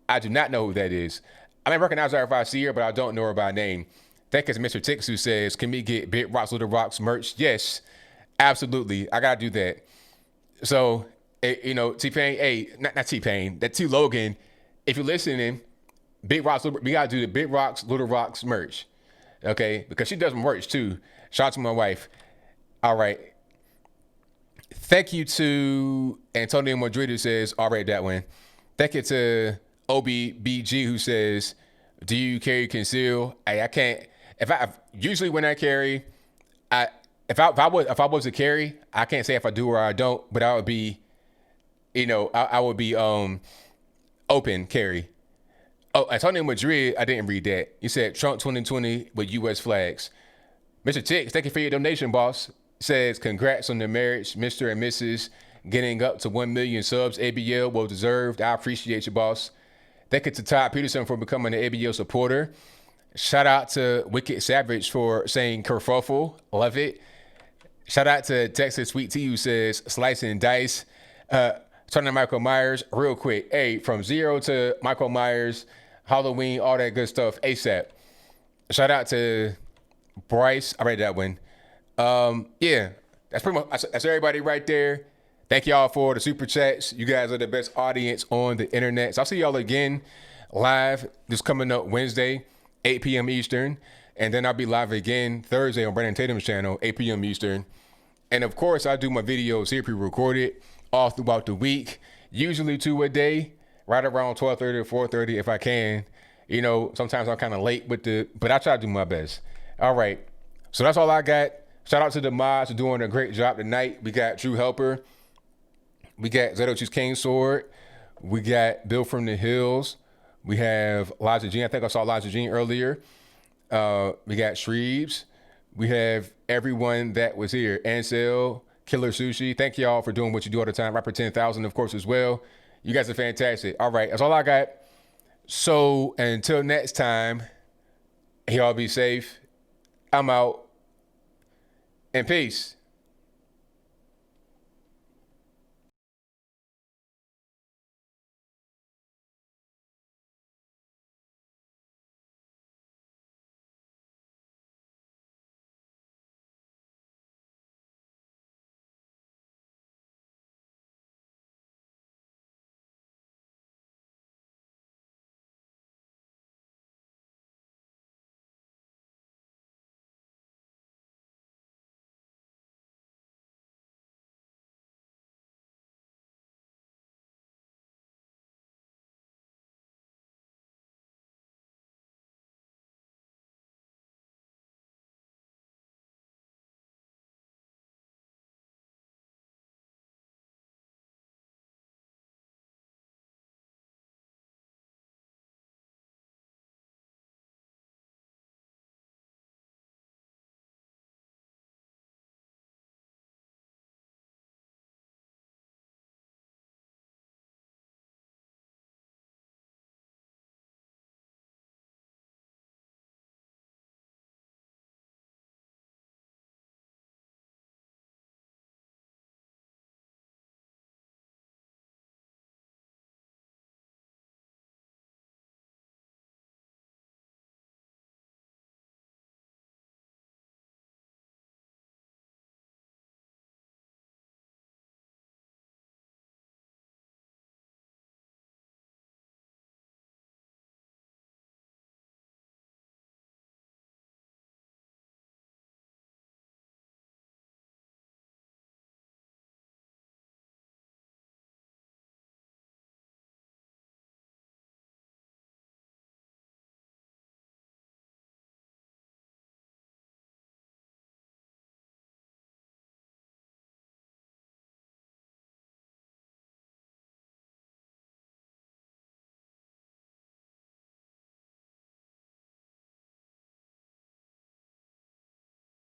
[SPEAKER 1] I do not know who that is. I may recognize her if I see her, but I don't know her by name. Thank you to Mr. Tix, who says, can we get Big Rocks, Little Rocks merch? Yes, absolutely. I got to do that. So, T-Pain, not T-Pain, that T. Logan, if you're listening, Big Rocks, we got to do the Big Rocks, Little Rocks merch. Okay? Because she does merch too. Shout out to my wife. All right. Thank you to Antonio Madrid, who says, all right, that one. Thank you to OBBG, who says, do you carry conceal? I can't. Usually when I carry, if I was to carry, I can't say if I do or I don't, but I would be, I would be open carry. Oh, Antonio Madrid, I didn't read that. You said Trump 2020 with U.S. flags. Mr. Tix, thank you for your donation, boss. Says, congrats on the marriage, Mr. and Mrs. Getting up to 1 million subs. ABL, well deserved. I appreciate you, boss. Thank you to Todd Peterson for becoming an ABL supporter. Shout out to Wicked Savage for saying kerfuffle. Love it. Shout out to Texas Sweet Tea, who says, slice and dice. Turning to Michael Myers, real quick. Hey, from 0 to Michael Myers, Halloween, all that good stuff, ASAP. Shout out to Bryce. I read that one. Yeah, that's pretty much, that's everybody right there. Thank y'all for the super chats. You guys are the best audience on the internet. So I'll see y'all again live this coming up Wednesday, 8 p.m. Eastern. And then I'll be live again Thursday on Brandon Tatum's channel, 8 p.m. Eastern. And of course, I do my videos here pre-recorded all throughout the week, usually 2 a day, right around 12:30 or 4:30 if I can. Sometimes I'm kind of late but I try to do my best. All right. So that's all I got. Shout out to the mods for doing a great job tonight. We got Drew Helper. We got Zeto's King Sword. We got Bill from the Hills. We have Elijah Jean. I think I saw Elijah Jean earlier. We got Shreves. We have everyone that was here. Ansel, Killer Sushi. Thank y'all for doing what you do all the time. Rapper 10,000, of course, as well. You guys are fantastic. All right, that's all I got. So until next time, y'all be safe. I'm out. And peace.